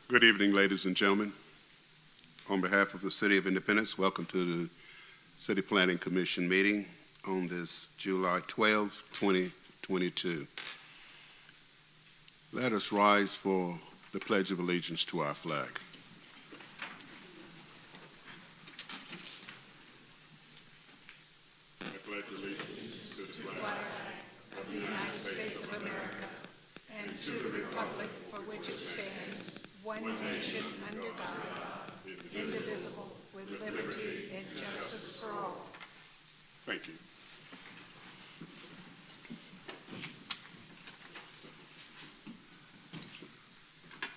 Good evening, ladies and gentlemen. On behalf of the City of Independence, welcome to the City Planning Commission meeting on this July 12, 2022. Let us rise for the Pledge of Allegiance to our flag. I pledge allegiance to the flag of the United States of America and to the republic for which it stands, one nation under God, indivisible, with liberty and justice for all. Thank you.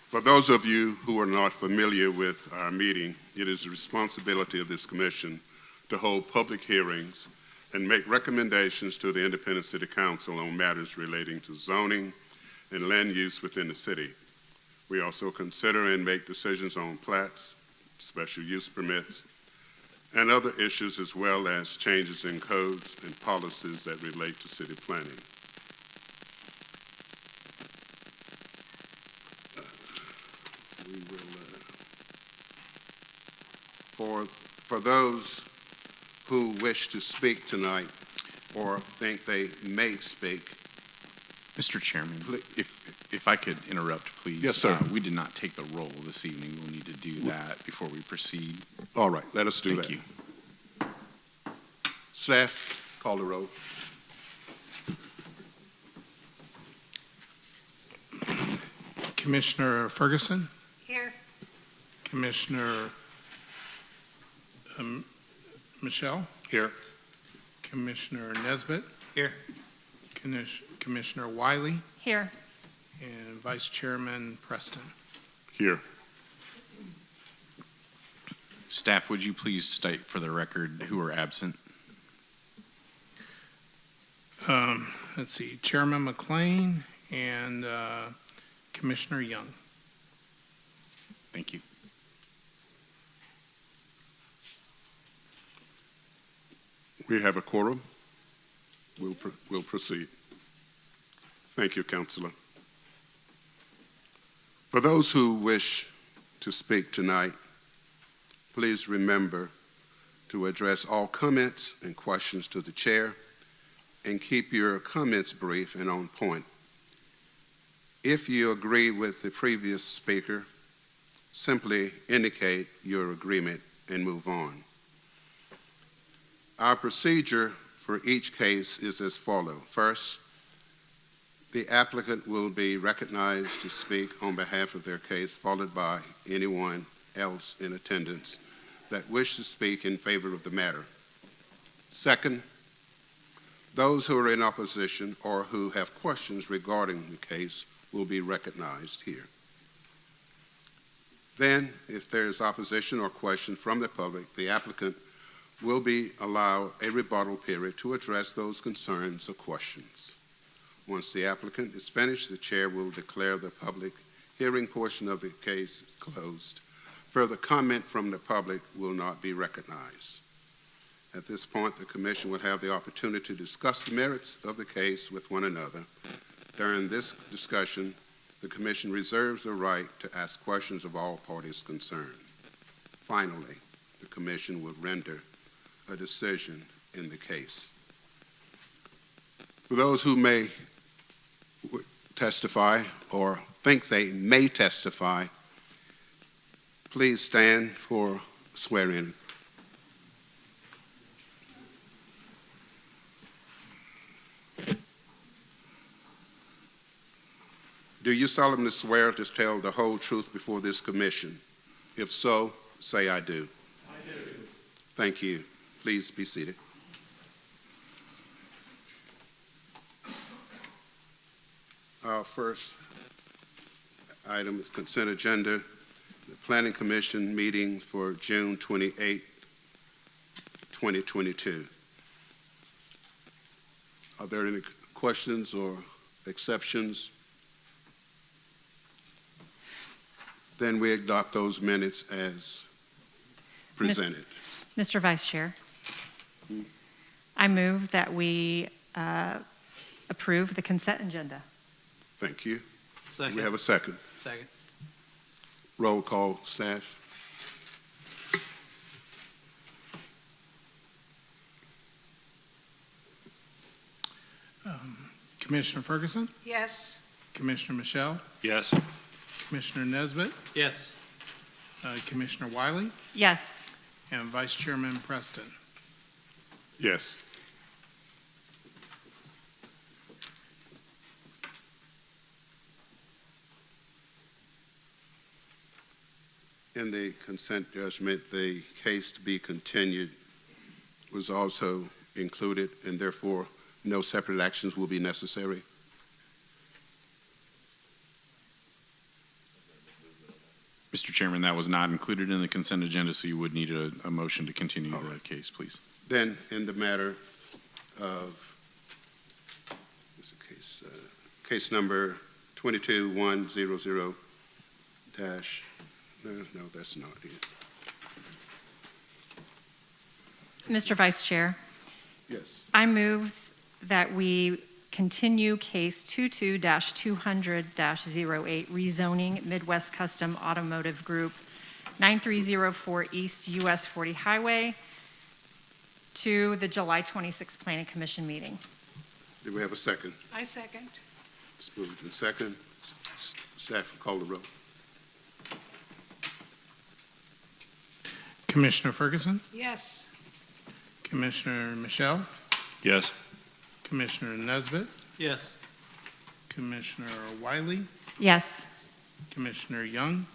For those of you who are not familiar with our meeting, it is the responsibility of this commission to hold public hearings and make recommendations to the Independent City Council on matters relating to zoning and land use within the city. We also consider and make decisions on plats, special use permits, and other issues, as well as changes in codes and policies that relate to city planning. For those who wish to speak tonight or think they may speak. Mr. Chairman, if I could interrupt, please. Yes, sir. We did not take the roll this evening. We'll need to do that before we proceed. All right, let us do that. Thank you. Staff, call the roll. Commissioner Ferguson, Here. Commissioner Michelle, Here. Commissioner Nesbitt, Here. Commissioner Wiley, Here. and Vice Chairman Preston. Here. Staff, would you please state for the record who are absent? Let's see, Chairman McLean and Commissioner Young. Thank you. We have a quorum. We'll proceed. Thank you, Councilor. For those who wish to speak tonight, please remember to address all comments and questions to the chair and keep your comments brief and on point. If you agree with the previous speaker, simply indicate your agreement and move on. Our procedure for each case is as follows. First, the applicant will be recognized to speak on behalf of their case, followed by anyone else in attendance that wishes to speak in favor of the matter. Second, those who are in opposition or who have questions regarding the case will be recognized here. Then, if there is opposition or question from the public, the applicant will be allowed a rebuttal period to address those concerns or questions. Once the applicant is finished, the chair will declare the public hearing portion of the case closed. Further comment from the public will not be recognized. At this point, the commission will have the opportunity to discuss the merits of the case with one another. During this discussion, the commission reserves the right to ask questions of all parties concerned. Finally, the commission will render a decision in the case. For those who may testify or think they may testify, please stand for swearing. Do you solemnly swear to tell the whole truth before this commission? If so, say I do. I do. Thank you. Please be seated. Our first item is consent agenda, the Planning Commission meeting for June 28, 2022. Are there any questions or exceptions? Then we adopt those minutes as presented. Mr. Vice Chair, I move that we approve the consent agenda. Thank you. Second. We have a second. Second. Roll call, staff. Commissioner Ferguson, Yes. Commissioner Michelle, Yes. Commissioner Nesbitt, Yes. Commissioner Wiley, Yes. and Vice Chairman Preston. Yes. In the consent judgment, the case to be continued was also included, and therefore no separate actions will be necessary. Mr. Chairman, that was not included in the consent agenda, so you would need a motion to continue the case, please. Then, in the matter of case number 22100 dash, no, that's not it. Mr. Vice Chair, Yes. I move that we continue case 22-200-08, rezoning Midwest Custom Automotive Group, 9304 East US 40 Highway, to the July 26th Planning Commission meeting. Do we have a second? I second. It's moved and second. Staff, call the roll. Commissioner Ferguson, Yes. Commissioner Michelle, Yes. Commissioner Nesbitt, Yes. Commissioner Wiley, Yes. Commissioner Young,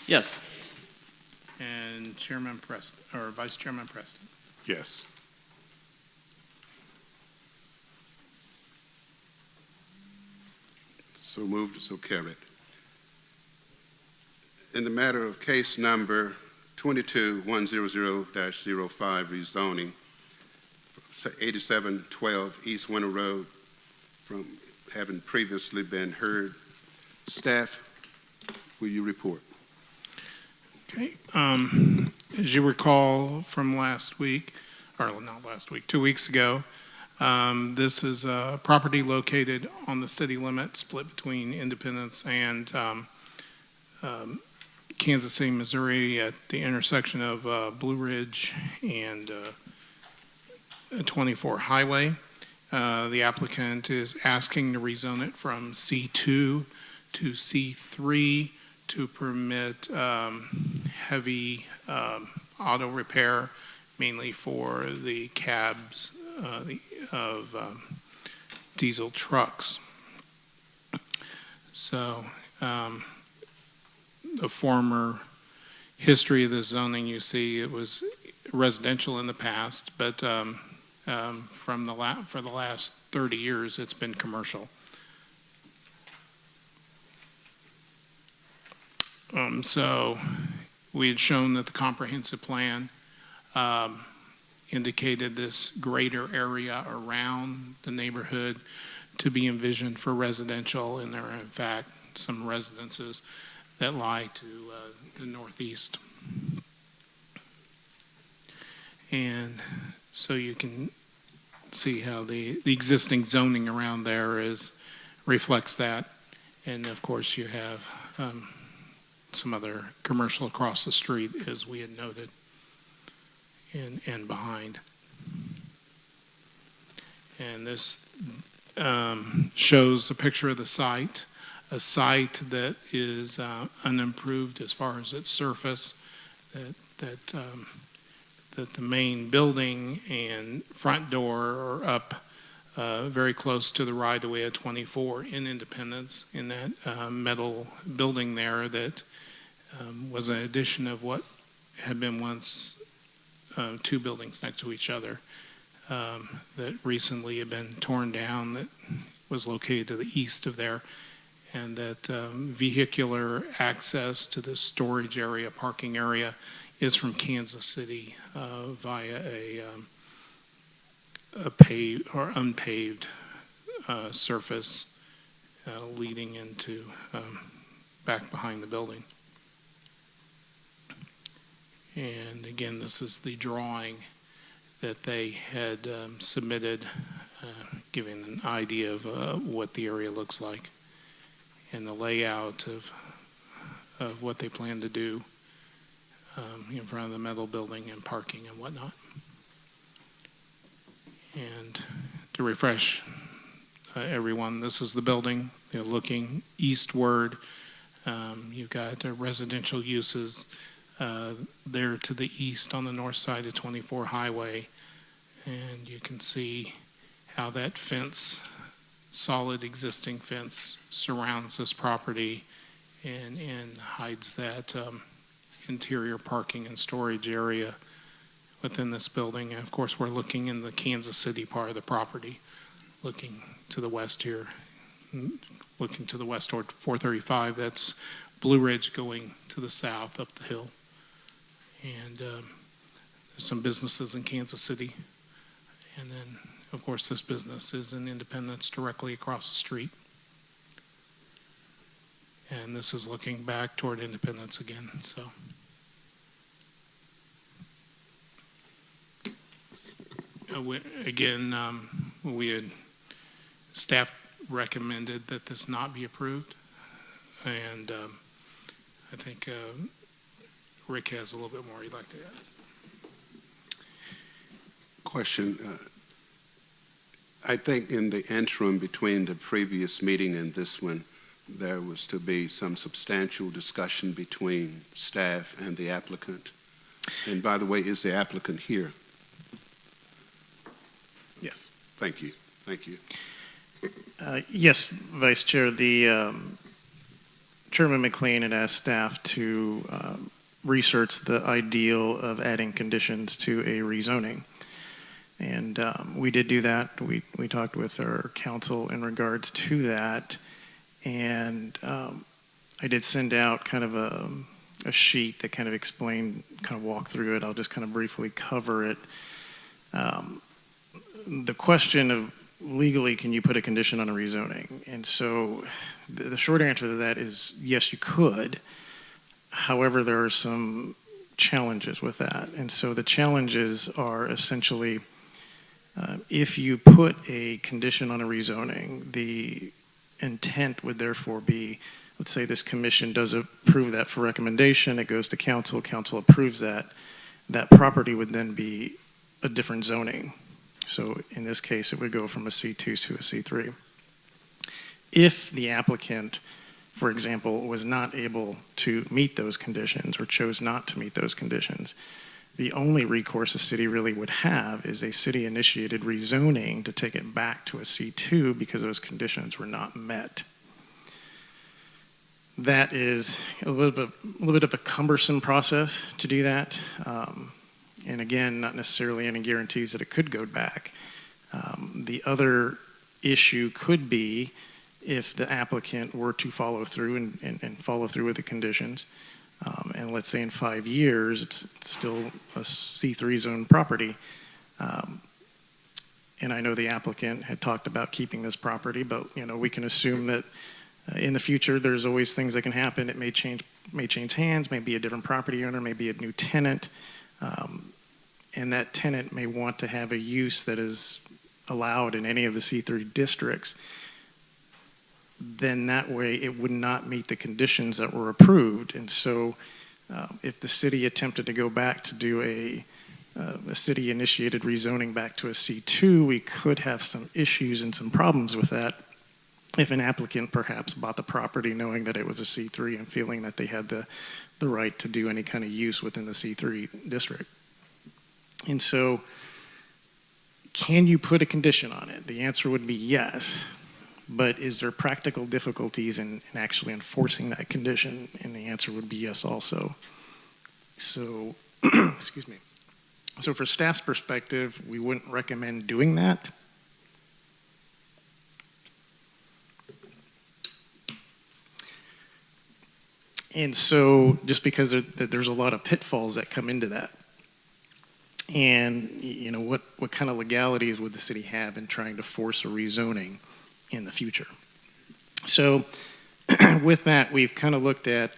Yes. and Chairman Preston, or Vice Chairman Preston. Yes. So moved, so carried. In the matter of case number 22100-05, rezoning, 8712 East Winter Road, from having previously been heard. Staff, will you report? Okay. As you recall from last week, or not last week, 2 weeks ago, this is a property located on the city limit, split between Independence and Kansas City, Missouri, at the intersection of Blue Ridge and 24 Highway. The applicant is asking to rezone it from C2 to C3 to permit heavy auto repair, mainly for the cabs of diesel trucks. So the former history of the zoning, you see, it was residential in the past, but for the last 30 years, it's been commercial. So we had shown that the comprehensive plan indicated this greater area around the neighborhood to be envisioned for residential, and there are in fact some residences that lie to the northeast. And so you can see how the existing zoning around there reflects that. And of course you have some other commercial across the street, as we had noted, and behind. And this shows a picture of the site, a site that is unimproved as far as its surface, that the main building and front door are up very close to the right-of-way of 24 in Independence, in that metal building there that was an addition of what had been once two buildings next to each other that recently had been torn down, that was located to the east of there, and that vehicular access to the storage area, parking area, is from Kansas City via a paved or unpaved surface leading into back behind the building. And again, this is the drawing that they had submitted, giving an idea of what the area looks like, and the layout of what they plan to do in front of the metal building and parking and whatnot. And to refresh everyone, this is the building. They're looking eastward. You've got residential uses there to the east on the north side of 24 Highway. And you can see how that fence, solid existing fence, surrounds this property and hides that interior parking and storage area within this building. And of course, we're looking in the Kansas City part of the property, looking to the west here, looking to the west toward 435. That's Blue Ridge going to the south up the hill. And there's some businesses in Kansas City. And then, of course, this business is in Independence directly across the street. And this is looking back toward Independence again, so. We had, staff recommended that this not be approved. And I think Rick has a little bit more he'd like to ask. Question. I think in the interim between the previous meeting and this one, there was to be some substantial discussion between staff and the applicant. And by the way, is the applicant here? Yes. Thank you. Thank you. Yes, Vice Chair. The Chairman McLean had asked staff to research the ideal of adding conditions to a rezoning. And we did do that. We talked with our council in regards to that. And I did send out kind of a sheet that kind of explained, kind of walk through it. I'll just kind of briefly cover it. The question of legally, can you put a condition on a rezoning? And so the short answer to that is yes, you could. However, there are some challenges with that. And so the challenges are essentially if you put a condition on a rezoning, the intent would therefore be, let's say this commission does approve that for recommendation, it goes to council, council approves that, that property would then be a different zoning. So in this case, it would go from a C2 to a C3. If the applicant, for example, was not able to meet those conditions or chose not to meet those conditions, the only recourse a city really would have is a city-initiated rezoning to take it back to a C2 because those conditions were not met. That is a little bit of a cumbersome process to do that. And again, not necessarily any guarantees that it could go back. The other issue could be if the applicant were to follow through and follow through with the conditions. And let's say in 5 years, it's still a C3 zone property. And I know the applicant had talked about keeping this property, but we can assume that in the future, there's always things that can happen. It may change hands, may be a different property owner, may be a new tenant. And that tenant may want to have a use that is allowed in any of the C3 districts. Then that way it would not meet the conditions that were approved. And so if the city attempted to go back to do a city-initiated rezoning back to a C2, we could have some issues and some problems with that if an applicant perhaps bought the property knowing that it was a C3 and feeling that they had the right to do any kind of use within the C3 district. And so can you put a condition on it? The answer would be yes. But is there practical difficulties in actually enforcing that condition? And the answer would be yes also. So, excuse me. So for staff's perspective, we wouldn't recommend doing that. And so just because there's a lot of pitfalls that come into that. And what kind of legalities would the city have in trying to force a rezoning in the future? So with that, we've kind of looked at,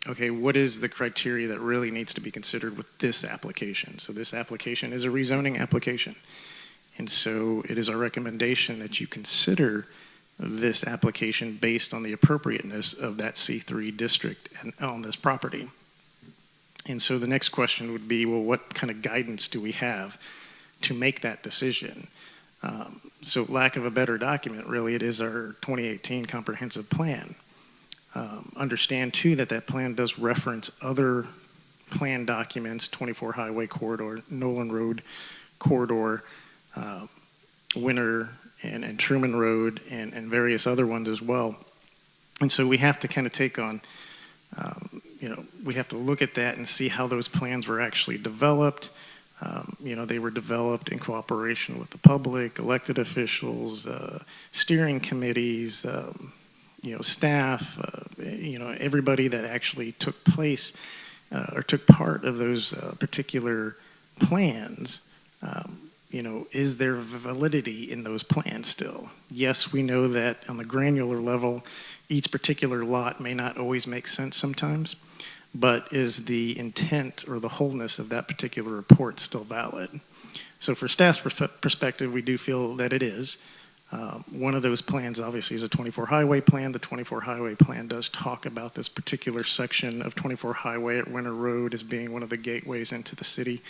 okay, what is the criteria that really needs to be considered with this application? So this application is a rezoning application. And so it is our recommendation that you consider this application based on the appropriateness of that C3 district and on this property. And so the next question would be, well, what kind of guidance do we have to make that decision? So lack of a better document, really, it is our 2018 comprehensive plan. Understand, too, that that plan does reference other plan documents, 24 Highway Corridor, Nolan Road Corridor, Winter and Truman Road, and various other ones as well. And so we have to kind of take on, we have to look at that and see how those plans were actually developed. They were developed in cooperation with the public, elected officials, steering committees, staff, everybody that actually took place or took part of those particular plans. Is there validity in those plans still? Yes, we know that on the granular level, each particular lot may not always make sense sometimes, but is the intent or the wholeness of that particular report still valid? So for staff's perspective, we do feel that it is. One of those plans obviously is a 24 Highway plan. The 24 Highway plan does talk about this particular section of 24 Highway at Winter Road as being one of the gateways into the city.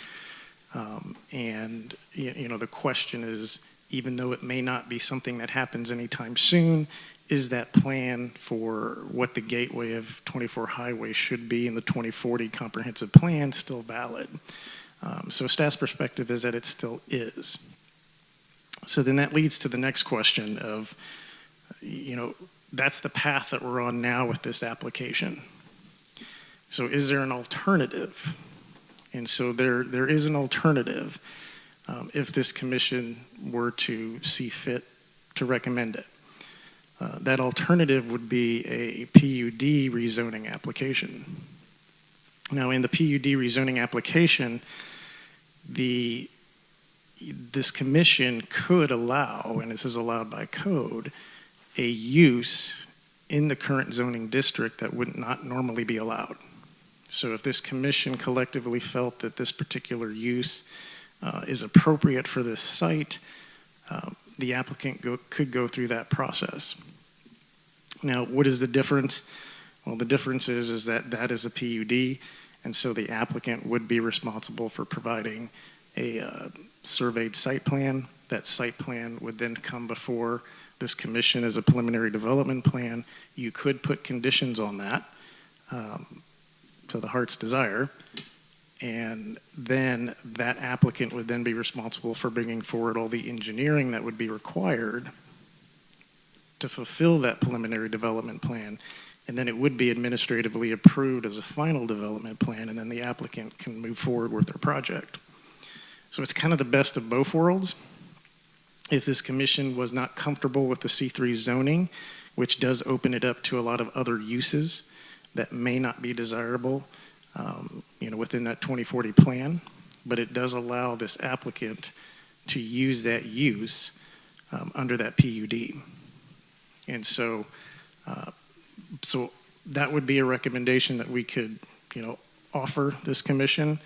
The question is, even though it may not be something that happens anytime soon, is that plan for what the gateway of 24 Highway should be in the 2040 comprehensive plan still valid? So staff's perspective is that it still is. So then that leads to the next question of, that's the path that we're on now with this application. So is there an alternative? And so there is an alternative if this commission were to see fit to recommend it. That alternative would be a PUD rezoning application. Now, in the PUD rezoning application, this commission could allow, and this is allowed by code, a use in the current zoning district that would not normally be allowed. So if this commission collectively felt that this particular use is appropriate for this site, the applicant could go through that process. Now, what is the difference? Well, the difference is that that is a PUD, and so the applicant would be responsible for providing a surveyed site plan. That site plan would then come before this commission as a preliminary development plan. You could put conditions on that to the heart's desire, and then that applicant would then be responsible for bringing forward all the engineering that would be required to fulfill that preliminary development plan, and then it would be administratively approved as a final development plan, and then the applicant can move forward with their project. So it's kind of the best of both worlds. If this commission was not comfortable with the C3 zoning, which does open it up to a lot of other uses that may not be desirable, within that 2040 plan, but it does allow this applicant to use that use under that PUD. And so, that would be a recommendation that we could, offer this commission.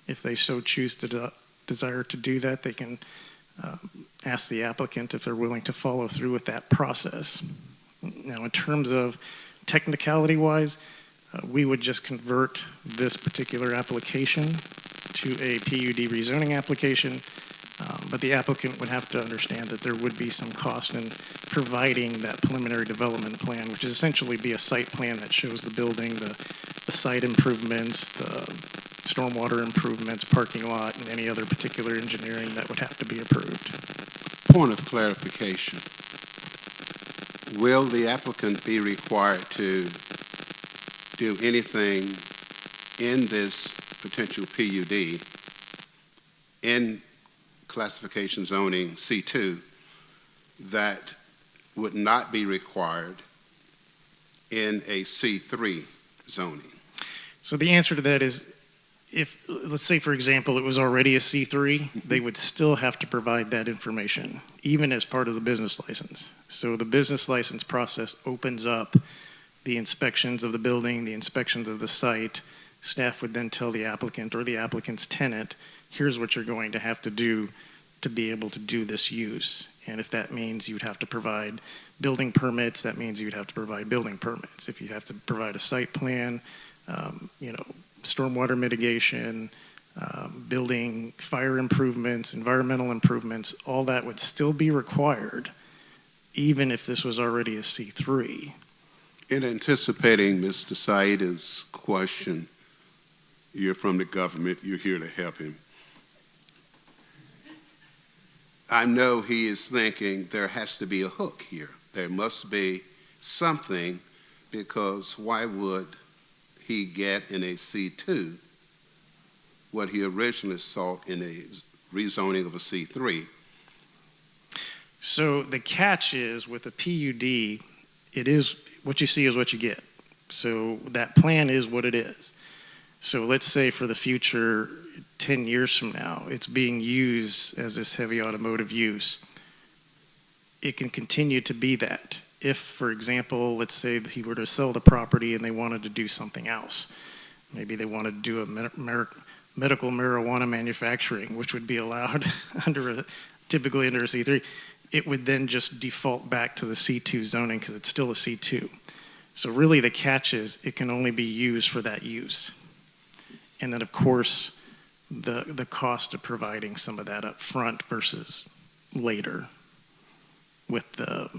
If they so choose to desire to do that, they can ask the applicant if they're willing to follow through with that process. Now, in terms of technicality-wise, we would just convert this particular application to a PUD rezoning application, but the applicant would have to understand that there would be some cost in providing that preliminary development plan, which is essentially be a site plan that shows the building, the site improvements, the stormwater improvements, parking lot, and any other particular engineering that would have to be approved. Point of clarification. Will the applicant be required to do anything in this potential PUD in classification zoning C2 that would not be required in a C3 zoning? So the answer to that is, if, let's say, for example, it was already a C3, they would still have to provide that information, even as part of the business license. So the business license process opens up the inspections of the building, the inspections of the site. Staff would then tell the applicant or the applicant's tenant, here's what you're going to have to do to be able to do this use. And if that means you'd have to provide building permits, that means you'd have to provide building permits. If you have to provide a site plan, stormwater mitigation, building fire improvements, environmental improvements, all that would still be required, even if this was already a C3. In anticipating Mr. Saida's question, you're from the government, you're here to help him. I know he is thinking there has to be a hook here. There must be something, because why would he get in a C2 what he originally sought in a rezoning of a C3? So the catch is with a PUD, it is what you see is what you get. So that plan is what it is. So let's say for the future, 10 years from now, it's being used as this heavy automotive use. It can continue to be that. If, for example, let's say that he were to sell the property and they wanted to do something else. Maybe they wanted to do a medical marijuana manufacturing, which would be allowed typically under a C3. It would then just default back to the C2 zoning because it's still a C2. So really the catch is it can only be used for that use. And then, of course, the cost of providing some of that up front versus later with the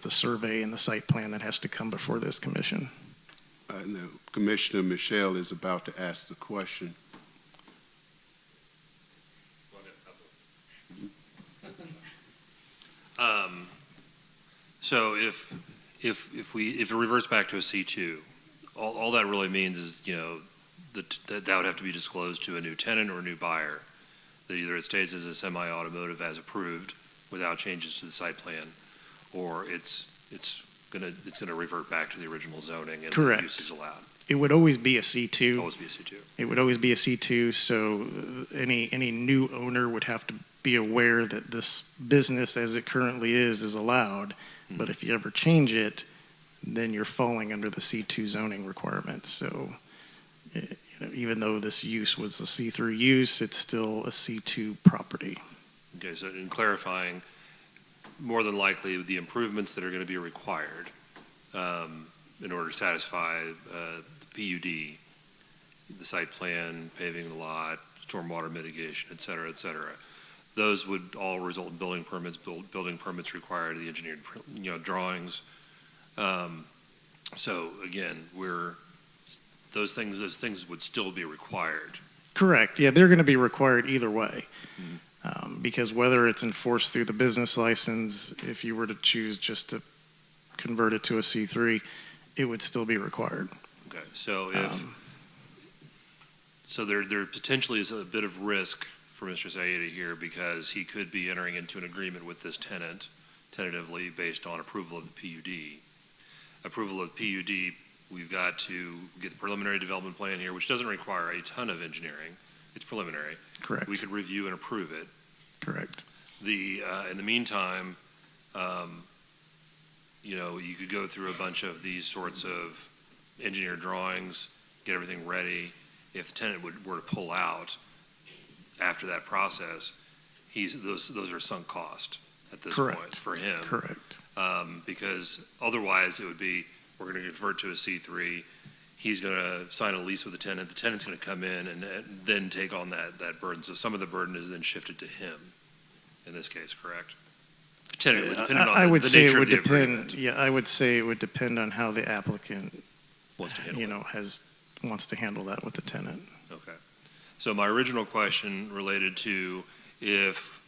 survey and the site plan that has to come before this commission. I know Commissioner Michelle is about to ask the question. So if it reverts back to a C2, all that really means is, that would have to be disclosed to a new tenant or a new buyer, that either it stays as a semi-automotive as approved without changes to the site plan, or it's gonna revert back to the original zoning and Correct. the use is allowed. It would always be a C2. Always be a C2. It would always be a C2, so any new owner would have to be aware that this business as it currently is allowed, but if you ever change it, then you're falling under the C2 zoning requirements. So even though this use was a C3 use, it's still a C2 property. Okay, so in clarifying, more than likely the improvements that are going to be required in order to satisfy the PUD, the site plan, paving the lot, stormwater mitigation, et cetera, those would all result in building permits. Building permits require the engineered, drawings. So again, those things would still be required. Correct. Yeah, they're going to be required either way. Because whether it's enforced through the business license, if you were to choose just to convert it to a C3, it would still be required. Okay, so so there potentially is a bit of risk for Mr. Saida here, because he could be entering into an agreement with this tenant tentatively based on approval of the PUD. Approval of PUD, we've got to get the preliminary development plan here, which doesn't require a ton of engineering. It's preliminary. Correct. We could review and approve it. Correct. In the meantime, you could go through a bunch of these sorts of engineered drawings, get everything ready. If the tenant were to pull out after that process, those are sunk cost at this Correct. point for him. Correct. Because otherwise it would be, we're going to convert to a C3. He's going to sign a lease with the tenant. The tenant's going to come in and then take on that burden. So some of the burden is then shifted to him in this case, correct? Tentatively, depending on I would the say nature it would of the depend. agreement. Yeah, I would say it would depend on how the applicant, Wants to handle it. wants to handle that with the tenant. Okay. So my original question related to if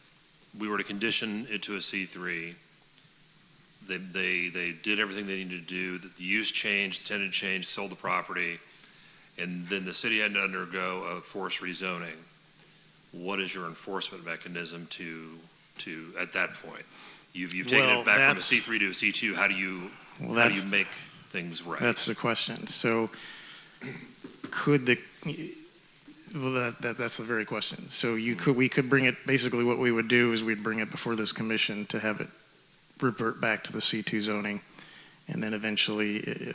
we were to condition it to a C3, they did everything they needed to do, the use changed, the tenant changed, sold the property, and then the city had to undergo a forced rezoning. What is your enforcement mechanism to at that point? You've taken it back from a C3 to a C2. How do you make things right? That's the question. So that's the very question. So we could bring it, basically what we would do is we'd bring it before this commission to have it revert back to the C2 zoning, and then eventually,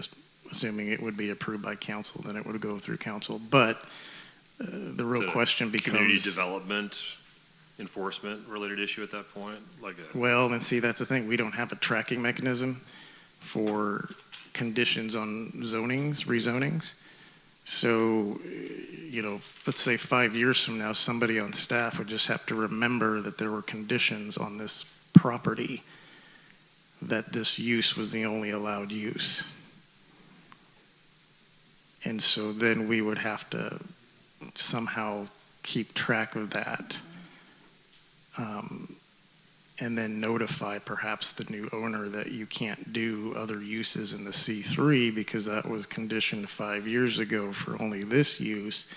assuming it would be approved by council, then it would go through council. But the real question becomes community development enforcement-related issue at that point? Like a, Well, and see, that's the thing. We don't have a tracking mechanism for conditions on zonings, rezonings. So, let's say 5 years from now, somebody on staff would just have to remember that there were conditions on this property that this use was the only allowed use. And so then we would have to somehow keep track of that. And then notify perhaps the new owner that you can't do other uses in the C3 because that was conditioned 5 years ago for only this use.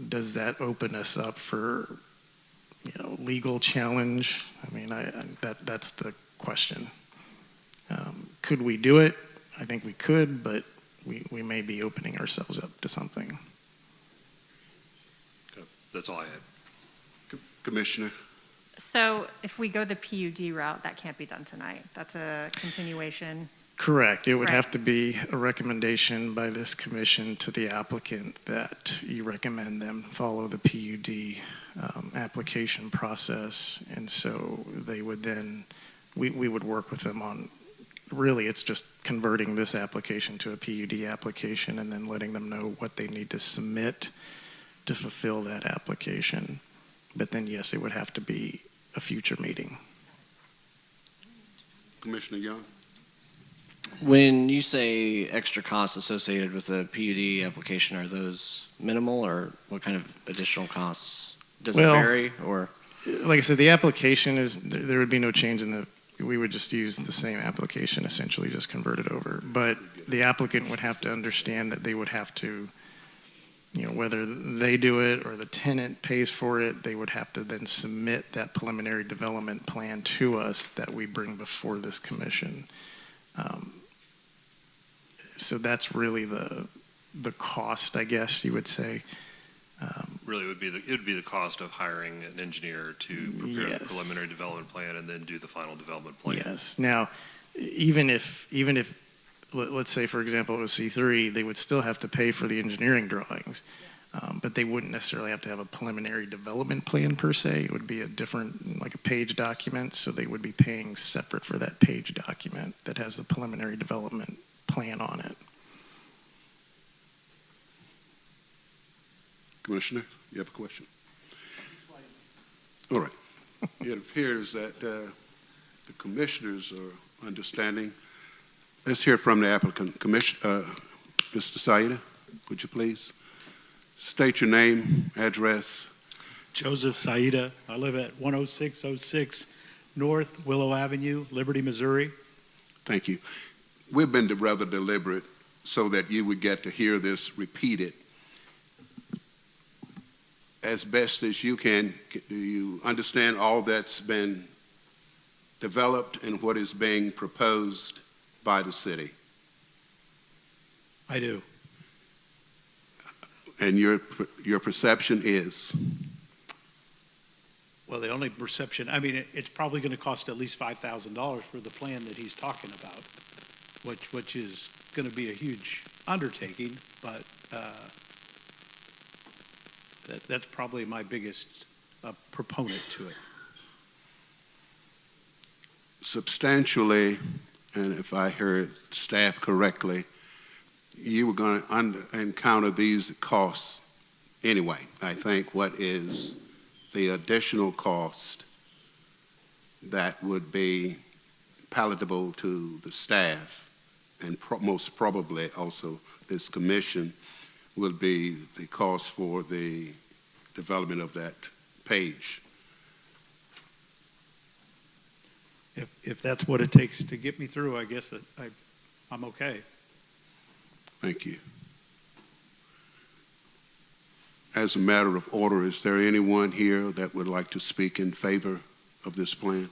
Does that open us up for, legal challenge? I mean, that's the question. Could we do it? I think we could, but we may be opening ourselves up to something. okay, that's all I had. Commissioner? So if we go the PUD route, that can't be done tonight. That's a continuation. Correct. It would Right. have to be a recommendation by this commission to the applicant that you recommend them follow the PUD application process. And so they would then, we would work with them on, really it's just converting this application to a PUD application and then letting them know what they need to submit to fulfill that application. But then, yes, it would have to be a future meeting. Commissioner Young? When you say extra costs associated with the PUD application, are those minimal, or what kind of additional costs? Does it Well, vary, or? Like I said, the application is, there would be no change in we would just use the same application, essentially just convert it over. But the applicant would have to understand that they would have to, whether they do it or the tenant pays for it, they would have to then submit that preliminary development plan to us that we bring before this commission. So that's really the cost, I guess you would say. Really, it would be the cost of hiring an engineer to prepare the Yes. preliminary development plan and then do the final development plan. Yes. Now, even if let's say, for example, it was C3, they would still have to pay for the engineering drawings, but they wouldn't necessarily have to have a preliminary development plan per se. It would be a different, like a page document, so they would be paying separate for that page document that has the preliminary development plan on it. Commissioner, you have a question? All right. It appears that the commissioners are understanding. Let's hear from the applicant. Mr. Saida, would you please state your name, address? Joseph Saida. I live at 10606 North Willow Avenue, Liberty, Missouri. Thank you. We've been rather deliberate so that you would get to hear this repeated. As best as you can, do you understand all that's been developed and what is being proposed by the city? I do. And your perception is? Well, the only perception, it's probably going to cost at least $5,000 for the plan that he's talking about, which is going to be a huge undertaking, but that's probably my biggest proponent to it. Substantially, and if I heard staff correctly, you were going to encounter these costs anyway. I think what is the additional cost that would be palatable to the staff and most probably also this commission will be the cost for the development of that page. If that's what it takes to get me through, I guess I'm okay. Thank you. As a matter of order, is there anyone here that would like to speak in favor of this plan?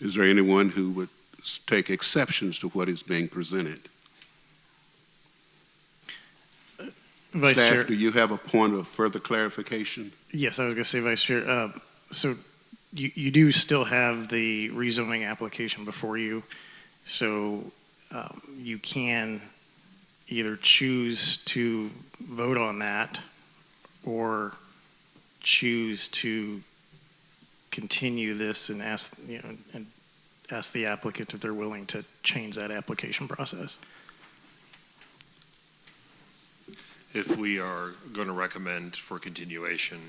Is there anyone who would take exceptions to what is being presented? Vice Staff, Chair. do you have a point of further clarification? Yes, I was going to say, Vice Chair. So you do still have the rezoning application before you. So you can, either choose to vote on that or choose to continue this and ask, and ask the applicant if they're willing to change that application process. If we are going to recommend for continuation,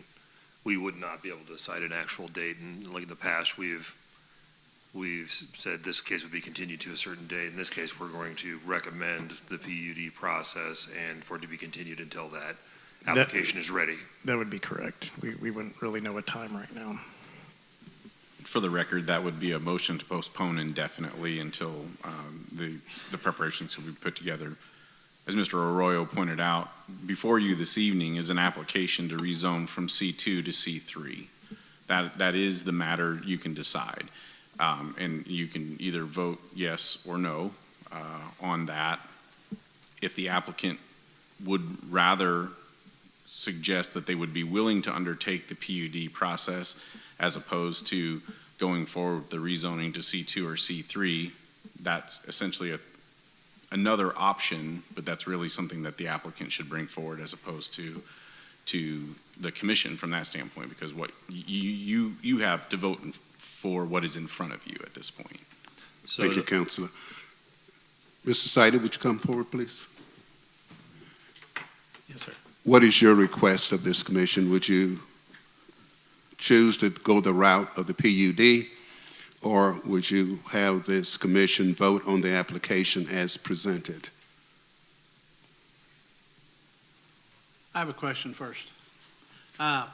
we would not be able to cite an actual date. And like in the past, we've said this case would be continued to a certain date. In this case, we're going to recommend the PUD process and for it to be continued until that application is ready. That would be correct. We wouldn't really know a time right now. For the record, that would be a motion to postpone indefinitely until the preparations will be put together. As Mr. Arroyo pointed out, before you this evening is an application to rezone from C2 to C3. That is the matter you can decide. And you can either vote yes or no on that. If the applicant would rather suggest that they would be willing to undertake the PUD process as opposed to going forward with the rezoning to C2 or C3, that's essentially another option, but that's really something that the applicant should bring forward as opposed to the commission from that standpoint, because what you have to vote for what is in front of you at this point. So Thank you, Councilor. Mr. Sider, would you come forward, please? Yes, sir. What is your request of this commission? Would you choose to go the route of the PUD, or would you have this commission vote on the application as presented? I have a question first. I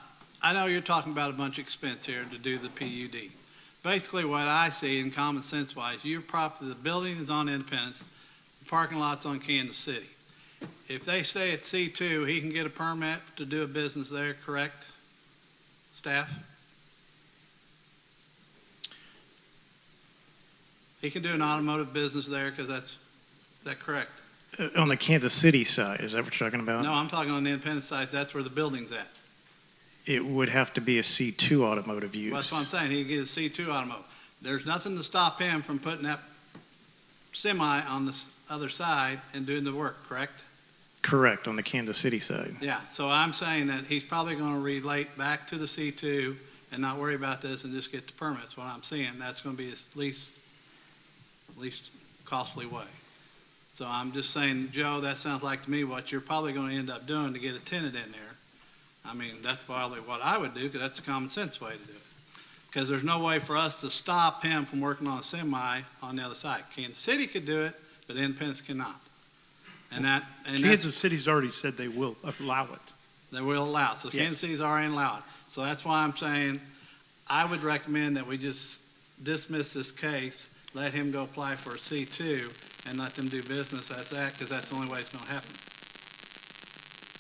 know you're talking about a bunch of expense here to do the PUD. Basically, what I see in common sense wise, the building is on Independence, the parking lot's on Kansas City. If they stay at C2, he can get a permit to do a business there, correct? Staff? He can do an automotive business there because is that correct? On the Kansas City side, is that what you're talking about? No, I'm talking on the Independence side. That's where the building's at. It would have to be a C2 automotive use. Well, that's what I'm saying. He can get a C2 automotive. There's nothing to stop him from putting that semi on the other side and doing the work, correct? Correct, on the Kansas City side. Yeah, so I'm saying that he's probably going to relate back to the C2 and not worry about this and just get the permits. What I'm seeing, that's going to be his least costly way. So I'm just saying, Joe, that sounds like to me what you're probably going to end up doing to get a tenant in there. I mean, that's probably what I would do because that's a common sense way to do it. Because there's no way for us to stop him from working on a semi on the other side. Kansas City could do it, but Independence cannot. Kansas City's already said they will allow it. They will allow it. So Yes. Kansas City's already allowed it. So that's why I'm saying I would recommend that we just dismiss this case, let him go apply for a C2, and let them do business as that, because that's the only way it's going to happen.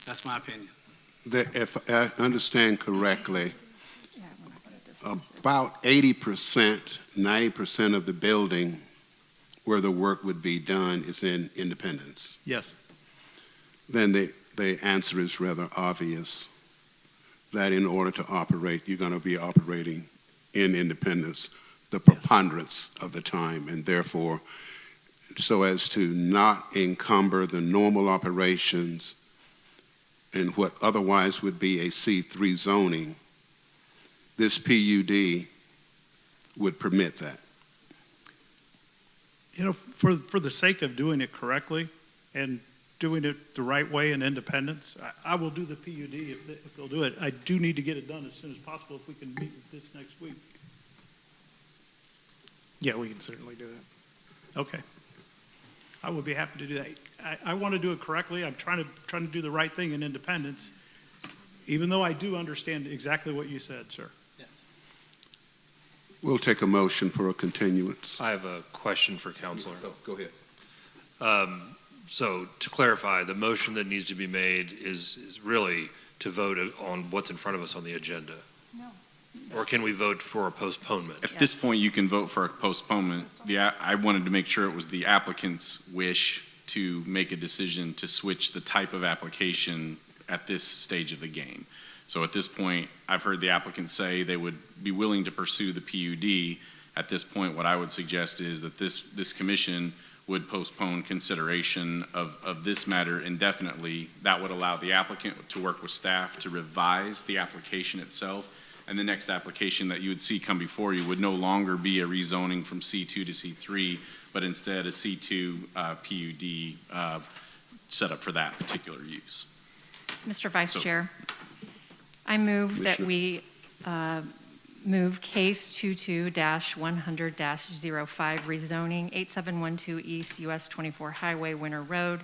That's my opinion. If I understand correctly, about 80%, 90% of the building where the work would be done is in Independence. Yes. Then the answer is rather obvious, that in order to operate, you're going to be operating in Independence the preponderance of the time, and therefore, so as to not encumber the normal operations in what otherwise would be a C3 zoning, this PUD would permit that. You know, for the sake of doing it correctly and doing it the right way in Independence, I will do the PUD if they'll do it. I do need to get it done as soon as possible if we can meet with this next week. Yeah, we can certainly do that. Okay. I would be happy to do that. I want to do it correctly. I'm trying to do the right thing in Independence, even though I do understand exactly what you said, sir. We'll take a motion for a continuance. I have a question for Counselor. Oh, go ahead. So to clarify, the motion that needs to be made is really to vote on what's in front of us on the agenda. No. Or can we vote for a postponement? At this point, you can vote for a postponement. I wanted to make sure it was the applicant's wish to make a decision to switch the type of application at this stage of the game. So at this point, I've heard the applicant say they would be willing to pursue the PUD. At this point, what I would suggest is that this commission would postpone consideration of this matter indefinitely. That would allow the applicant to work with staff to revise the application itself, and the next application that you would see come before you would no longer be a rezoning from C2 to C3, but instead a C2 PUD set up for that particular use. Mr. Vice So- Chair, I move that Commissioner. we move case 22-100-05 rezoning 8712 East US 24 Highway Winter Road,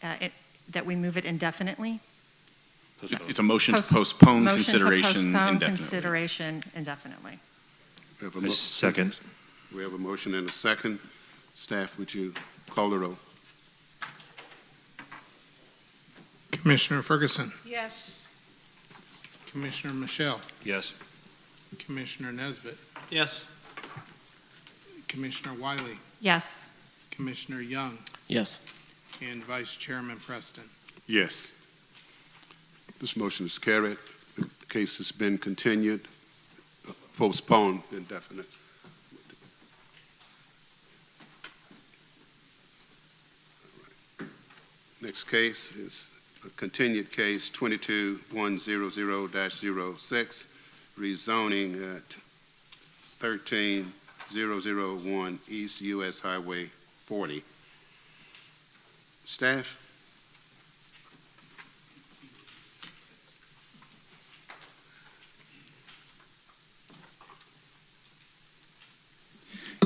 that we move it indefinitely. It's a motion to Post- postpone Motion to consideration postpone indefinitely. consideration indefinitely. We have a I mo- second. We have a motion and a second. Staff, would you call the roll? Commissioner Ferguson, Yes. Commissioner Michelle, Yes. Commissioner Nesbitt, Yes. Commissioner Wiley, Yes. Commissioner Young, Yes. and Vice Chairman Preston. Yes. This motion is carried. The case has been continued, postponed indefinite. Next case is a continued case 22100-06, rezoning at 13001 East US Highway 40. Staff?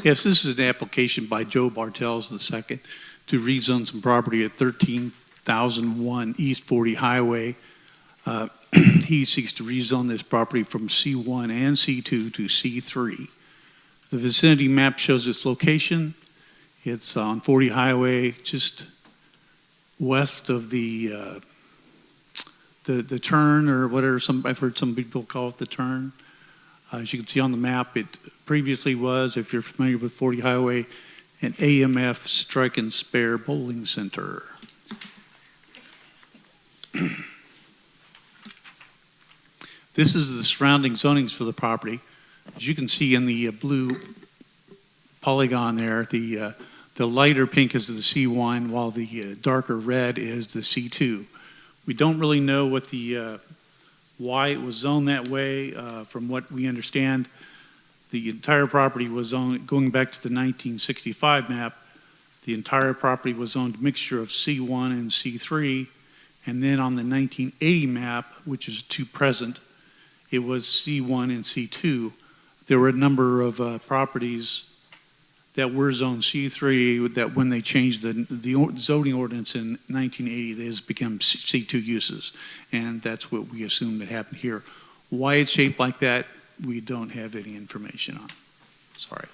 Yes, this is an application by Joe Bartels II to rezone some property at 13,001 East 40 Highway. He seeks to rezone this property from C1 and C2 to C3. The vicinity map shows its location. It's on 40 Highway, just west of the turn, or whatever. I've heard some people call it the turn. As you can see on the map, it previously was, if you're familiar with 40 Highway, an AMF Strike and Spare Bowling Center. This is the surrounding zonings for the property. As you can see in the blue polygon there, the lighter pink is the C1, while the darker red is the C2. We don't really know what why it was zoned that way. From what we understand, the entire property was owned, going back to the 1965 map, the entire property was owned a mixture of C1 and C3. And then on the 1980 map, which is to present, it was C1 and C2. There were a number of properties that were zoned C3 that when they changed the zoning ordinance in 1980, they has become C2 uses. And that's what we assume that happened here. Why it's shaped like that, we don't have any information on. Sorry.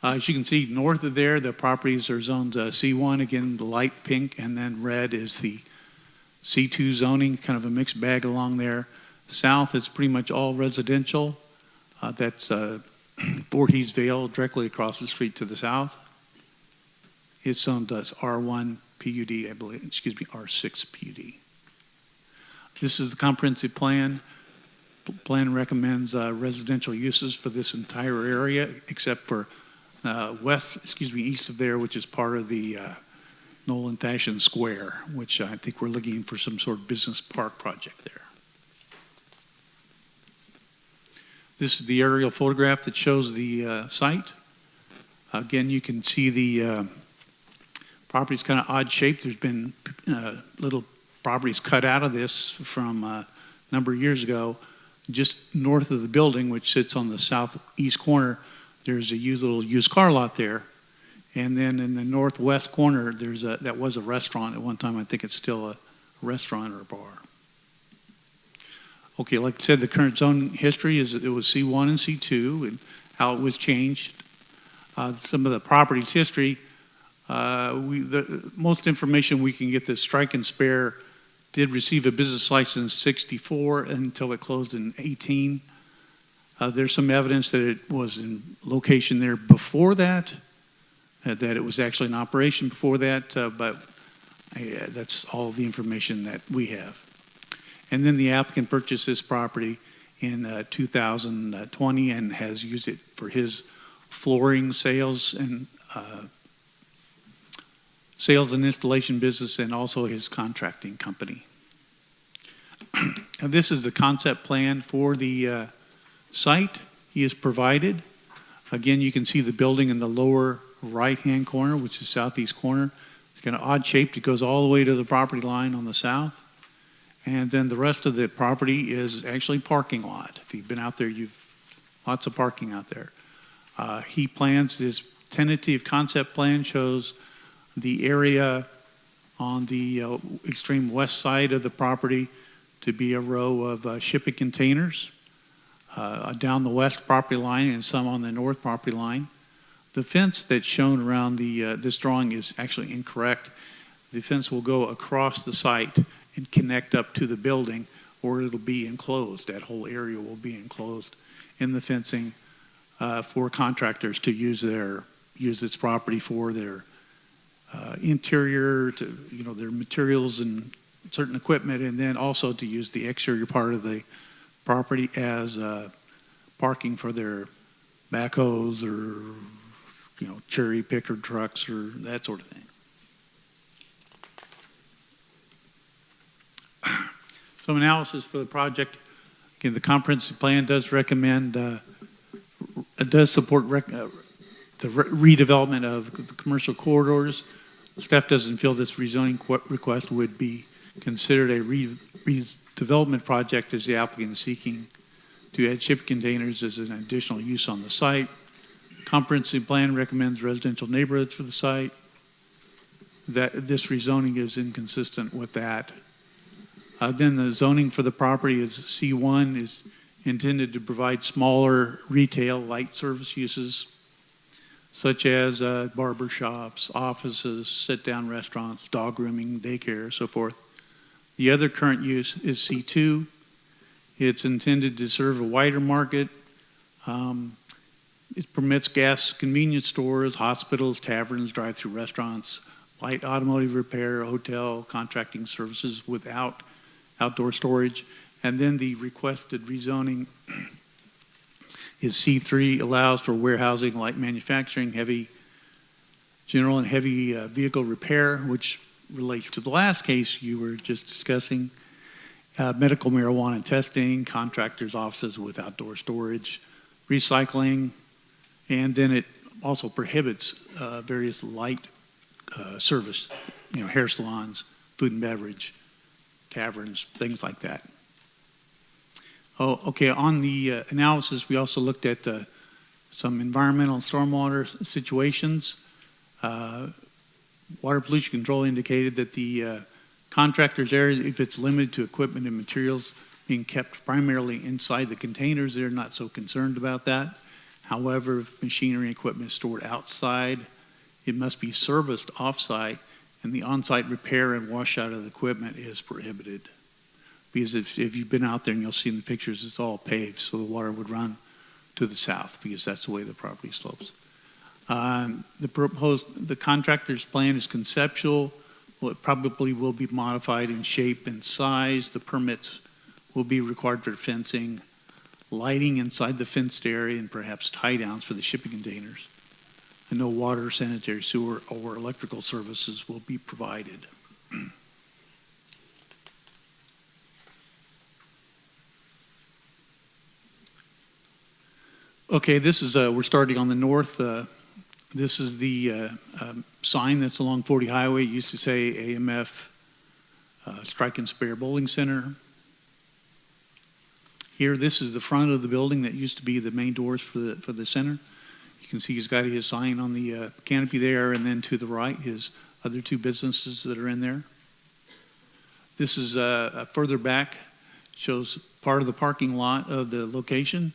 As you can see, north of there, the properties are zoned C1, again, the light pink, and then red is the C2 zoning, kind of a mixed bag along there. South, it's pretty much all residential. That's Voorhees Vale, directly across the street to the south. It's zoned as R1 PUD, I believe, R6 PUD. This is the comprehensive plan. Plan recommends residential uses for this entire area, except for east of there, which is part of the Nolan Fashion Square, which I think we're looking for some sort of business park project there. This is the aerial photograph that shows the site. Again, you can see the property's kind of odd shaped. There's been little properties cut out of this from a number of years ago. Just north of the building, which sits on the southeast corner, there's a little used car lot there. And then in the northwest corner, that was a restaurant at one time. I think it's still a restaurant or a bar. Okay, like I said, the current zone history is it was C1 and C2 and how it was changed. Some of the property's history, the most information we can get, the Strike and Spare did receive a business license in '64 until it closed in '18. There's some evidence that it was in location there before that it was actually in operation before that, but that's all the information that we have. And then the applicant purchased this property in 2020 and has used it for his flooring sales and sales and installation business, and also his contracting company. And this is the concept plan for the site he has provided. Again, you can see the building in the lower right-hand corner, which is southeast corner. It's kind of odd shaped. It goes all the way to the property line on the south. And then the rest of the property is actually parking lot. If you've been out there, you've lots of parking out there. He plans, his tentative concept plan shows the area on the extreme west side of the property to be a row of shipping containers down the west property line and some on the north property line. The fence that's shown around this drawing is actually incorrect. The fence will go across the site and connect up to the building, or it'll be enclosed. That whole area will be enclosed in the fencing for contractors to use its property for their interior, their materials and certain equipment, and then also to use the exterior part of the property as parking for their backhoes or cherry picker trucks or that sort of thing. Some analysis for the project. Again, the comprehensive plan does recommend, it does support the redevelopment of the commercial corridors. Staff doesn't feel this rezoning request would be considered a redevelopment project, as the applicant is seeking to add shipping containers as an additional use on the site. Comprehensive plan recommends residential neighborhoods for the site. That this rezoning is inconsistent with that. Then the zoning for the property is C1 is intended to provide smaller retail light service uses, such as barber shops, offices, sit-down restaurants, dog grooming, daycare, so forth. The other current use is C2. It's intended to serve a wider market. It permits gas convenience stores, hospitals, taverns, drive-through restaurants, light automotive repair, hotel, contracting services without outdoor storage. And then the requested rezoning is C3, allows for warehousing, light manufacturing, general and heavy vehicle repair, which relates to the last case you were just discussing, medical marijuana testing, contractors' offices with outdoor storage, recycling, and then it also prohibits various light service, hair salons, food and beverage, taverns, things like that. Oh, okay, on the analysis, we also looked at some environmental and stormwater situations. Water pollution control indicated that the contractor's area, if it's limited to equipment and materials being kept primarily inside the containers, they're not so concerned about that. However, if machinery and equipment is stored outside, it must be serviced off-site, and the on-site repair and washout of the equipment is prohibited. Because if you've been out there and you'll see in the pictures, it's all paved, so the water would run to the south because that's the way the property slopes. The contractor's plan is conceptual. Well, it probably will be modified in shape and size. The permits will be required for fencing, lighting inside the fenced area, and perhaps tie downs for the shipping containers. And no water, sanitary, sewer, or electrical services will be provided. Okay, this is, we're starting on the north. This is the sign that's along 40 Highway. It used to say AMF Strike and Spare Bowling Center. Here, this is the front of the building that used to be the main doors for the center. You can see he's got his sign on the canopy there, and then to the right, his other two businesses that are in there. This is further back, shows part of the parking lot of the location.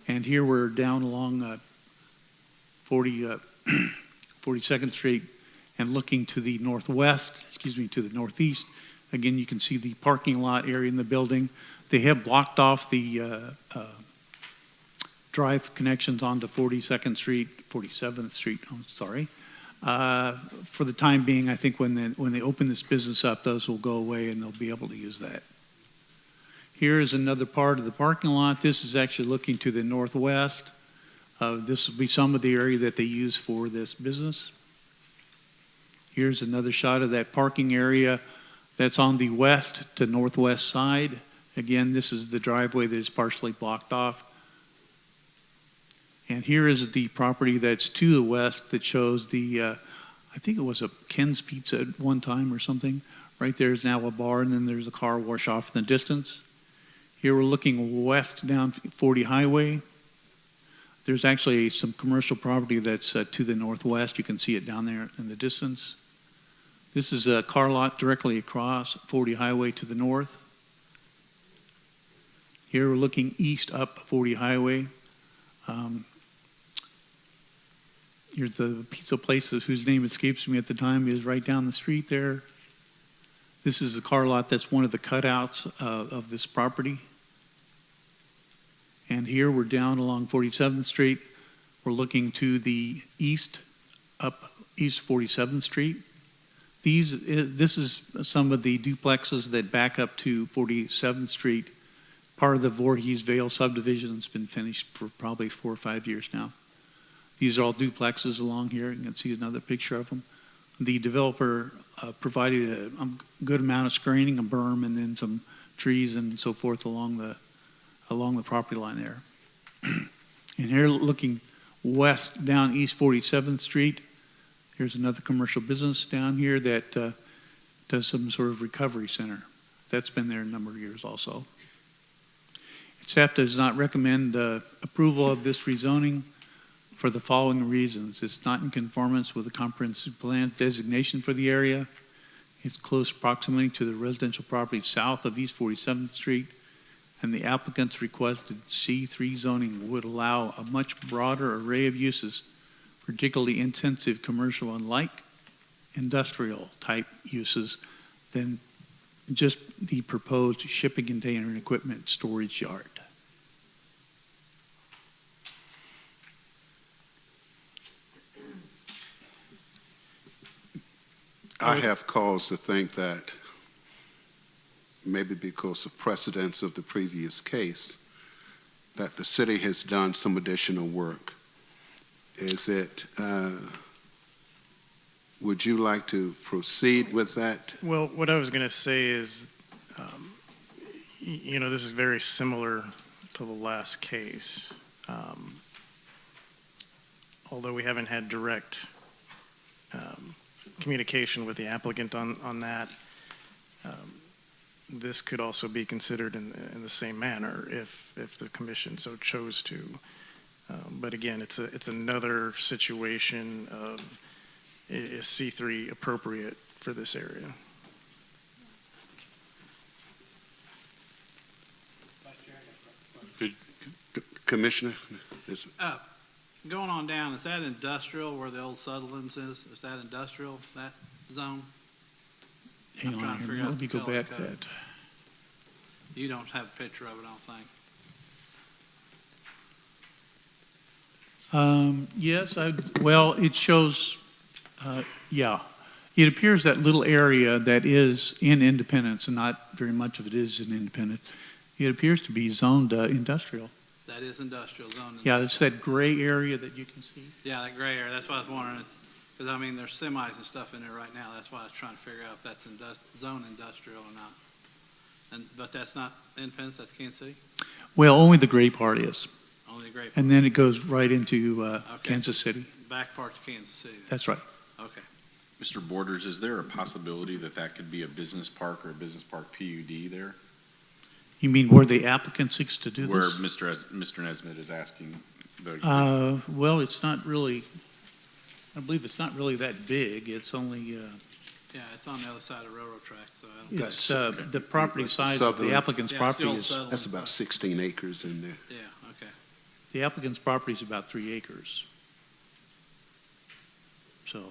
And here we're down along 42nd Street and looking to the northwest, to the northeast. Again, you can see the parking lot area in the building. They have blocked off the drive connections onto 47th Street, I'm sorry. For the time being, I think when they open this business up, those will go away and they'll be able to use that. Here is another part of the parking lot. This is actually looking to the northwest. This will be some of the area that they use for this business. Here's another shot of that parking area that's on the west to northwest side. Again, this is the driveway that is partially blocked off. And here is the property that's to the west that shows the, I think it was a Ken's Pizza at one time or something. Right there is now a bar, and then there's a car wash off in the distance. Here we're looking west down 40 Highway. There's actually some commercial property that's to the northwest. You can see it down there in the distance. This is a car lot directly across 40 Highway to the north. Here we're looking east up 40 Highway. Here's the pizza place whose name escapes me at the time, is right down the street there. This is the car lot that's one of the cutouts of this property. And here we're down along 47th Street. We're looking to the east, up East 47th Street. This is some of the duplexes that back up to 47th Street. Part of the Voorhees Vale subdivision has been finished for probably 4 or 5 years now. These are all duplexes along here. You can see another picture of them. The developer provided a good amount of screening, a berm, and then some trees and so forth along the property line there. And here, looking west down East 47th Street, here's another commercial business down here that does some sort of recovery center. That's been there a number of years also. Staff does not recommend approval of this rezoning for the following reasons. It's not in conformance with the comprehensive plan designation for the area. It's close proximity to the residential property south of East 47th Street, and the applicant's requested C3 zoning would allow a much broader array of uses, particularly intensive commercial and light industrial type uses than just the proposed shipping container and equipment storage yard. I have cause to think that maybe because of precedents of the previous case, that the city has done some additional work. Is it, would you like to proceed with that? Well, what I was going to say is, this is very similar to the last case. Although we haven't had direct communication with the applicant on that, this could also be considered in the same manner if the commission so chose to. But again, it's another situation of, is C3 appropriate for this area? Commissioner? Going on down, is that industrial where the old Sutherland's is? Is that industrial, that zone? Hang on here, let me go back to that. You don't have a picture of it, I don't think. Yes, well, it shows, yeah. It appears that little area that is in Independence, and not very much of it is in Independence, it appears to be zoned industrial. That is industrial zone. Yeah, it's that gray area that you can see. Yeah, that gray area. That's why I was wondering. Because, I mean, there's semis and stuff in there right now. That's why I was trying to figure out if that's zone industrial or not. But that's not Independence, that's Kansas City? Well, only the gray part is. Only the gray part. And then it goes right into Okay. Kansas City. Back part to Kansas City. Then. That's right. Okay. Mr. Borders, is there a possibility that that could be a business park or a business park PUD there? You mean where the applicant seeks to do Where this? Mr. Nesbitt is asking Well, it's not really, I believe it's not really that big. It's only, Yeah, it's on the other side of the railroad track, so I don't. it's the property size of the applicant's Yeah, it's the property old is, Sutherland That's about property. 16 acres in there. Yeah, okay. the applicant's property is about 3 acres. So,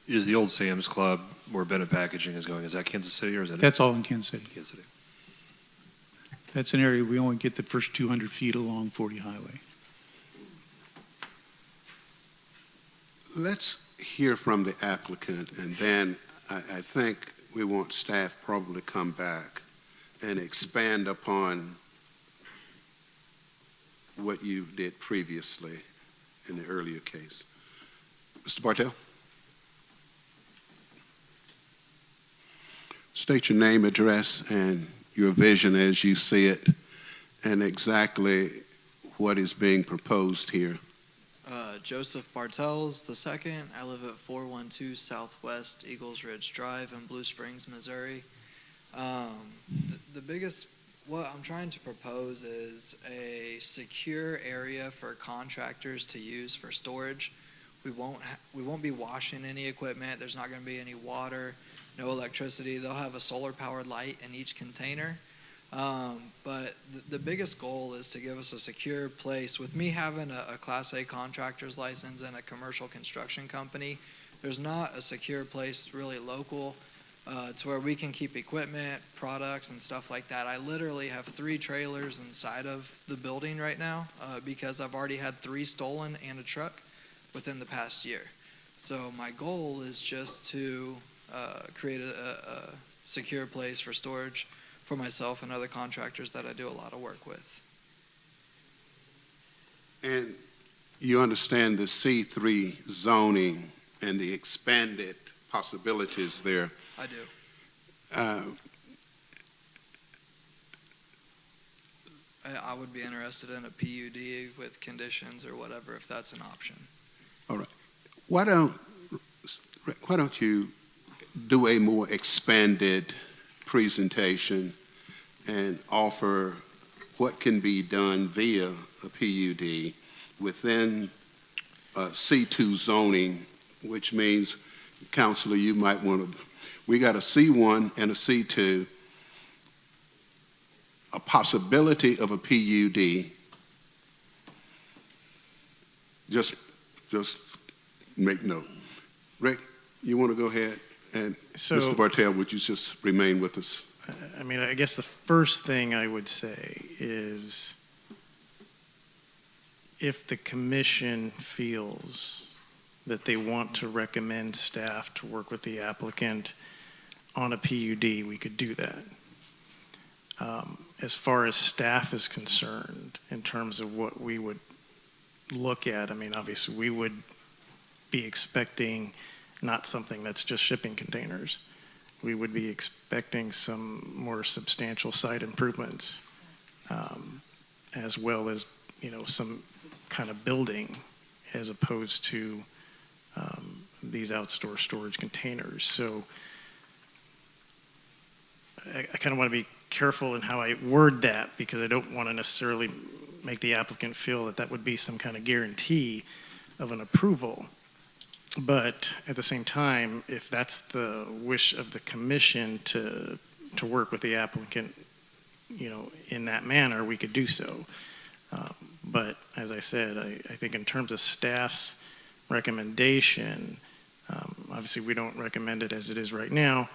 Is the old Sam's Club where Bennett Packaging is going, is that Kansas City or is that? that's all in Kansas City. Kansas City. That's an area we only get the first 200 feet along 40 Highway. Let's hear from the applicant, and then I think we want staff probably come back and expand upon what you did previously in the earlier case. Mr. Bartell? State your name, address, and your vision as you see it, and exactly what is being proposed here. Joseph Bartels II. I live at 412 Southwest Eagles Ridge Drive in Blue Springs, Missouri. The biggest, what I'm trying to propose is a secure area for contractors to use for storage. We won't be washing any equipment. There's not going to be any water, no electricity. They'll have a solar powered light in each container. But the biggest goal is to give us a secure place. With me having a Class A contractor's license and a commercial construction company, there's not a secure place really local to where we can keep equipment, products, and stuff like that. I literally have 3 trailers inside of the building right now because I've already had 3 stolen and a truck within the past year. So my goal is just to create a secure place for storage for myself and other contractors that I do a lot of work with. And you understand the C3 zoning and the expanded possibilities there. I do. I would be interested in a PUD with conditions or whatever, if that's an option. All right. Why don't you do a more expanded presentation and offer what can be done via a PUD within C2 zoning, which means, Counselor, you might want to, we got a C1 and a C2, a possibility of a PUD. Just make note. Rick, you want to go ahead? And So, Mr. Bartell, would you just remain with us? I mean, I guess the first thing I would say is if the commission feels that they want to recommend staff to work with the applicant on a PUD, we could do that. As far as staff is concerned, in terms of what we would look at, I mean, obviously we would be expecting not something that's just shipping containers. We would be expecting some more substantial site improvements, as well as, some kind of building, as opposed to these outdoor storage containers. So I kind of want to be careful in how I word that, because I don't want to necessarily make the applicant feel that that would be some kind of guarantee of an approval. But at the same time, if that's the wish of the commission to work with the applicant, in that manner, we could do so. But as I said, I think in terms of staff's recommendation, obviously we don't recommend it as it is right now,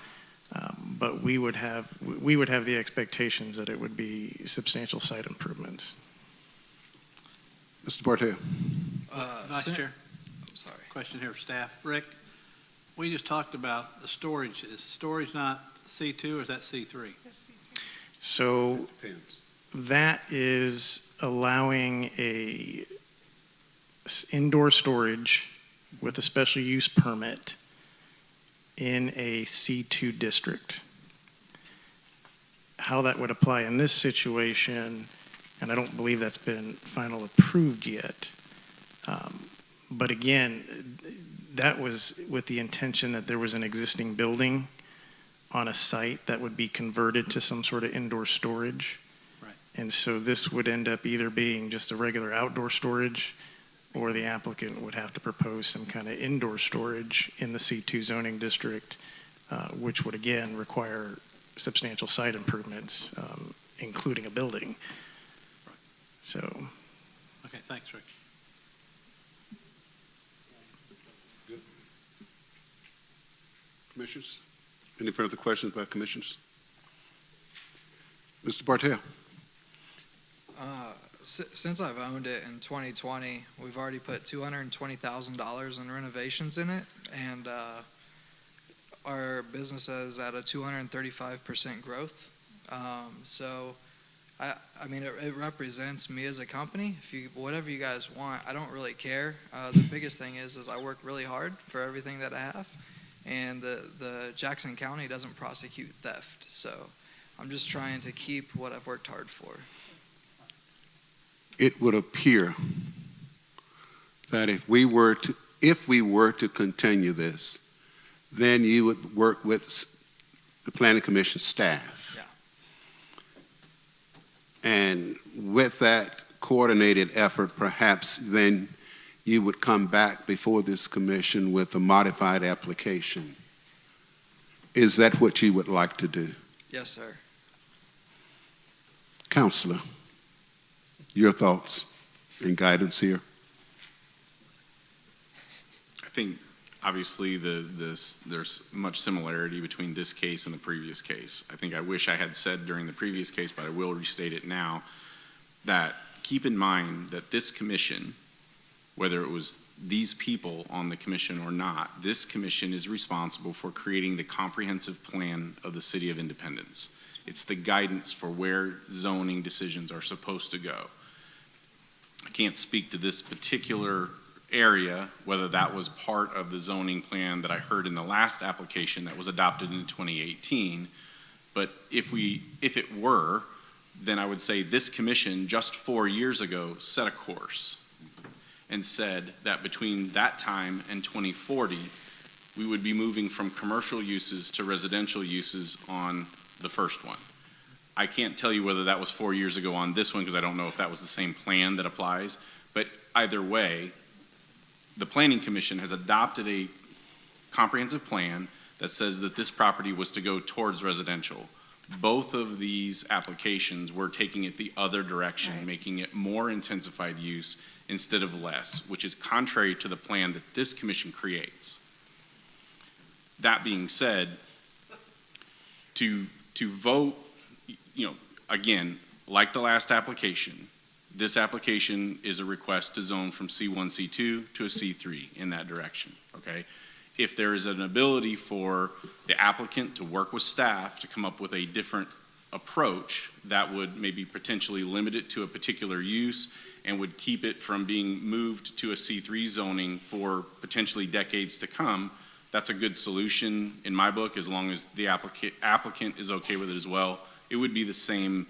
but we would have the expectations that it would be substantial site improvements. Mr. Bartell. Vice Chair. Sorry. Question here for staff. Rick, we just talked about the storage. Is storage not C2 or is that C3? So Depends. that is allowing indoor storage with a special use permit in a C2 district. How that would apply in this situation, and I don't believe that's been final approved yet, but again, that was with the intention that there was an existing building on a site that would be converted to some sort of indoor storage. Right. And so this would end up either being just a regular outdoor storage, or the applicant would have to propose some kind of indoor storage in the C2 zoning district, which would again require substantial site improvements, including a building. Right. So. Okay, thanks, Rick. Commissioners? Any further questions by commissioners? Mr. Bartell. Since I've owned it in 2020, we've already put $220,000 in renovations in it, and our business is at a 235% growth. So I mean, it represents me as a company. If you, whatever you guys want, I don't really care. The biggest thing is I work really hard for everything that I have, and the Jackson County doesn't prosecute theft. So I'm just trying to keep what I've worked hard for. It would appear that if we were to continue this, then you would work with the Planning Commission staff. Yeah. And with that coordinated effort, perhaps then you would come back before this commission with a modified application. Is that what you would like to do? Yes, sir. Counselor, your thoughts and guidance here? I think obviously there's much similarity between this case and the previous case. I think I wish I had said during the previous case, but I will restate it now, that keep in mind that this commission, whether it was these people on the commission or not, this commission is responsible for creating the comprehensive plan of the City of Independence. It's the guidance for where zoning decisions are supposed to go. I can't speak to this particular area, whether that was part of the zoning plan that I heard in the last application that was adopted in 2018. But if it were, then I would say this commission just 4 years ago set a course and said that between that time and 2040, we would be moving from commercial uses to residential uses on the first one. I can't tell you whether that was 4 years ago on this one because I don't know if that was the same plan that applies, but either way, the Planning Commission has adopted a comprehensive plan that says that this property was to go towards residential. Both of these applications were taking it the other direction, right, making it more intensified use instead of less, which is contrary to the plan that this commission creates. That being said, to vote, again, like the last application, this application is a request to zone from C1, C2 to a C3 in that direction, okay? If there is an ability for the applicant to work with staff to come up with a different approach that would maybe potentially limit it to a particular use and would keep it from being moved to a C3 zoning for potentially decades to come, that's a good solution in my book, as long as the applicant is okay with it as well. It would be the same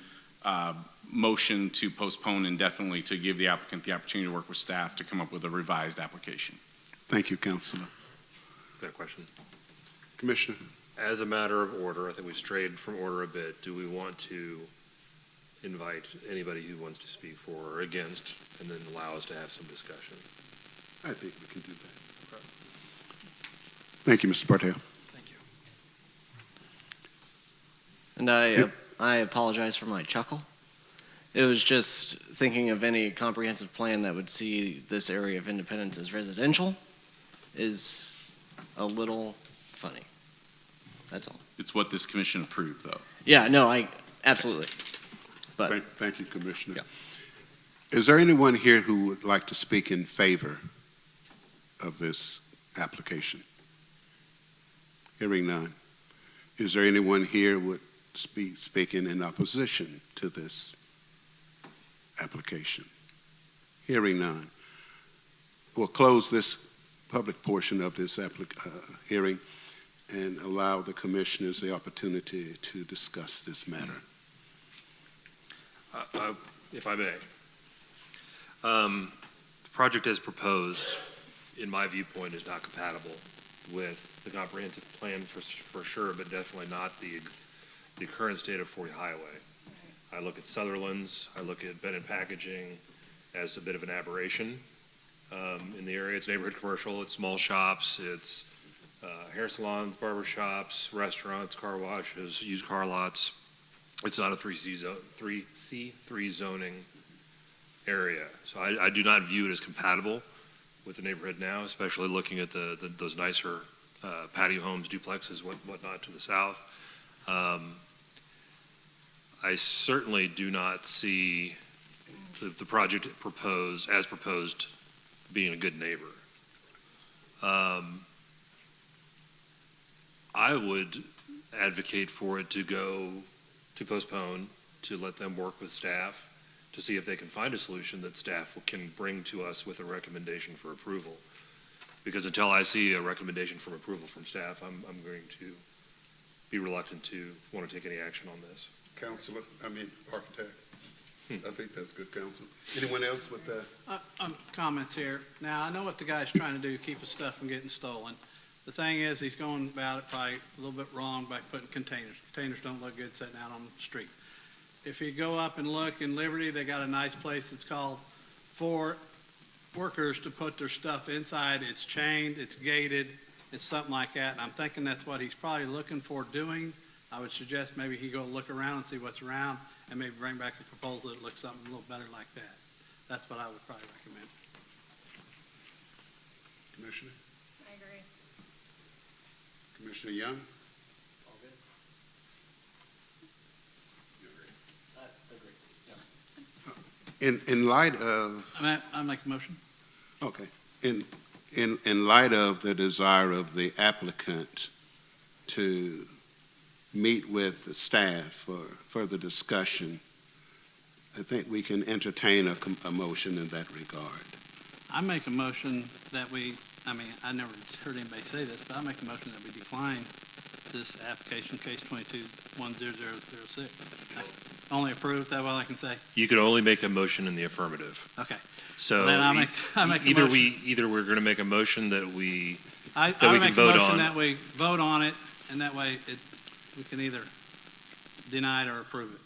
motion to postpone indefinitely to give the applicant the opportunity to work with staff to come up with a revised application. Thank you, Councilor. Got a question? Commissioner? As a matter of order, I think we strayed from order a bit. Do we want to invite anybody who wants to speak for or against and then allow us to have some discussion? I think we can do that. Okay. Thank you, Mr. Bartel. Thank you. And I apologize for my chuckle. It was just thinking of any comprehensive plan that would see this area of Independence as residential is a little funny. That's all. It's what this commission approved, though. Yeah, no, absolutely. But thank you, Commissioner. Yeah. Is there anyone here who would like to speak in favor of this application? Hearing none. Is there anyone here who would speaking in opposition to this application? Hearing none. We'll close this public portion of this hearing and allow the commissioners the opportunity to discuss this matter. If I may. The project as proposed, in my viewpoint, is not compatible with the comprehensive plan for sure, but definitely not the current state of 40 Highway. I look at Sutherland's, I look at Bennett Packaging as a bit of an aberration in the area. It's neighborhood commercial, it's small shops, it's hair salons, barber shops, restaurants, car washes, used car lots. It's not a 3C3 zoning area. So I do not view it as compatible with the neighborhood now, especially looking at those nicer patio homes, duplexes, whatnot to the south. I certainly do not see the project as proposed being a good neighbor. I would advocate for it to postpone to let them work with staff to see if they can find a solution that staff can bring to us with a recommendation for approval. Because until I see a recommendation for approval from staff, I'm going to be reluctant to want to take any action on this. Counselor, architect. I think that's good counsel. Anyone else with Comments here. Now, I know what the guy's trying to do, keep his stuff from getting stolen. The thing is, he's going about it probably a little bit wrong by putting containers. Containers don't look good sitting out on the street. If you go up and look in Liberty, they got a nice place that's called for workers to put their stuff inside. It's chained, it's gated, it's something like that. And I'm thinking that's what he's probably looking for doing. I would suggest maybe he go look around and see what's around and maybe bring back a proposal that looks something a little better like that. That's what I would probably recommend. Commissioner? I agree. Commissioner Young? In light of, I make a motion. okay, in light of the desire of the applicant to meet with the staff for further discussion, I think we can entertain a motion in that regard. I make a motion that I never heard anybody say this, but I make a motion that we decline this application, case 22-10006. Only approved, that all I can say? You could only make a motion in the affirmative. Okay. So Then I make a either motion. we're going to make a motion that we I we would can make a vote motion on. that we vote on it, and that way we can either deny it or approve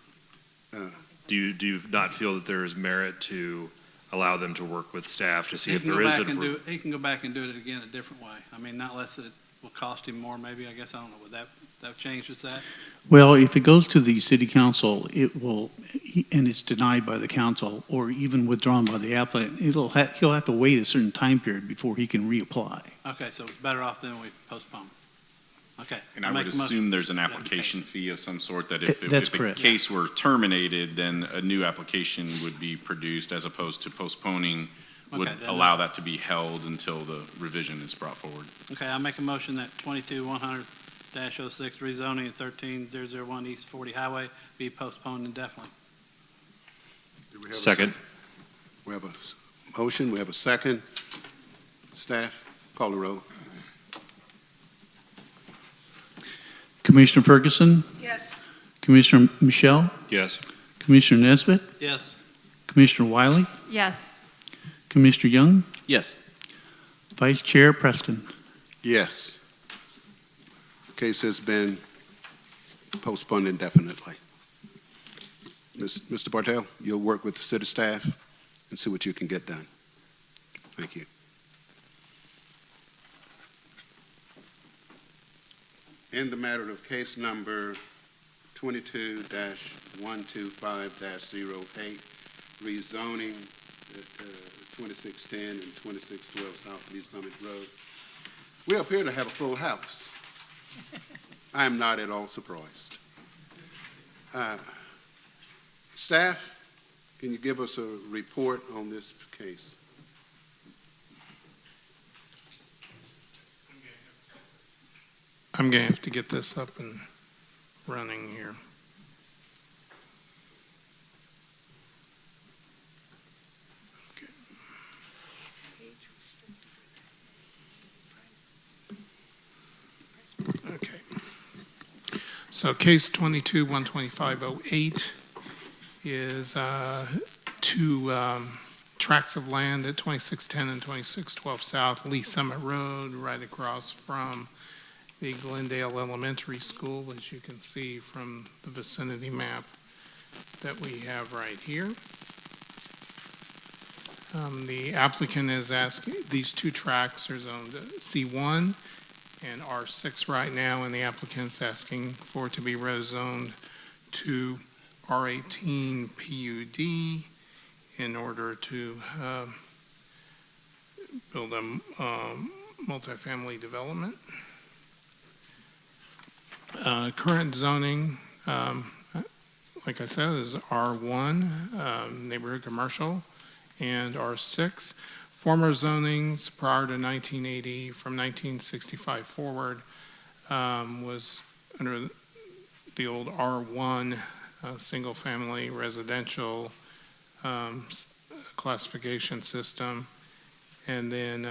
it. Do you not feel that there is merit to allow them to work with staff to see He if can there go is back and a he can go back and do it again a different way. Not unless it will cost him more, maybe, I guess, I don't know. Would that change with that? Well, if it goes to the city council, it will, and it's denied by the council or even withdrawn by the applicant, he'll have to wait a certain time period before he can reapply. Okay, so it's better off than we postpone. Okay. And I make would a motion. assume there's an application fee of some sort that if That's the correct. case were terminated, then a new application would be produced as opposed to postponing would Okay, then allow that to be held until the revision is brought forward. Okay, I make a motion that 22-100-06 rezoning at 13001 East 40 Highway be postponed indefinitely. Do we have a second? We have a motion, we have a second. Staff, call the roll. Commissioner Ferguson, Yes. Commissioner Michelle, Yes. Commissioner Nesbitt, Yes. Commissioner Wiley, Yes. Commissioner Young, Yes. Vice Chair Preston. Yes. The case has been postponed indefinitely. Mr. Bartell, you'll work with the city staff and see what you can get done. Thank you. In the matter of case number 22-125-08, rezoning at 2610 and 2612 South Lee Summit Road, we appear to have a full house. I am not at all surprised. Staff, can you give us a report on this case? I'm going to have to get this up and running here. Okay. So case 22-125-08 is two tracts of land at 2610 and 2612 South Lee Summit Road, right across from the Glendale Elementary School, as you can see from the vicinity map that we have right here. The applicant is asking, these two tracts are zoned C1 and R6 right now, and the applicant's asking for it to be rezoned to R18 PUD in order to build a multifamily development. Current zoning, like I said, is R1, neighborhood commercial, and R6. Former zonings prior to 1980, from 1965 forward, was under the old R1 single-family residential classification system. And then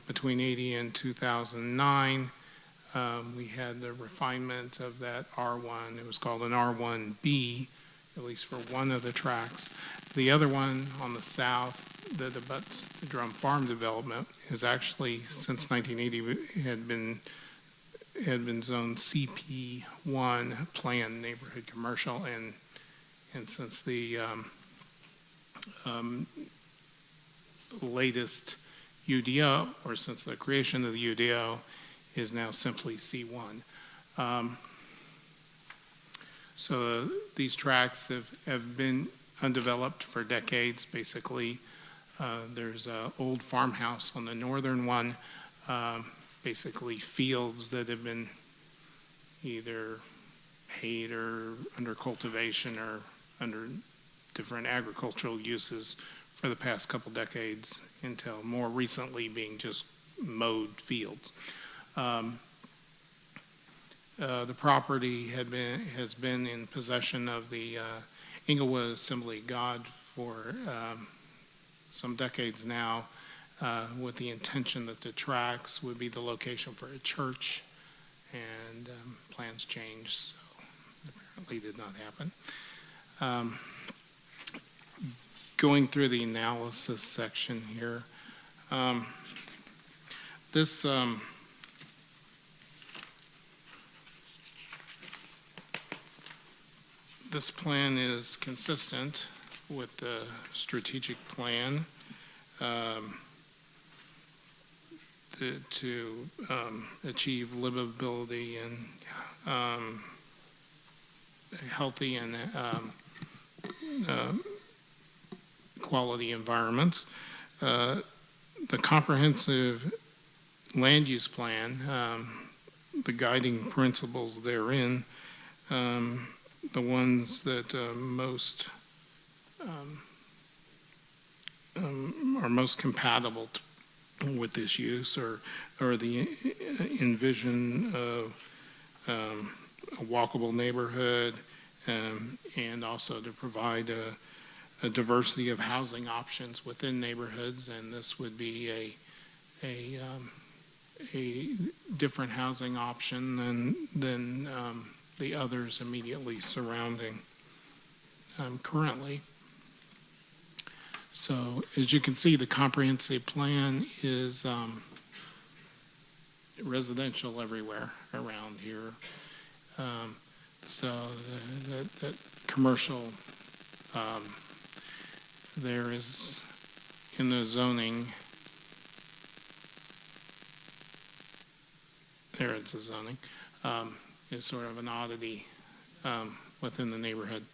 between 80 and 2009, we had the refinement of that R1. It was called an R1B, at least for one of the tracks. The other one on the south, that abuts the Drum Farm development, is actually, since 1980, had been zoned CP1, planned neighborhood commercial, and since the latest UDO, or since the creation of the UDO, is now simply C1. So these tracts have been undeveloped for decades, basically. There's an old farmhouse on the northern one, basically fields that have been either hayed or under cultivation or under different agricultural uses for the past couple decades, until more recently being just mowed fields. The property has been in possession of the Inglewood Assembly of God for some decades now, with the intention that the tracks would be the location for a church, and plans changed, so apparently did not happen. Going through the analysis section here, this plan is consistent with the strategic plan to achieve livability and healthy and quality environments. The comprehensive land use plan, the guiding principles therein, the ones that are most compatible with this use are the envision of a walkable neighborhood, and also to provide a diversity of housing options within neighborhoods, and this would be a different housing option than the others immediately surrounding currently. So as you can see, the comprehensive plan is residential everywhere around here. So the commercial, there is in the zoning, there it's a zoning, is sort of an oddity within the neighborhood.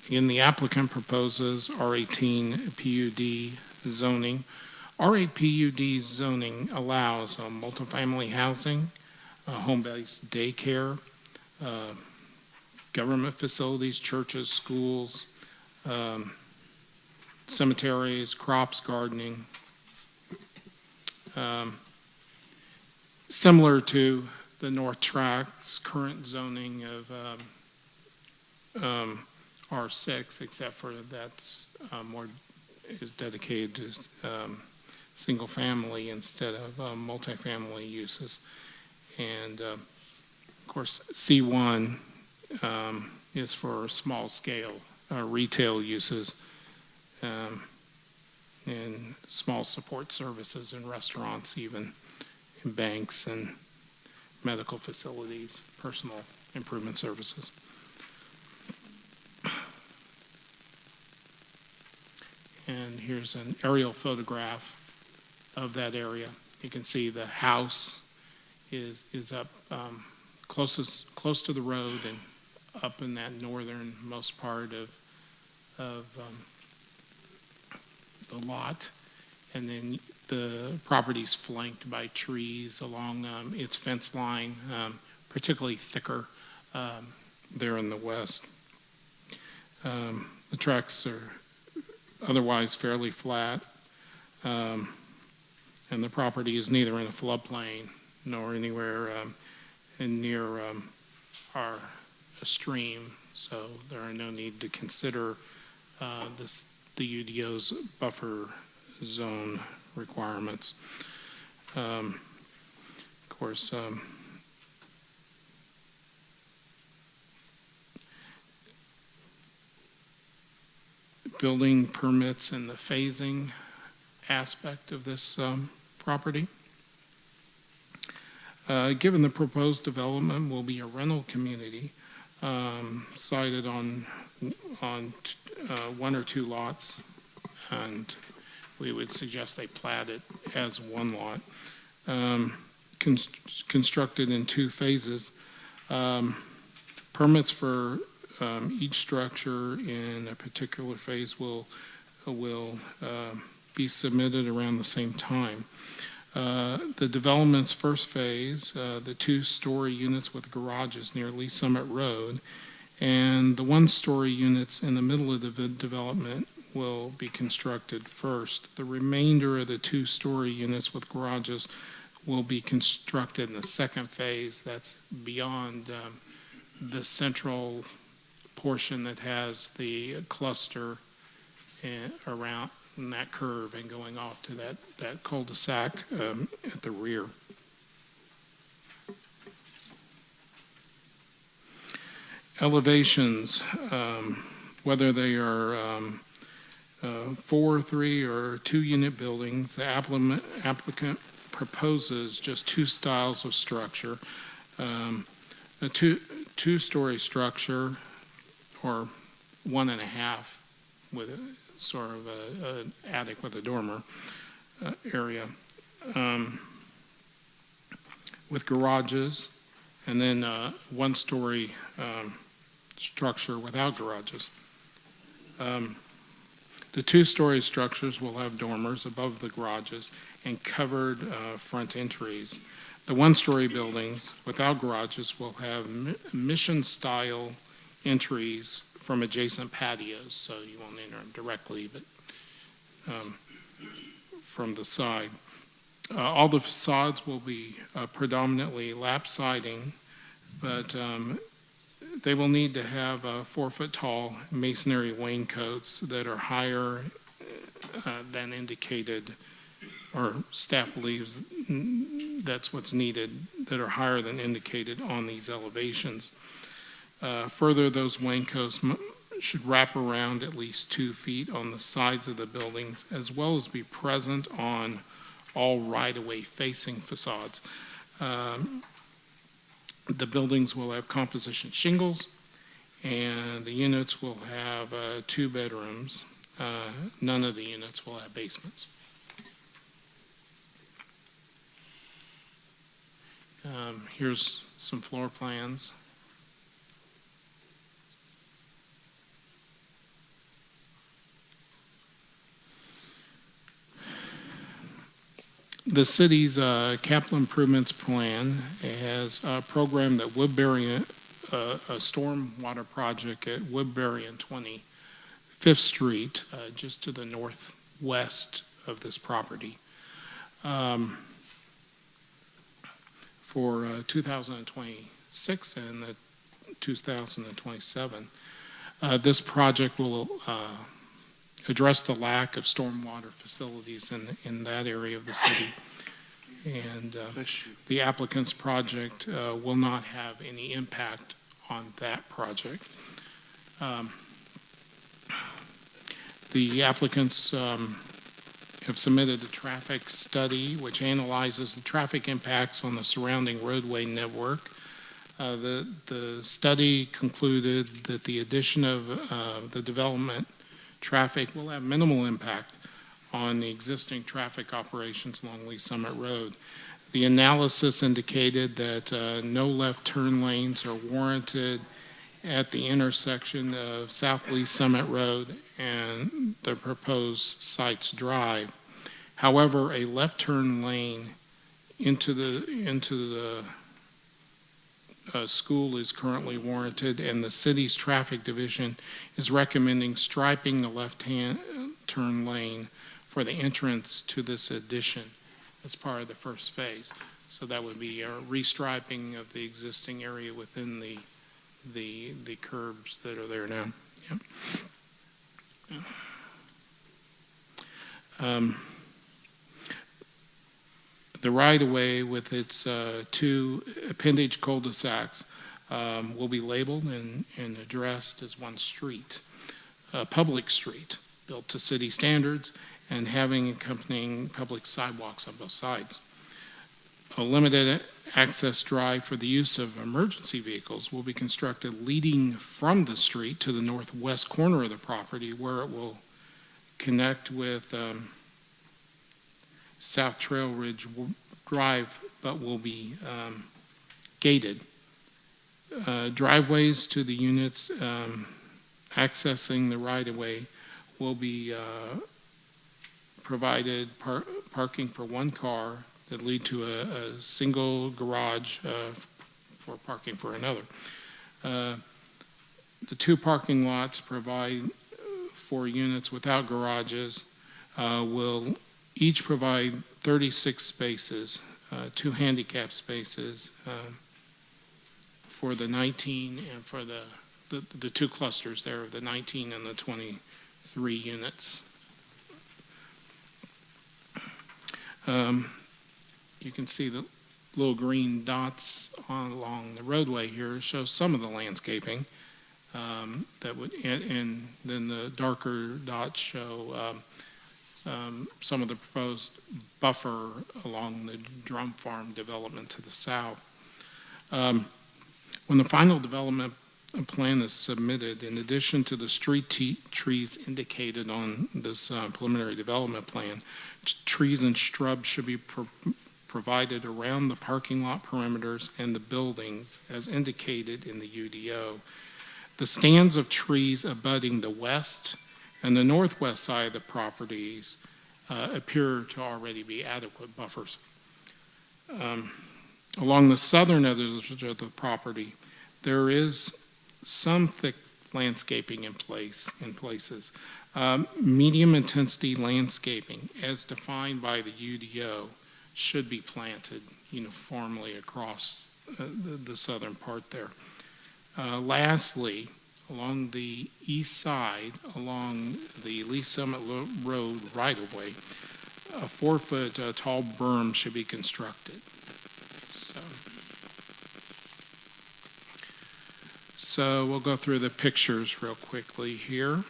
Again, the applicant proposes R18 PUD zoning. R8 PUD zoning allows multifamily housing, home-based daycare, government facilities, churches, schools, cemeteries, crops, gardening. Similar to the North Tract's current zoning of R6, except for that's more is dedicated to single family instead of multifamily uses. And of course, C1 is for small scale retail uses and small support services in restaurants, even in banks and medical facilities, personal improvement services. And here's an aerial photograph of that area. You can see the house is up close to the road and up in that northernmost part of the lot. And then the property's flanked by trees along its fence line, particularly thicker there in the west. The tracks are otherwise fairly flat. And the property is neither in a floodplain nor anywhere near a stream, so there are no need to consider the UDO's buffer zone requirements. Of course, building permits and the phasing aspect of this property. Given the proposed development will be a rental community sited on one or two lots, and we would suggest they plat it as one lot, constructed in two phases. Permits for each structure in a particular phase will be submitted around the same time. The development's first phase, the 2-story units with garages near Lee Summit Road, and the 1-story units in the middle of the development will be constructed first. The remainder of the 2-story units with garages will be constructed in the second phase. That's beyond the central portion that has the cluster around that curve and going off to that cul-de-sac at the rear. Elevations, whether they are 4, 3, or 2-unit buildings, the applicant proposes just 2 styles of structure. A two-story structure, or 1.5 with a sort of an attic with a dormer area, with garages, and then 1-story structure without garages. The 2-story structures will have dormers above the garages and covered front entries. The 1-story buildings without garages will have mission-style entries from adjacent patios, so you won't enter them directly, but from the side. All the facades will be predominantly lap siding, but they will need to have 4-foot-tall masonry wainscots that are higher than indicated, or staff believes that's what's needed, that are higher than indicated on these elevations. Further, those wainscots should wrap around at least 2 feet on the sides of the buildings, as well as be present on all right-of-way facing facades. The buildings will have composition shingles, and the units will have 2 bedrooms. None of the units will have basements. Here's some floor plans. The city's capital improvements plan has a program that Woodbury, a stormwater project at Woodbury and 25th Street, just to the northwest of this property. For 2026 and 2027. This project will address the lack of stormwater facilities in that area of the city. And the applicant's project will not have any impact on that project. The applicants have submitted a traffic study which analyzes the traffic impacts on the surrounding roadway network. The study concluded that the addition of the development traffic will have minimal impact on the existing traffic operations along Lee Summit Road. The analysis indicated that no left turn lanes are warranted at the intersection of South Lee Summit Road and the proposed Sites Drive. However, a left turn lane into the school is currently warranted, and the city's traffic division is recommending striping the left-hand turn lane for the entrance to this addition. as part of the first phase. So that would be a restriping of the existing area within the curbs that are there now. Yeah. The right-of-way with its 2 appendage cul-de-sacs will be labeled and addressed as one street, a public street, built to city standards and having accompanying public sidewalks on both sides. A limited access drive for the use of emergency vehicles will be constructed leading from the street to the northwest corner of the property, where it will connect with South Trail Ridge Drive, but will be gated. Driveways to the units accessing the right-of-way will be provided parking for 1 car that lead to a single garage for parking for another. The 2 parking lots provide for units without garages will each provide 36 spaces, 2 handicap spaces for the 19 and for the 2 clusters there of the 19 and the 23 units. You can see the little green dots along the roadway here show some of the landscaping that would, and then the darker dots show some of the proposed buffer along the drum farm development to the south. When the final development plan is submitted, in addition to the street trees indicated on this preliminary development plan, trees and shrubs should be provided around the parking lot perimeters and the buildings as indicated in the UDO. The stands of trees abutting the west and the northwest side of the properties appear to already be adequate buffers. Along the southern edges of the property, there is some thick landscaping in places. Medium intensity landscaping, as defined by the UDO, should be planted uniformly across the southern part there. Lastly, along the east side, along the Lee Summit Road right-of-way, a 4-foot tall berm should be constructed. So we'll go through the pictures real quickly here.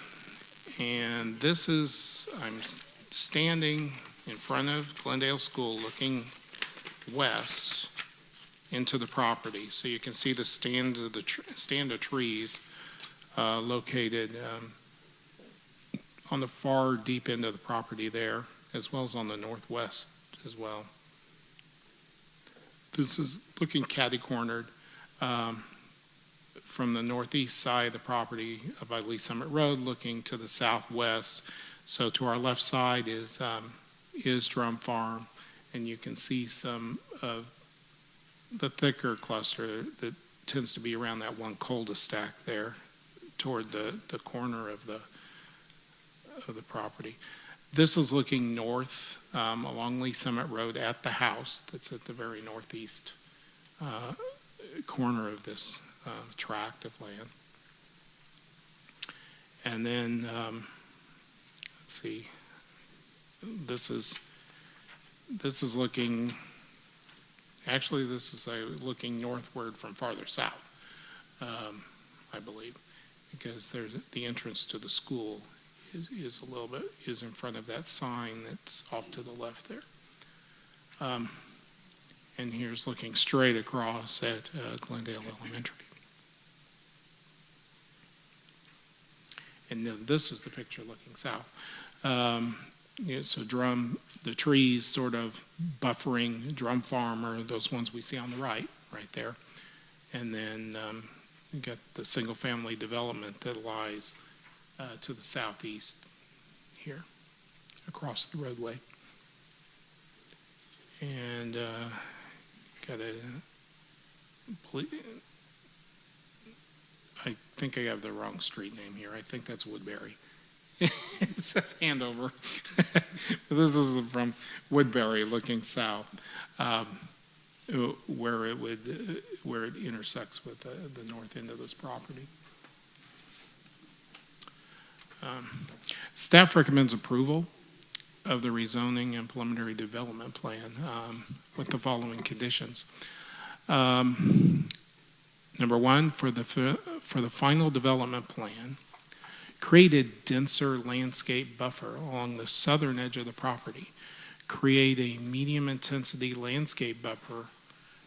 And this is, I'm standing in front of Glendale School looking west into the property. So you can see the stand of trees located on the far deep end of the property there, as well as on the northwest as well. This is looking catty-cornered from the northeast side of the property by Lee Summit Road, looking to the southwest. So to our left side is Drum Farm, and you can see some of the thicker cluster that tends to be around that one cul-de-sac there toward the corner of the property. This is looking north along Lee Summit Road at the house that's at the very northeast corner of this tract of land. And then, let's see, this is looking, actually this is looking northward from farther south, I believe, because there's the entrance to the school is a little bit, is in front of that sign that's off to the left there. And here's looking straight across at Glendale Elementary. And then this is the picture looking south. So the trees sort of buffering Drum Farm are those ones we see on the right there. And then you got the single family development that lies to the southeast here across the roadway. And I think I have the wrong street name here. I think that's Woodbury It says Andover. This is from Woodbury looking south, where it intersects with the north end of this property. Staff recommends approval of the rezoning and preliminary development plan with the following conditions. Number one, for the final development plan, create a denser landscape buffer along the southern edge of the property. Create a medium intensity landscape buffer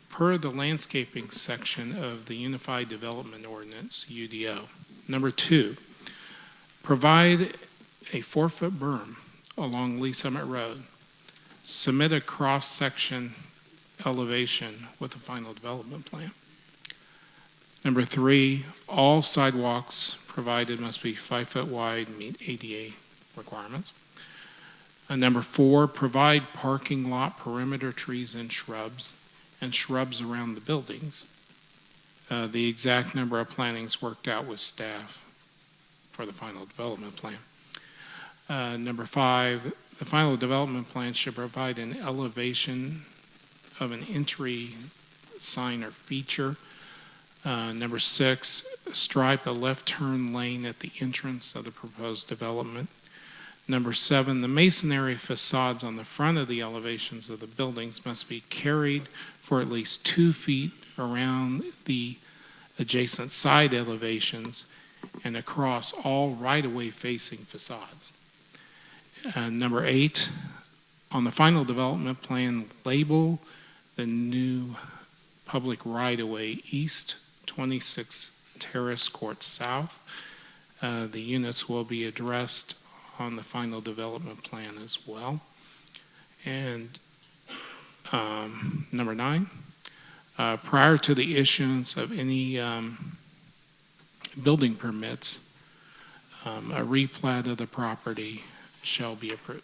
per the landscaping section of the Unified Development Ordinance, UDO. Number two, provide a 4-foot berm along Lee Summit Road. Submit a cross-section elevation with a final development plan. Number three, all sidewalks provided must be 5 foot wide, meet ADA requirements. And number four, provide parking lot perimeter trees and shrubs around the buildings. The exact number of plantings worked out with staff for the final development plan. Number five, the final development plan should provide an elevation of an entry sign or feature. Number six, stripe a left turn lane at the entrance of the proposed development. Number seven, the masonry facades on the front of the elevations of the buildings must be carried for at least 2 feet around the adjacent side elevations and across all right-of-way facing facades. Number eight, on the final development plan, label the new public right-of-way east 26 Terrace Court South. The units will be addressed on the final development plan as well. And number nine, prior to the issuance of any building permits, a replat of the property shall be approved.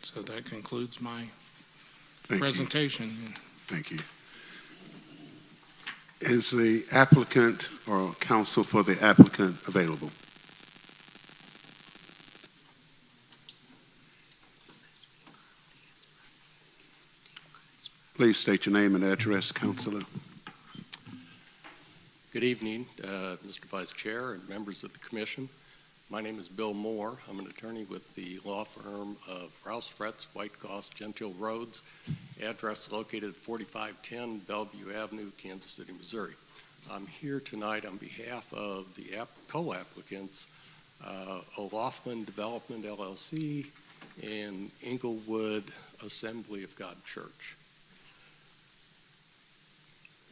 So that concludes my presentation. Thank you. Is the applicant or counsel for the applicant available? Please state your name and address, Counselor. Good evening, Mr. Vice Chair and members of the Commission. My name is Bill Moore. I'm an attorney with the law firm of Rouse, Fretz, White Goss, Gentile Rhodes, address located at 4510 Bellevue Avenue, Kansas City, Missouri. I'm here tonight on behalf of the co-applicants, O'Loughlin Development, LLC, and Inglewood Assembly of God Church.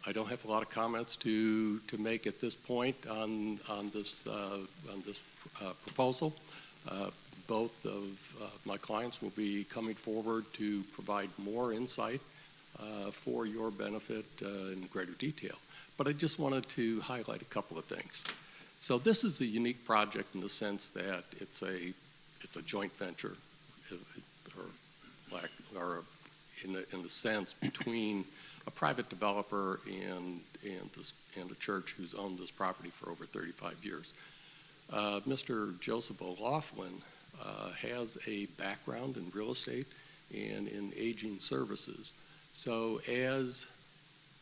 I don't have a lot of comments to make at this point on this proposal. Both of my clients will be coming forward to provide more insight for your benefit in greater detail. But I just wanted to highlight a couple of things. So this is a unique project in the sense that it's a joint venture, or in a sense between a private developer and a church who's owned this property for over 35 years. Mr. Joseph O'Loughlin has a background in real estate and in aging services. So as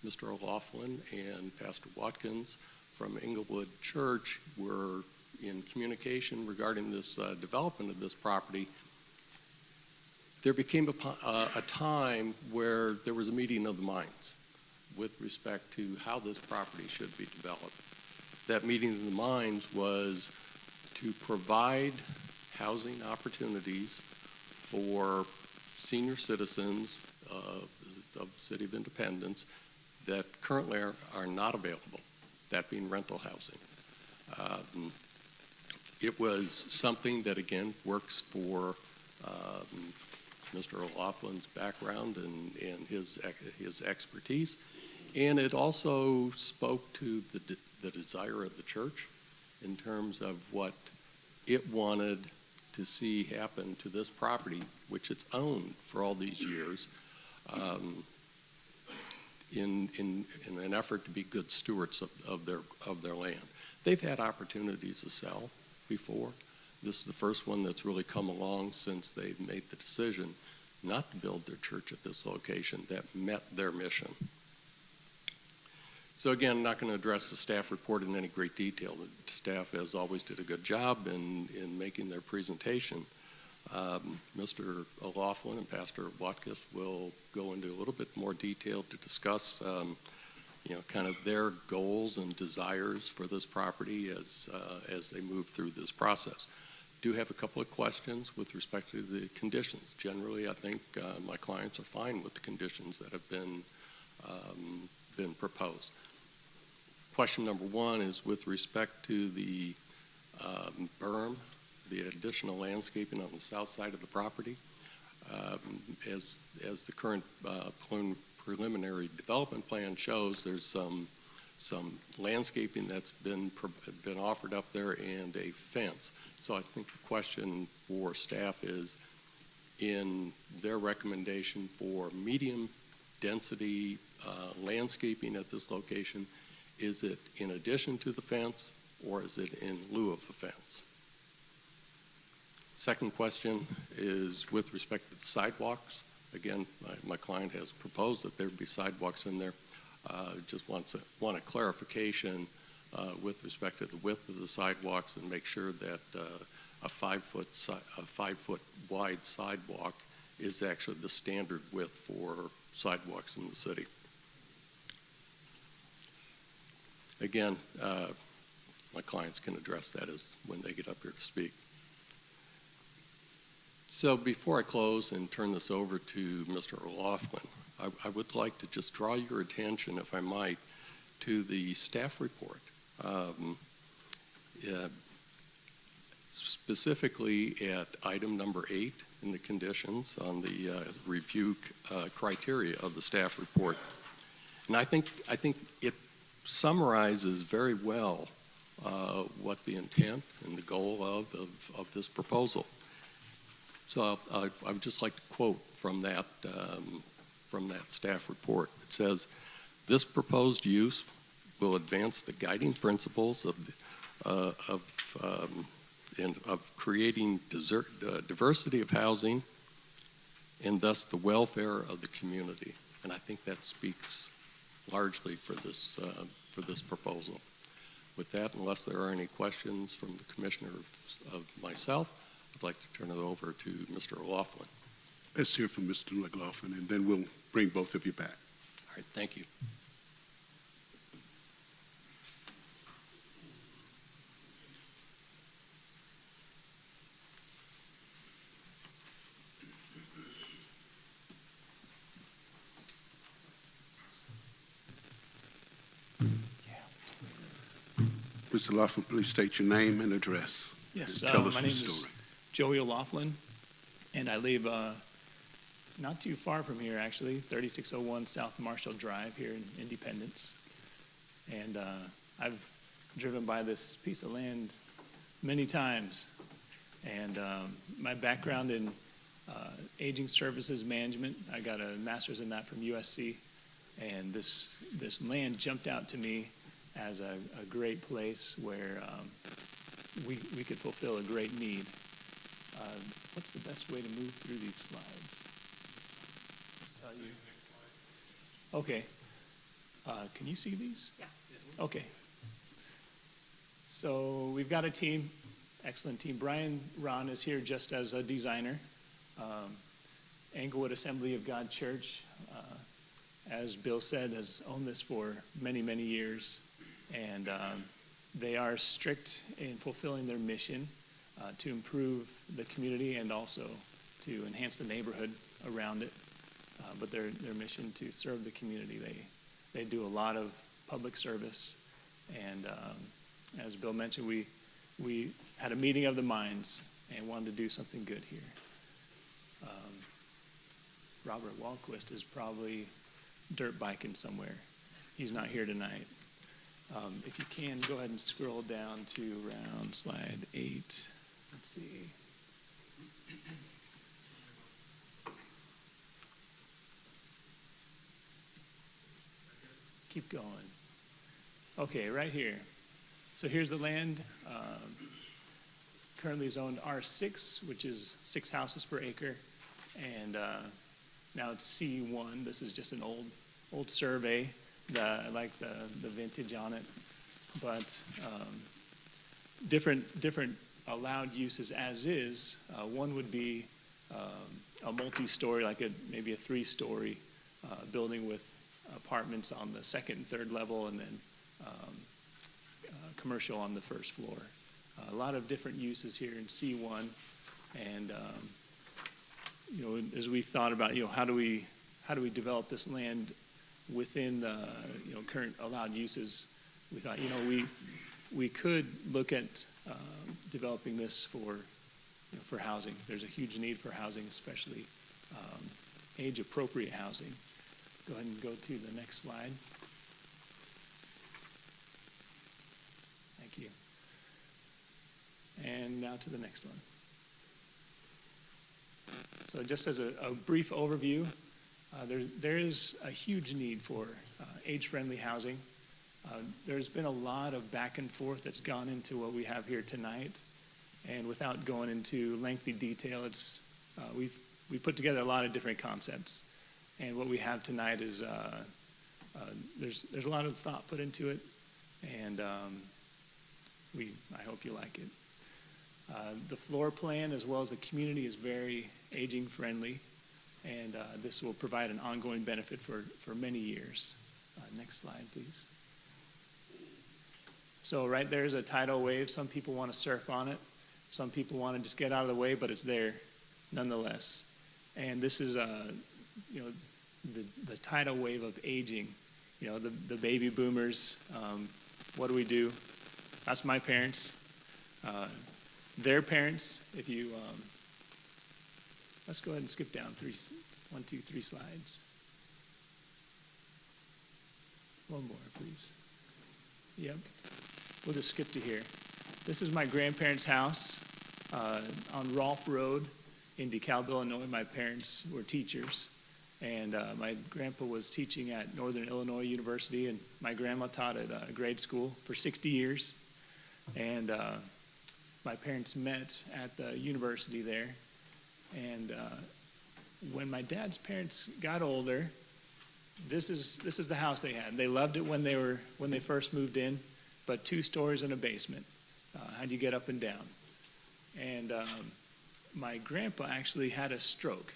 Mr. O'Loughlin and Pastor Watkins from Inglewood Church were in communication regarding this development of this property, there became a time where there was a meeting of the minds with respect to how this property should be developed. That meeting of the minds was to provide housing opportunities for senior citizens of the City of Independence that currently are not available, that being rental housing. It was something that, again, works for Mr. O'Loughlin's background and his expertise, and it also spoke to the desire of the church in terms of what it wanted to see happen to this property, which it's owned for all these years. in an effort to be good stewards of their land. They've had opportunities to sell before. This is the first one that's really come along since they've made the decision not to build their church at this location that met their mission. So again, I'm not going to address the staff report in any great detail. The staff, as always, did a good job in making their presentation. Mr. O'Loughlin and Pastor Watkins will go into a little bit more detail to discuss kind of their goals and desires for this property as they move through this process. Do have a couple of questions with respect to the conditions. Generally, I think my clients are fine with the conditions that have been proposed. Question number one is with respect to the berm, the additional landscaping on the south side of the property. As the current preliminary development plan shows, there's some landscaping that's been offered up there and a fence. So I think the question for staff is, in their recommendation for medium density landscaping at this location, is it in addition to the fence or is it in lieu of a fence? Second question is with respect to the sidewalks. Again, my client has proposed that there be sidewalks in there. Just want a clarification with respect to the width of the sidewalks and make sure that a 5 foot wide sidewalk is actually the standard width for sidewalks in the city. Again, my clients can address that when they get up here to speak. So before I close and turn this over to Mr. O'Loughlin, I would like to just draw your attention, if I might, to the staff report. Specifically at item number 8 in the conditions on the review criteria of the staff report. And I think it summarizes very well what the intent and the goal of this proposal. So I would just like to quote from that staff report. It says, "This proposed use will advance the guiding principles of creating diversity of housing and thus the welfare of the community." And I think that speaks largely for this proposal. With that, unless there are any questions from the commissioner of myself, I'd like to turn it over to Mr. O'Loughlin. Let's hear from Mr. McLaughlin, and then we'll bring both of you back. All right, thank you. Mr. Laughlin, please state your name and address. Yes, and tell us my your name story. is Joey O'Loughlin, and I live not too far from here, actually, 3601 South Marshall Drive here in Independence. And I've driven by this piece of land many times. And my background in aging services management, I got a master's in that from USC. And this land jumped out to me as a great place where we could fulfill a great need. What's the best way to move through these slides? Tell you. Okay. Can you see these? Yeah. Okay. So we've got a team, excellent team. Brian Ron is here just as a designer. Englewood Assembly of God Church, as Bill said, has owned this for many, many years. And they are strict in fulfilling their mission to improve the community and also to enhance the neighborhood around it. But their mission to serve the community, they do a lot of public service. And as Bill mentioned, we had a meeting of the minds and wanted to do something good here. Robert Walquist is probably dirt biking somewhere. He's not here tonight. If you can, go ahead and scroll down to around slide 8. Let's see. keep going. Okay, right here. So here's the land, currently zoned R6, which is 6 houses per acre. And now it's C1. This is just an old survey. I like the vintage on it. But different allowed uses as is. One would be a multi-story, like maybe a 3-story building with apartments on the second and third level, and then commercial on the first floor. A lot of different uses here in C1, and as we thought about, how do we develop this land within the current allowed uses, we thought we could look at developing this for housing. There's a huge need for housing, especially age-appropriate housing. Go ahead and go to the next slide. Thank you. And now to the next one. So just as a brief overview, there is a huge need for age-friendly housing. There's been a lot of back and forth that's gone into what we have here tonight. And without going into lengthy detail, we put together a lot of different concepts. And what we have tonight is there's a lot of thought put into it, and I hope you like it. The floor plan as well as the community is very aging friendly, and this will provide an ongoing benefit for many years. Next slide, please. So right there is a tidal wave. Some people want to surf on it. Some people want to just get out of the way, but it's there nonetheless. And this is the tidal wave of aging. The baby boomers. What do? That's my parents. Their parents. If you let's go ahead and skip down 1, 2, 3 slides. One more, please. Yep. We'll just skip to here. This is my grandparents' house on Rolfe Road in DeKalb, Illinois. My parents were teachers, and my grandpa was teaching at Northern Illinois University, and my grandma taught at a grade school for 60 years. And my parents met at the university there. And when my dad's parents got older, this is the house they had. They loved it when they first moved in, but 2 stories and a basement. How'd you get up and down? And my grandpa actually had a stroke,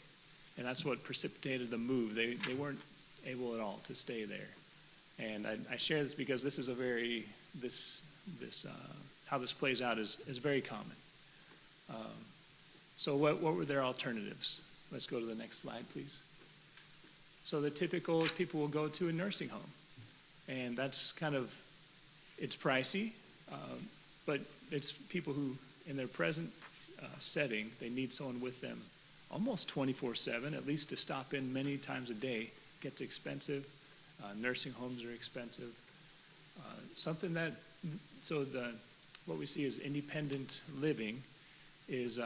and that's what precipitated the move. They weren't able at all to stay there. And I share this because this is how this plays out is very common. So what were their alternatives? Let's go to the next slide, please. So the typical is people will go to a nursing home, and that's it's pricey, but it's people who, in their present setting, they need someone with them almost 24/7, at least to stop in many times a day. Gets expensive. Nursing homes are expensive. What we see as independent living is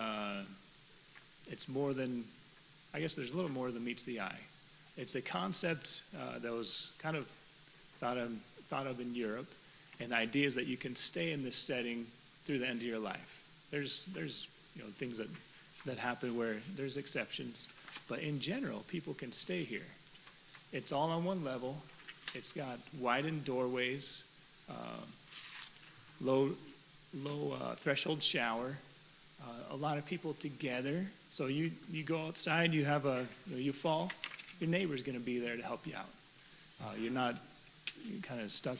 it's more than, I guess there's a little more than meets the eye. It's a concept that was kind of thought of in Europe, and the idea is that you can stay in this setting through the end of your life. There's things that happen where there's exceptions, but in general, people can stay here. It's all on one level. It's got widened doorways, low threshold shower, a lot of people together. So you go outside, you fall, your neighbor's going to be there to help you out. You're not kind of stuck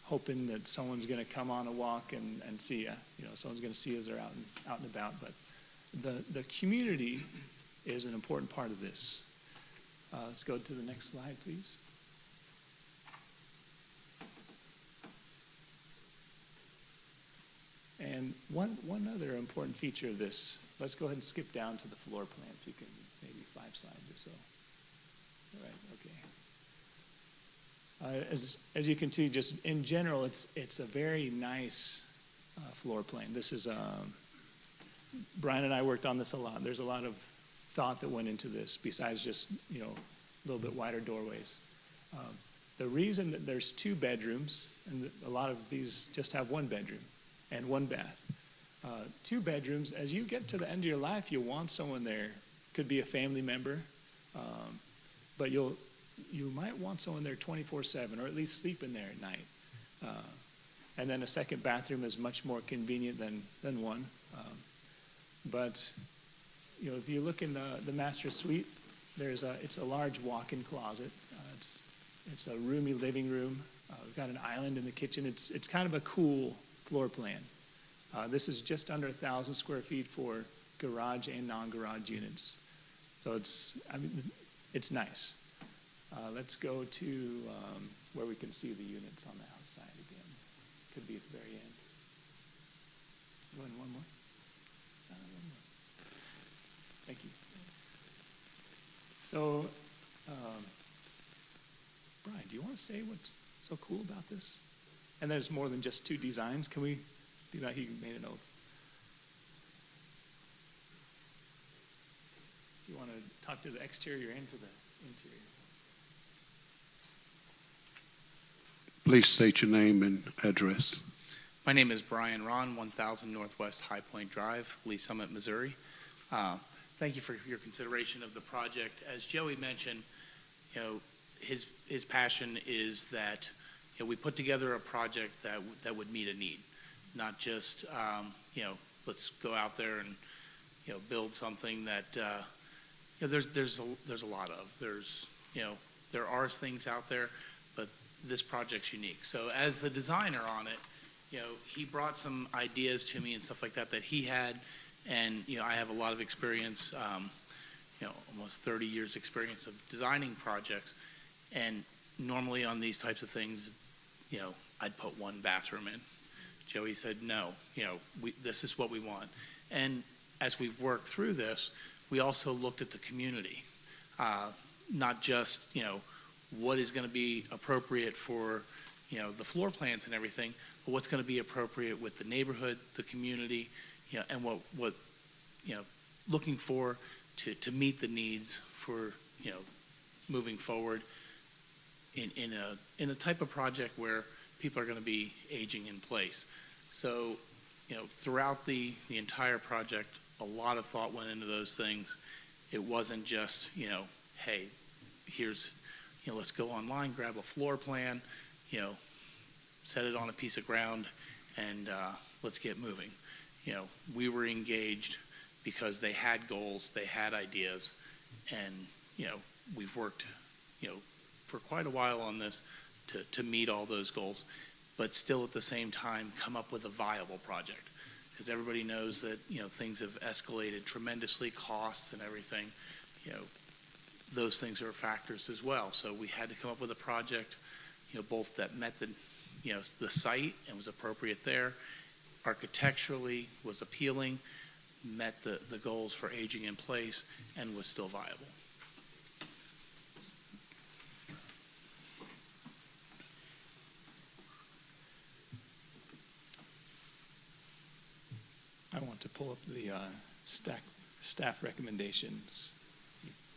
hoping that someone's going to come on a walk and see you. Someone's going to see us they're out and about. But the community is an important part of this. Let's go to the next slide, please. And one other important feature of this, let's go ahead and skip down to the floor plan. If you can, maybe 5 slides or so. All right, okay. As you can see, just in general, it's a very nice floor plan. This is, Brian and I worked on this a lot. There's a lot of thought that went into this besides just, a little bit wider doorways. The reason that there's 2 bedrooms, and a lot of these just have 1 bedroom and 1 bath. 2 bedrooms, as you get to the end of your life, you'll want someone there. Could be a family member, but you might want someone there 24/7, or at least sleep in there at night. And then a second bathroom is much more convenient than one. But you know, if you look in the master suite, it's a large walk-in closet. It's a roomy living room. We've got an island in the kitchen. It's kind of a cool floor plan. This is just under 1,000 square feet for garage and non-garage units. So it's nice. Let's go to where we can see the units on the outside again. Could be at the very end. Go in one more. One more. Thank you. So, Brian, do you want to say what's so cool about this? And there's more than just 2 designs. Can we do that? He made an oath. Do you want to talk to the exterior and to the interior? Please state your name and address. My name is Brian Ron, 1000 Northwest High Point Drive, Lee Summit, Missouri. Thank you for your consideration of the project. As Joey mentioned, you know, his passion is that, you know, we put together a project that would meet a need, not just you know, let's go out there and, you know, build something that you know, there's a lot of. You know, there are things out there, but this project's unique. So as the designer on it, you know, he brought some ideas to me and stuff like that he had, and you know, I have a lot of experience, you know, almost 30 years experience of designing projects, and normally on these types of things, you know, I'd put 1 bathroom in. Joey said, no, you know, this is what we want. And as we've worked through this, we also looked at the community, not just, you know, what is going to be appropriate for, you know, the floor plans and everything, but what's going to be appropriate with the neighborhood, the community, you know, and what you know, looking for to meet the needs for, you know, moving forward in a type of project where people are going to be aging in place. So, you know, throughout the entire project, a lot of thought went into those things. It wasn't just, you know, hey, here's, you know, let's go online, grab a floor plan, you know, set it on a piece of ground, and let's get moving. You know, we were engaged because they had goals, they had ideas, and, you know, we've worked, you know, for quite a while on this to meet all those goals, but still at the same time come up with a viable project. Because everybody knows that, you know, things have escalated tremendously, costs and everything. You know, those things are factors as well. So we had to come up with a project, you know, both that met the, you know, the site and was appropriate there, architecturally was appealing, met the goals for aging in place, and was still viable. I want to pull up the staff recommendations.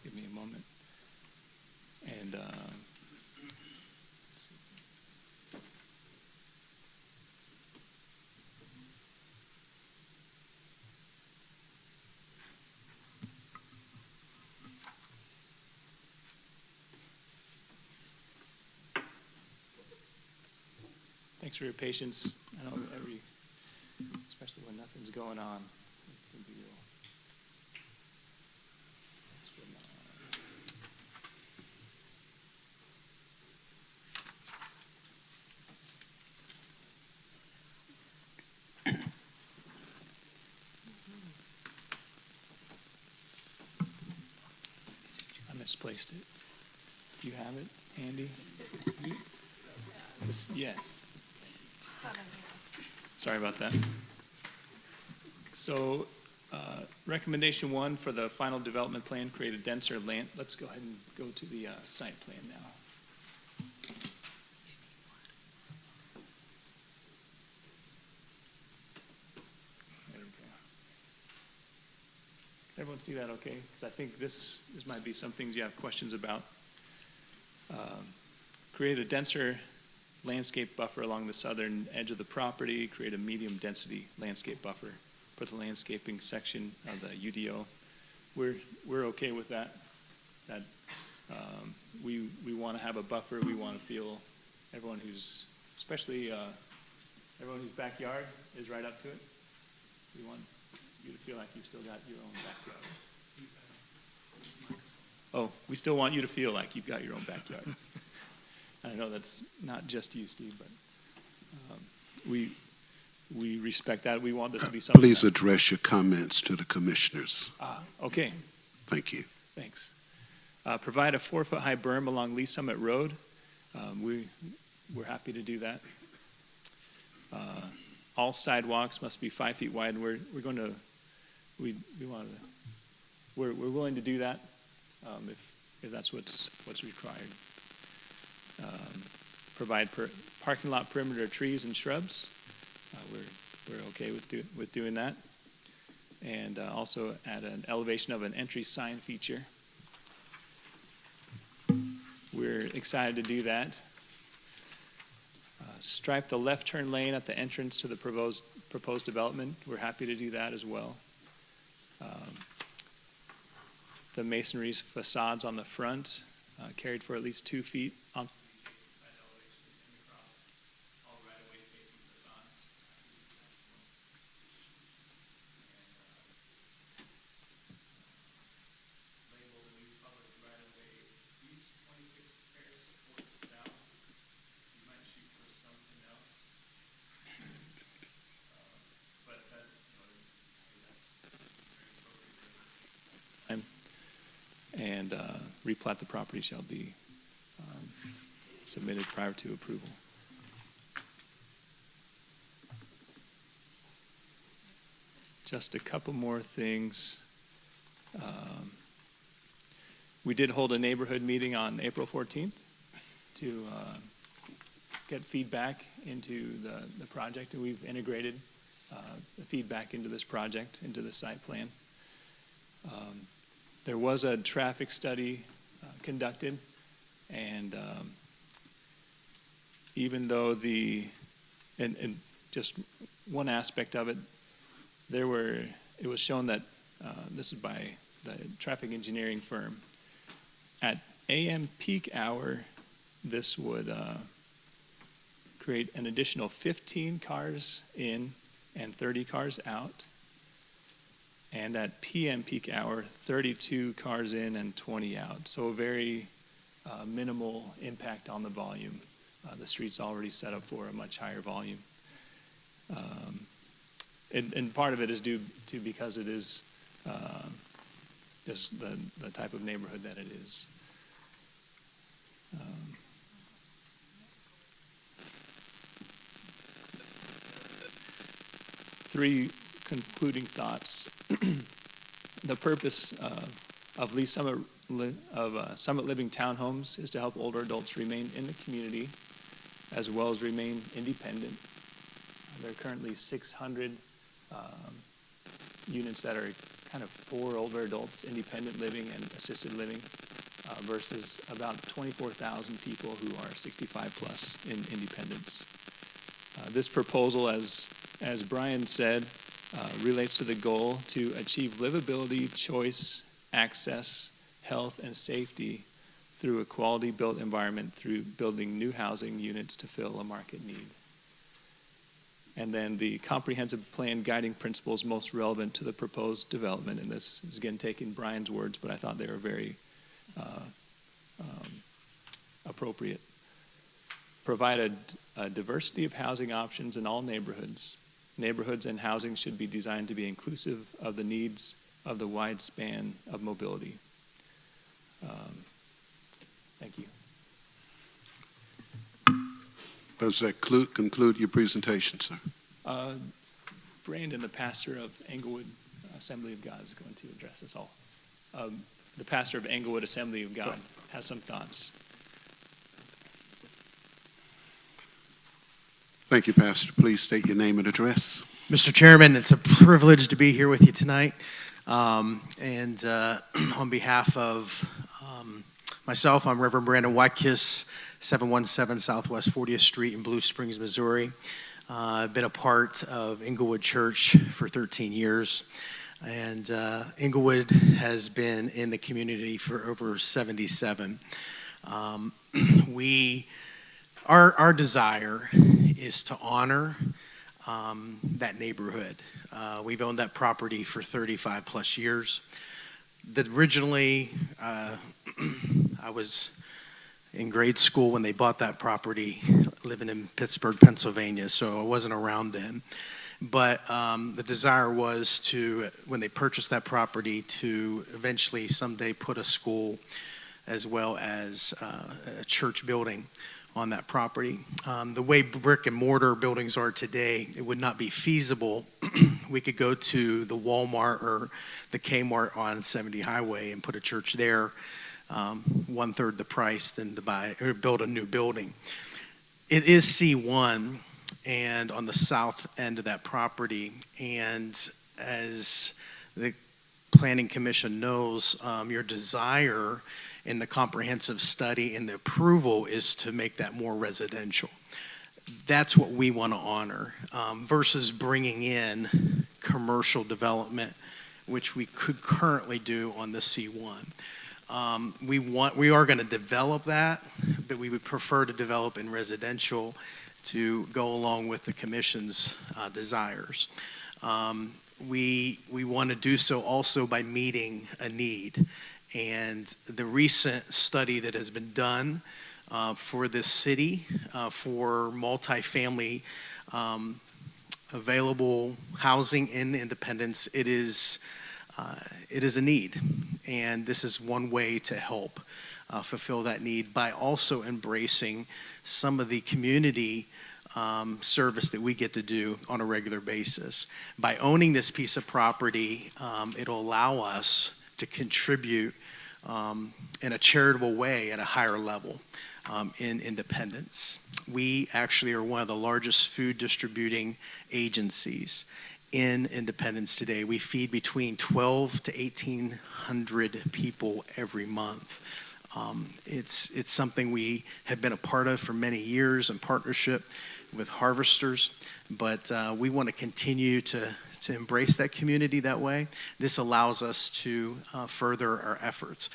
Give me a moment. And thanks for your patience. I know especially when nothing's going on, it can be real. I misplaced it. Do you have it, Andy? Yes. Sorry about that. So, recommendation 1 for the final development plan, create a denser land. Let's go ahead and go to the site plan now. There we go. Can everyone see that okay? Because I think this might be some things you have questions about. create a denser landscape buffer along the southern edge of the property, create a medium density landscape buffer for the landscaping section of the UDO. We're okay with that. We want to have a buffer. We want to feel everyone who's, especially everyone whose backyard is right up to it. We want you to feel like you've still got your own backyard. Oh, we still want you to feel like you've got your own backyard. I know that's not just you, Steve, but we respect that. We want this to be something. Please address your comments to the commissioners. Okay. Thank you. Thanks. Provide a 4-foot-high berm along Lee Summit Road. We're happy to do that. All sidewalks must be 5 feet wide. We're willing to do that if that's what's required. Provide parking lot perimeter trees and shrubs. We're okay with doing that. And also add an elevation of an entry sign feature. We're excited to do that. Stripe the left turn lane at the entrance to the proposed development. We're happy to do that as well. The masonry facades on the front carried for at least 2 feet on side elevations and across all right-of-way facing facades. Label the new public right-of-way east 26 Terrace or south. You might shoot for something else. But that, that's very appropriate. And replat the property shall be submitted prior to approval. Just a couple more things. We did hold a neighborhood meeting on April 14th to get feedback into the project, and we've integrated the feedback into this project, into the site plan. There was a traffic study conducted, and even though and just one aspect of it, it was shown that this is by the traffic engineering firm. At AM peak hour, this would create an additional 15 cars in and 30 cars out. And at PM peak hour, 32 cars in and 20 out. So a very minimal impact on the volume. The street's already set up for a much higher volume. And part of it is due to because it is just the type of neighborhood that it is. Three concluding thoughts. The purpose of Summit Living Townhomes is to help older adults remain in the community as well as remain independent. There are currently 600 units that are kind of for older adults, independent living and assisted living, versus about 24,000 people who are 65 plus in independence. This proposal, as Brian said, relates to the goal to achieve livability, choice, access, health, and safety through a quality built environment through building new housing units to fill a market need. And then the comprehensive plan guiding principles most relevant to the proposed development, and this is again taking Brian's words, but I thought they were very appropriate. Provide a diversity of housing options in all neighborhoods. Neighborhoods and housing should be designed to be inclusive of the needs of the wide span of mobility. Thank you. Does that conclude your presentation, sir? Brandon, the pastor of Englewood Assembly of God, is going to address us all. The pastor of Englewood Assembly of God has some thoughts. Thank you, Pastor. Please state your name and address. Mr. Chairman, it's a privilege to be here with you tonight. On behalf of Myself, I'm Reverend Brandon Watkis, 717 Southwest 40th Street in Blue Springs, Missouri. I've been a part of Inglewood Church for 13 years, and Inglewood has been in the community for over 77. Our desire is to honor that neighborhood. We've owned that property for 35 plus years. Originally, I was in grade school when they bought that property, living in Pittsburgh, Pennsylvania, so I wasn't around then. But the desire was to, when they purchased that property, to eventually someday put a school as well as a church building on that property. The way brick and mortar buildings are today, it would not be feasible. We could go to the Walmart or the Kmart on 70 Highway and put a church there, 1/3 the price than to buy or build a new building. It is C1 and on the south end of that property, and as the Planning Commission knows, your desire in the comprehensive study and the approval is to make that more residential. That's what we want to honor versus bringing in commercial development, which we could currently do on the C1. We are going to develop that, but we would prefer to develop in residential to go along with the commission's desires. We want to do so also by meeting a need. And the recent study that has been done for this city for multifamily available housing in Independence, it is a need. And this is one way to help fulfill that need by also embracing some of the community service that we get to do on a regular basis. By owning this piece of property, it'll allow us to contribute in a charitable way at a higher level in Independence. We actually are one of the largest food distributing agencies in Independence today. We feed between 1,200 to 1,800 people every month. It's something we have been a part of for many years in partnership with harvesters, but we want to continue to embrace that community that way. This allows us to further our efforts.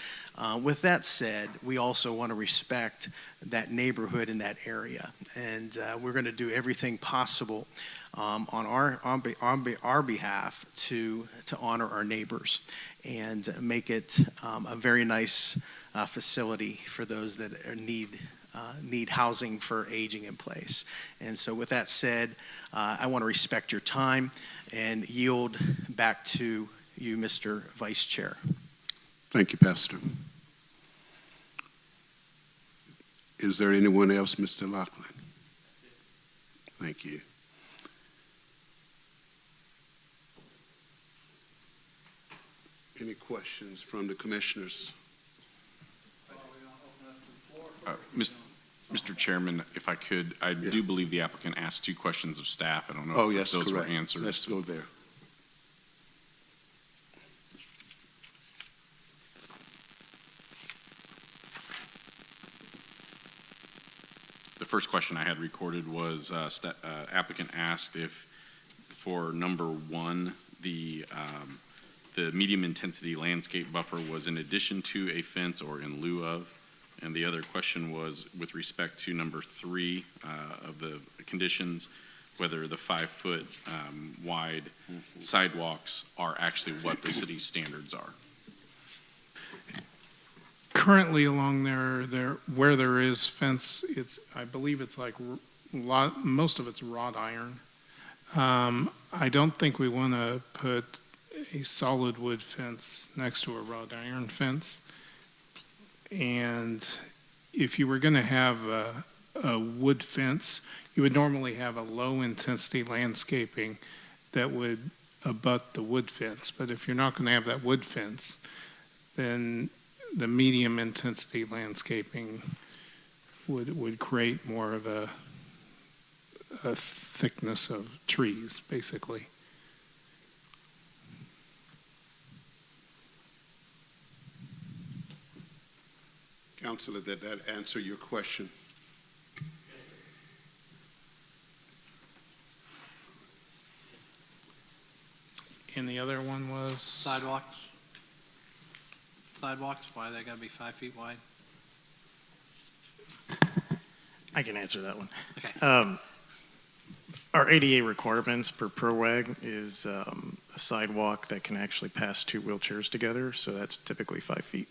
With that said, we also want to respect that neighborhood in that area, and we're going to do everything possible on our behalf to honor our neighbors and make it a very nice facility for those that need housing for aging in place. And so with that said, I want to respect your time and yield back to you, Mr. Vice Chair. Thank you, Pastor. Is there anyone else, Mr. Laughlin? Thank you. Any questions from the commissioners? Mr. Chairman, if I could, I do believe the applicant asked 2 questions of staff. I don't know Oh, if yes, those correct. were answered. Let's go there. The first question I had recorded was applicant asked if, for number 1, the medium intensity landscape buffer was in addition to a fence or in lieu of. And the other question was with respect to number 3 of the conditions, whether the 5-foot wide sidewalks are actually what the city's standards are. Currently along there where there is fence, I believe it's like most of it's wrought iron. I don't think we want to put a solid wood fence next to a wrought iron fence. And if you were going to have a wood fence, you would normally have a low-intensity landscaping that would abut the wood fence. But if you're not going to have that wood fence, then the medium-intensity landscaping would create more of a thickness of trees, basically. Counselor, did that answer your question? And the other one was? Sidewalks? Sidewalks, why they gotta be 5 feet wide? I can answer that one. Okay. Our ADA requirements per ProWag is a sidewalk that can actually pass 2 wheelchairs together, so that's typically 5 feet.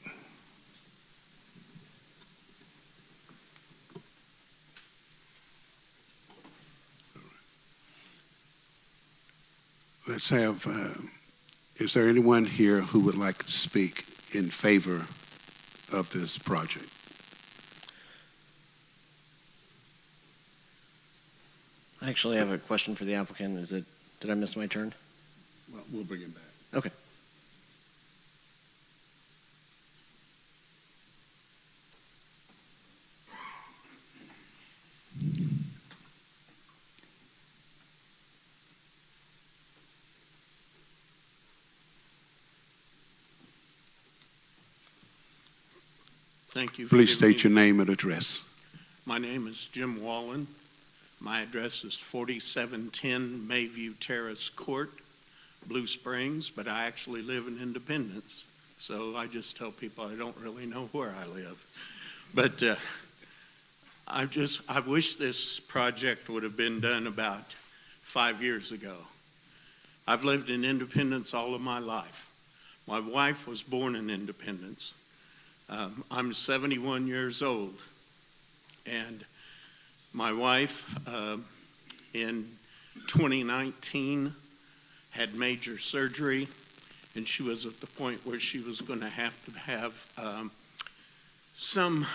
Let's have, is there anyone here who would like to speak in favor of this project? I actually have a question for the applicant. Did I miss my turn? Well, we'll bring him back. Okay. Thank you. Please state your name and address. My name is Jim Wallen. My address is 4710 Mayview Terrace Court, Blue Springs, but I actually live in Independence. So I just tell people I don't really know where I live. But I wish this project would have been done about 5 years ago. I've lived in Independence all of my life. My wife was born in Independence. I'm 71 years old, and my wife in 2019 had major surgery, and she was at the point where she was going to have some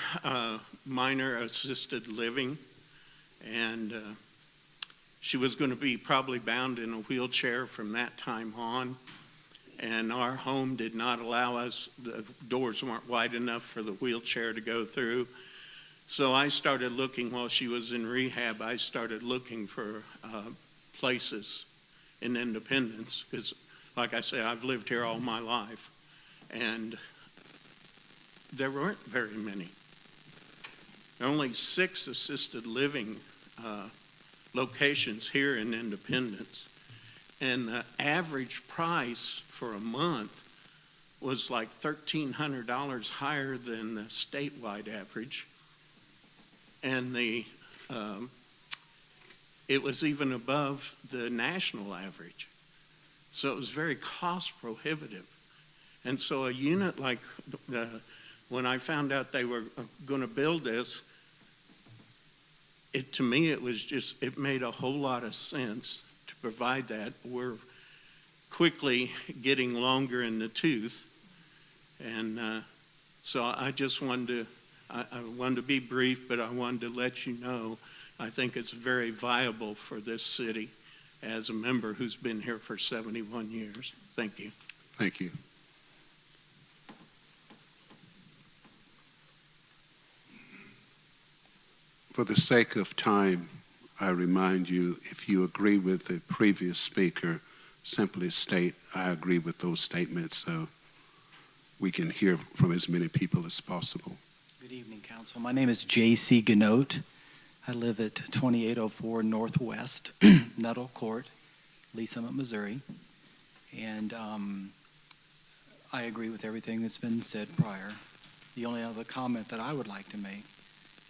minor assisted living, and she was going to be probably bound in a wheelchair from that time on. And our home did not allow us, the doors weren't wide enough for the wheelchair to go through. So I started looking while she was in rehab, I started looking for places in Independence, because like I say, I've lived here all my life. And there weren't very many. There are only 6 assisted living locations here in Independence. And the average price for a month was like $1,300 higher than the statewide average. And it was even above the national average. So it was very cost prohibitive. And so a unit like, when I found out they were going to build this, to me it was just, it made a whole lot of sense to provide that. We're quickly getting longer in the tooth, and so I just wanted to, I wanted to be brief, but I wanted to let you know I think it's very viable for this city as a member who's been here for 71 years. Thank you. Thank you. For the sake of time, I remind you, if you agree with the previous speaker, simply state, I agree with those statements, so we can hear from as many people as possible. Good evening, Council. My name is J.C. Ganote. I live at 2804 Northwest Nettle Court, Lee Summit, Missouri. And I agree with everything that's been said prior. The only other comment that I would like to make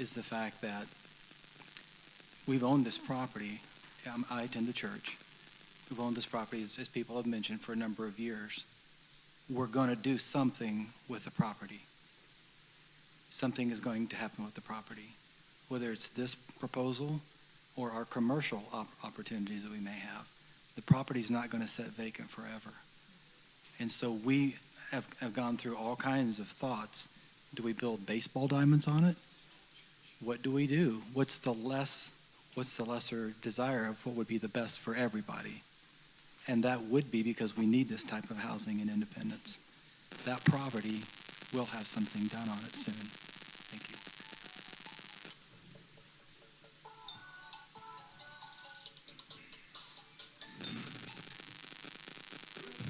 is the fact that we've owned this property. I attend the church. We've owned this property, as people have mentioned, for a number of years. We're going to do something with the property. Something is going to happen with the property, whether it's this proposal or our commercial opportunities that we may have. The property's not going to sit vacant forever. And so we have gone through all kinds of thoughts. Do we build baseball diamonds on it? What do we do? What's the lesser desire of what would be the best for everybody? And that would be because we need this type of housing in Independence. That property will have something done on it soon. Thank you.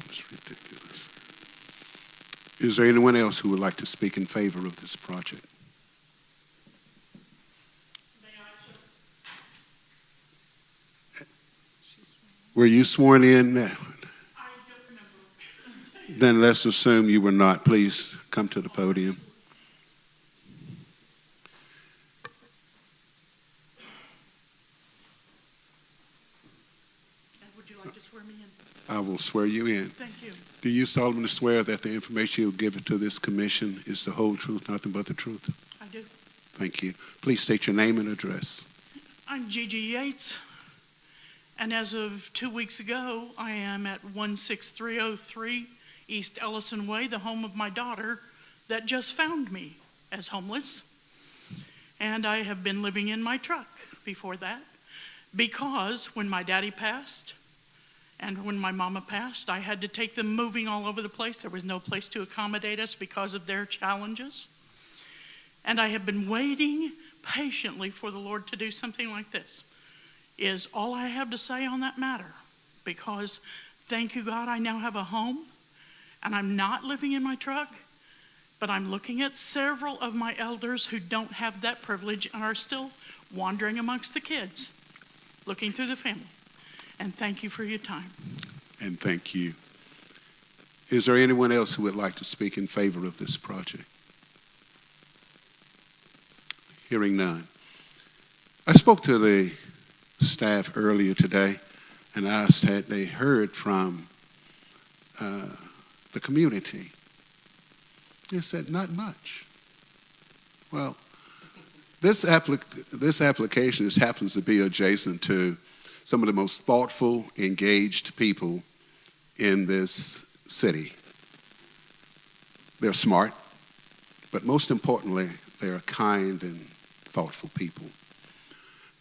It's ridiculous. Is there anyone else who would like to speak in favor of this project? Were you sworn in? Then let's assume you were not. Please come to the podium. Would you like to swear me in? I will swear you in. Thank you. Do you solemnly swear that the information you give to this commission is the whole truth, nothing but the truth? I do. Thank you. Please state your name and address. I'm Gigi Yates, and as of 2 weeks ago, I am at 16303 East Ellison Way, the home of my daughter that just found me as homeless. And I have been living in my truck before that because when my daddy passed and when my mama passed, I had to take them moving all over the place. There was no place to accommodate us because of their challenges. And I have been waiting patiently for the Lord to do something like this, is all I have to say on that matter. Because thank you, God, I now have a home, and I'm not living in my truck, but I'm looking at several of my elders who don't have that privilege and are still wandering amongst the kids, looking through the family. And thank you for your time. And thank you. Is there anyone else who would like to speak in favor of this project? Hearing none. I spoke to the staff earlier today and asked had they heard from the community. They said, not much. Well, this application just happens to be adjacent to some of the most thoughtful, engaged people in this city. They're smart, but most importantly, they are kind and thoughtful people.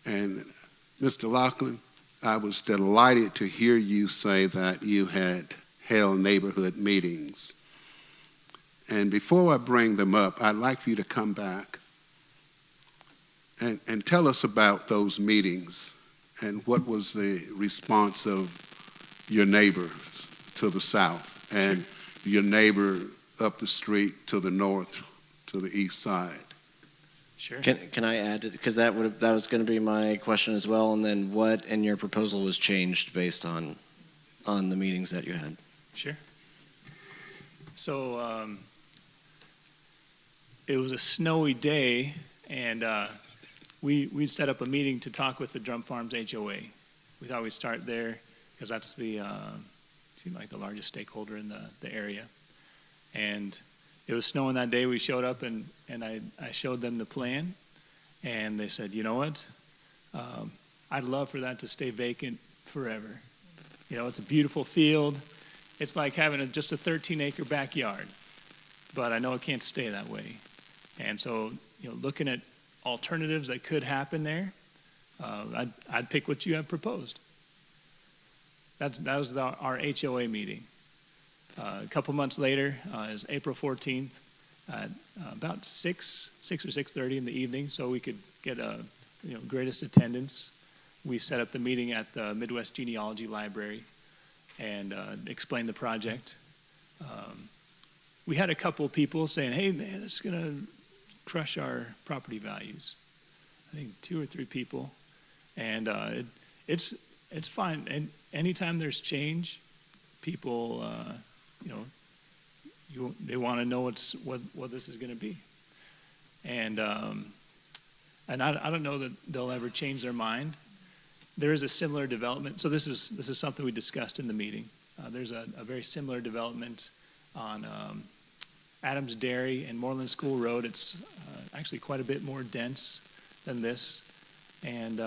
And Mr. Lachlan, I was delighted to hear you say that you had held neighborhood meetings. And before I bring them up, I'd like for you to come back and tell us about those meetings and what was the response of your neighbors to the south and your neighbor up the street to the north, to the east side. Sure. Can I add it? Because that was going to be my question as well. And then what in your proposal was changed based on the meetings that you had? Sure. So it was a snowy day, and we set up a meeting to talk with the Drum Farms HOA. We thought we'd start there because that's the seemed like the largest stakeholder in the area. And it was snowing that day. We showed up, and I showed them the plan, and they said, you know what? I'd love for that to stay vacant forever. You know, it's a beautiful field. It's like having just a 13-acre backyard, but I know it can't stay that way. And so, you know, looking at alternatives that could happen there, I'd pick what you have proposed. That was our HOA meeting. A couple months later is April 14th at about 6 or 6:30 in the evening, so we could get greatest attendance. We set up the meeting at the Midwest Genealogy Library and explained the project. We had a couple people saying, hey man, this is gonna crush our property values. I think 2 or 3 people. And it's fine. And anytime there's change, people they want to know what this is going to be, and I don't know that they'll ever change their mind. There is a similar development. So this is something we discussed in the meeting. There's a very similar development on Adams Dairy and Moreland School Road. It's actually quite a bit more dense than this, and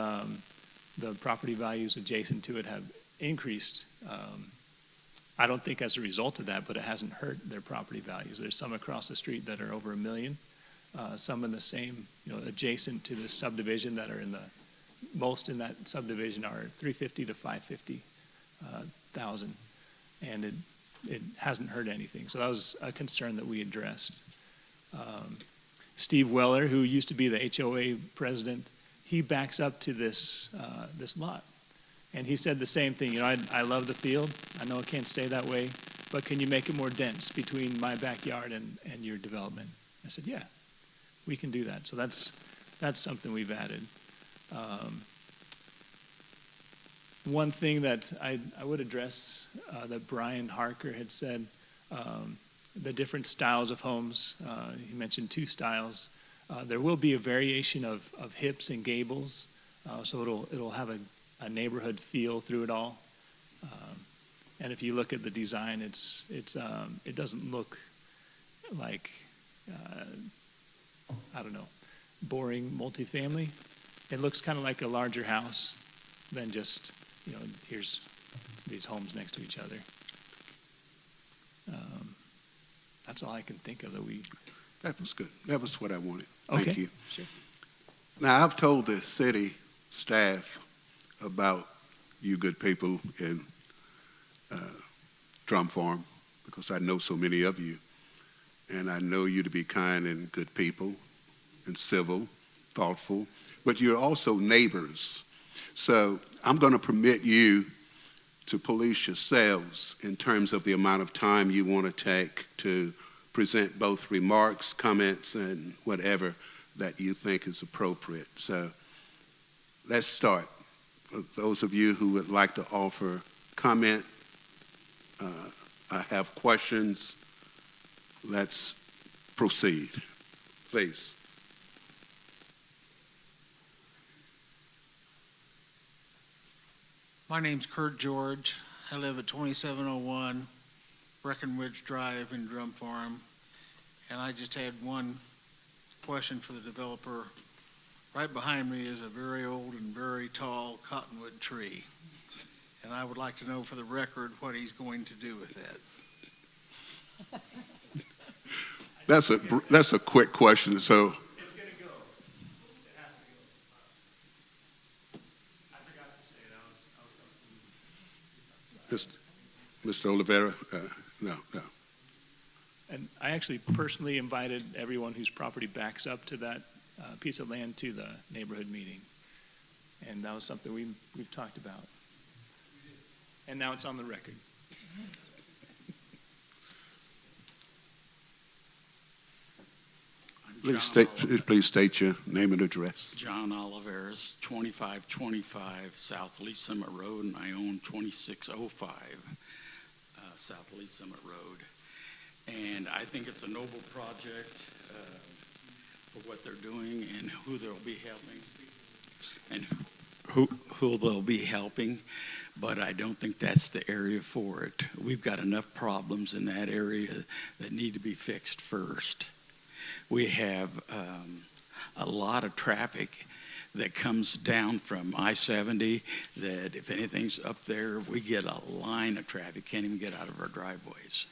the property values adjacent to it have increased. I don't think as a result of that, but it hasn't hurt their property values. There's some across the street that are over $1 million, some in the same, adjacent to this subdivision that are most in that subdivision are 350 to 550 thousand, and it hasn't hurt anything. So that was a concern that we addressed. Steve Weller, who used to be the HOA president, he backs up to this lot. And he said the same thing, I love the field. I know it can't stay that way, but can you make it more dense between my backyard and your development? I said, yeah, we can do that. So that's something we've added. One thing that I would address that Brian Harker had said, the different styles of homes. He mentioned two styles. There will be a variation of hips and gables, so it'll have a neighborhood feel through it all. And if you look at the design, it doesn't look like I don't know, boring multifamily. It looks kind of like a larger house than just, you know, here's these homes next to each other. That's all I can think of that we. That was good. That was what I wanted. Okay. Thank you. Sure. Now, I've told the city staff about you good people in Drum Farm because I know so many of you. And I know you to be kind and good people and civil, thoughtful, but you're also neighbors. So I'm going to permit you to police yourselves in terms of the amount of time you want to take to present both remarks, comments, and whatever that you think is appropriate. So let's start. For those of you who would like to offer comment, I have questions. Let's proceed, please. My name's Kurt George. I live at 2701 Breckenridge Drive in Drum Farm. And I just had one question for the developer. Right behind me is a very old and very tall cottonwood tree. And I would like to know for the record what he's going to do with that. That's a quick question. So It's going to go. It has to go. I forgot to say that was Mr. Oliveira, no. And I actually personally invited everyone whose property backs up to that piece of land to the neighborhood meeting. And that was something we've talked about. And now it's on the record. Please state your name and address. John Oliveris, 2525 South Lee Summit Road, and I own 2605 South Lee Summit Road. And I think it's a noble project for what they're doing and who they'll be helping, and who they'll be helping. But I don't think that's the area for it. We've got enough problems in that area that need to be fixed first. We have a lot of traffic that comes down from I-70 that if anything's up there, we get a line of traffic, can't even get out of our driveways.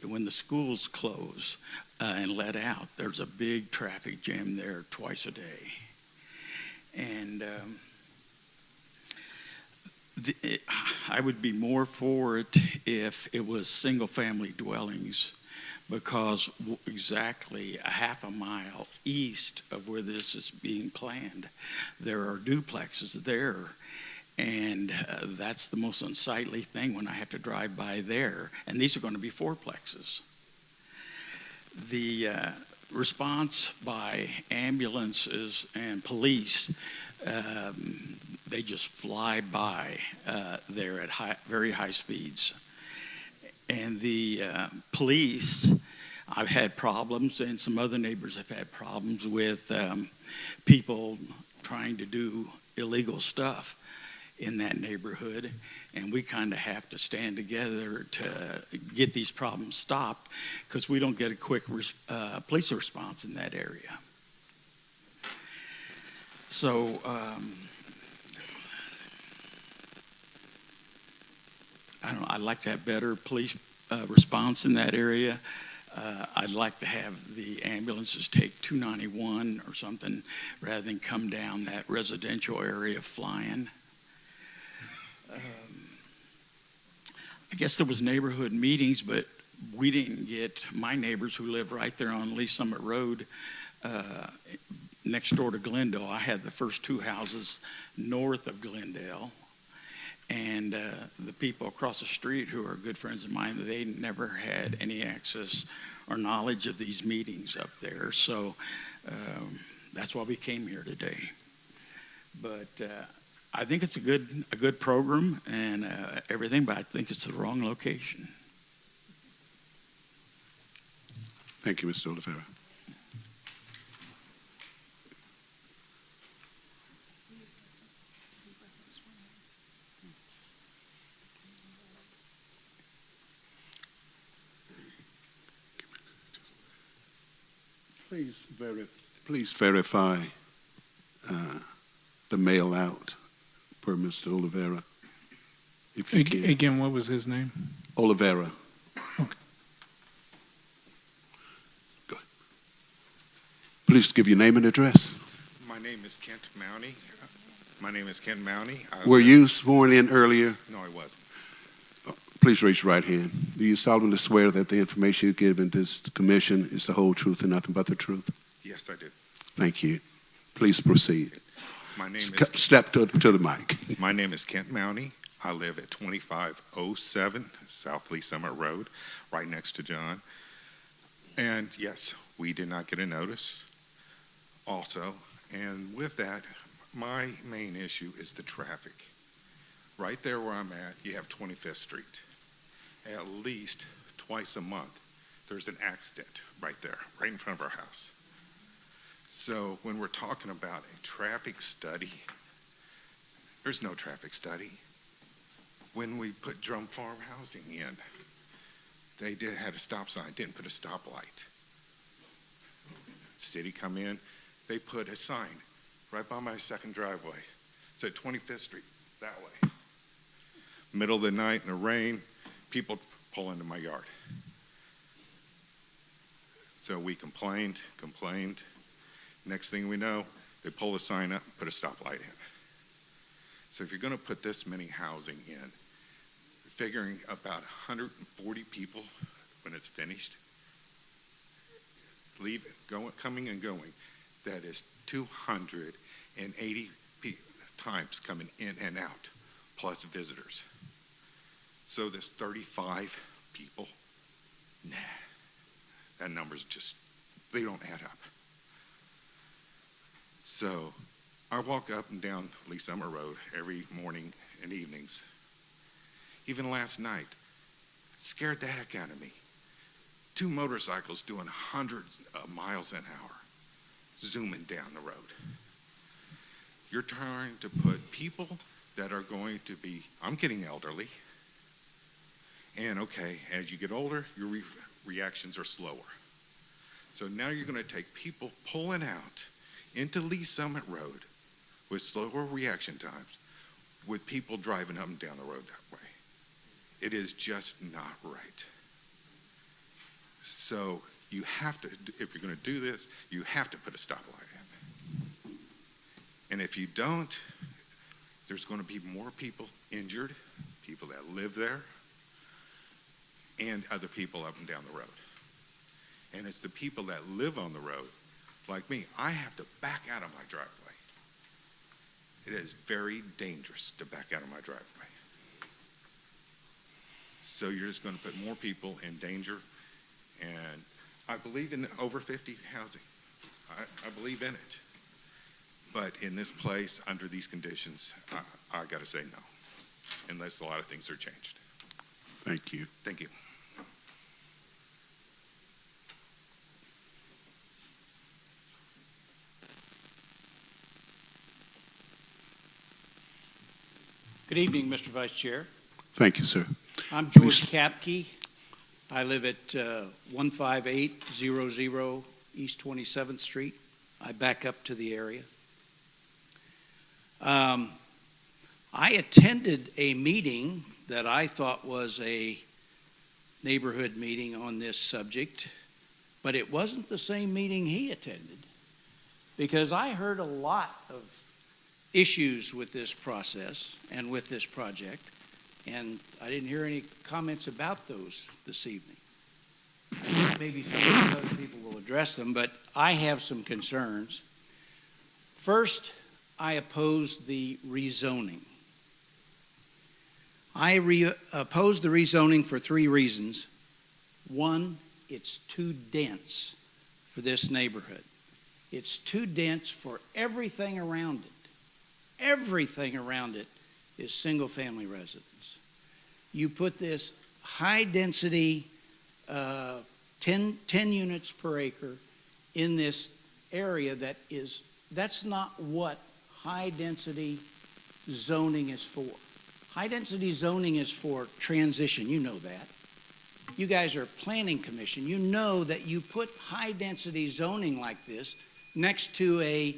When the schools close and let out, there's a big traffic jam there twice a day. And I would be more for it if it was single-family dwellings, because exactly a half a mile east of where this is being planned, there are duplexes there. And that's the most unsightly thing when I have to drive by there. And these are going to be fourplexes. The response by ambulances and police, they just fly by there at very high speeds. And the police, I've had problems, and some other neighbors have had problems with people trying to do illegal stuff in that neighborhood, and we kind of have to stand together to get these problems stopped because we don't get a quick police response in that area. So I don't know, I'd like to have better police response in that area. I'd like to have the ambulances take 291 or something rather than come down that residential area flying. I guess there was neighborhood meetings, but we didn't get my neighbors who live right there on Lee Summit Road next door to Glendale. I had the first two houses north of Glendale, and the people across the street who are good friends of mine, they never had any access or knowledge of these meetings up there. So that's why we came here today. But I think it's a good program and everything, but I think it's the wrong location. Thank you, Mr. Oliveira. Please verify the mail out per Mr. Oliveira. If you can. Again, what was his name? Oliveira. Okay. Good. Please give your name and address. My name is Kent Mowney. Were you sworn in earlier? No, I wasn't. Please raise your right hand. Do you solemnly swear that the information you give in this commission is the whole truth and nothing but the truth? Yes, I do. Thank you. Please proceed. My name is Step to the mic. My name is Kent Mowney. I live at 2507 South Lee Summit Road, right next to John. And yes, we did not get a notice also. And with that, my main issue is the traffic. Right there where I'm at, you have 25th Street. At least twice a month, there's an accident right there, right in front of our house. So when we're talking about a traffic study, there's no traffic study. When we put Drum Farm housing in, they had a stop sign, didn't put a stoplight. City come in, they put a sign right by my second driveway. Said 25th Street, that way. Middle of the night in the rain, people pull into my yard. So we complained. Next thing we know, they pull the sign up and put a stoplight in. So if you're going to put this many housing in, figuring about 140 people when it's finished, coming and going, that is 280 times coming in and out, plus visitors. So there's 35 people. Nah, that number's just, they don't add up. So I walk up and down Lee Summer Road every morning and evenings. Even last night, scared the heck out of me. 2 motorcycles doing 100 miles an hour, zooming down the road. You're trying to put people that are going to be, I'm getting elderly, and okay, as you get older, your reactions are slower. So now you're going to take people pulling out into Lee Summit Road with slower reaction times, with people driving up and down the road that way. It is just not right. So you have to, if you're going to do this, you have to put a stoplight in. And if you don't, there's going to be more people injured, people that live there, and other people up and down the road. And it's the people that live on the road, like me, I have to back out of my driveway. It is very dangerous to back out of my driveway. So you're just going to put more people in danger. And I believe in over 50 housing. I believe in it. But in this place, under these conditions, I got to say no, unless a lot of things are changed. Thank you. Thank you. Good evening, Mr. Vice Chair. Thank you, sir. I'm George Kapke. I live at 15800 East 27th Street. I back up to the area. I attended a meeting that I thought was a neighborhood meeting on this subject, but it wasn't the same meeting he attended, because I heard a lot of issues with this process and with this project, and I didn't hear any comments about those this evening. Maybe some other people will address them, but I have some concerns. First, I oppose the rezoning. I oppose the rezoning for 3 reasons. One, it's too dense for this neighborhood. It's too dense for everything around it. Everything around it is single-family residence. You put this high-density, 10 units per acre in this area that's not what high-density zoning is for. High-density zoning is for transition, you know that. You guys are a planning commission. You know that you put high-density zoning like this next to a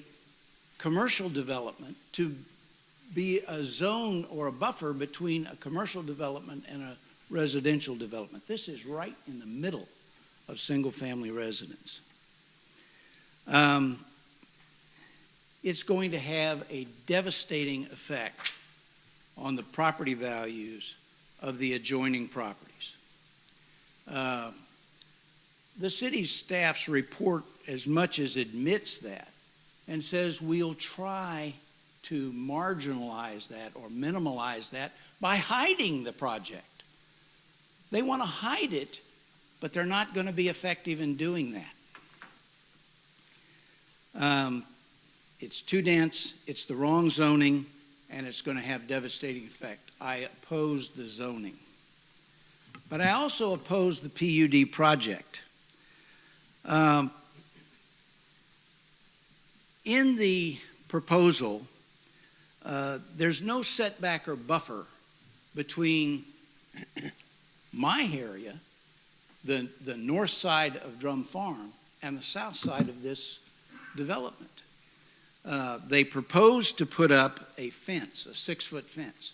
commercial development to be a zone or a buffer between a commercial development and a residential development. This is right in the middle of single-family residence. It's going to have a devastating effect on the property values of the adjoining properties. The city's staff's report as much as admits that and says we'll try to marginalize that or minimalize that by hiding the project. They want to hide it, but they're not going to be effective in doing that. It's too dense, it's the wrong zoning, and it's going to have devastating effect. I oppose the zoning. But I also oppose the PUD project. In the proposal, there's no setback or buffer between my area, the north side of Drum Farm, and the south side of this development. They proposed to put up a fence, a 6-foot fence.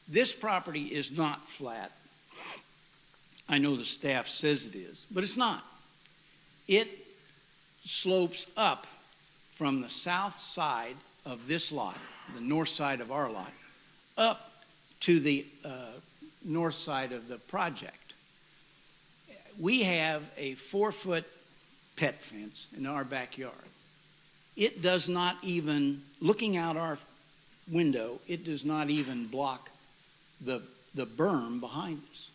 This property is not flat. I know the staff says it is, but it's not. It slopes up from the south side of this lot, the north side of our lot, up to the north side of the project. We have a 4-foot pet fence in our backyard. It does not even, looking out our window, it does not even block the berm behind us.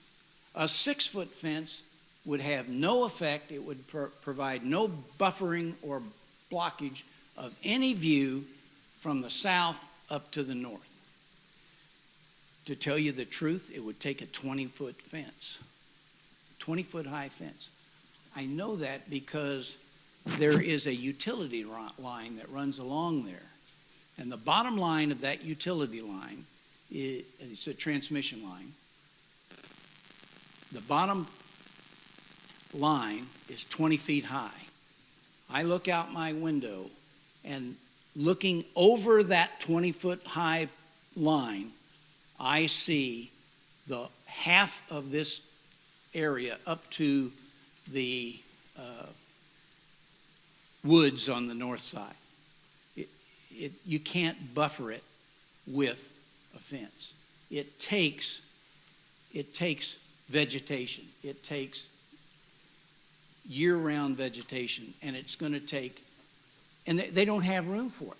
A 6-foot fence would have no effect. It would provide no buffering or blockage of any view from the south up to the north. To tell you the truth, it would take a 20-foot fence, 20-foot high fence. I know that because there is a utility line that runs along there. And the bottom line of that utility line, it's a transmission line. The bottom line is 20 feet high. I look out my window and looking over that 20-foot high line, I see the half of this area up to the woods on the north side. You can't buffer it with a fence. It takes vegetation. It takes year-round vegetation, and it's going to take, and they don't have room for it.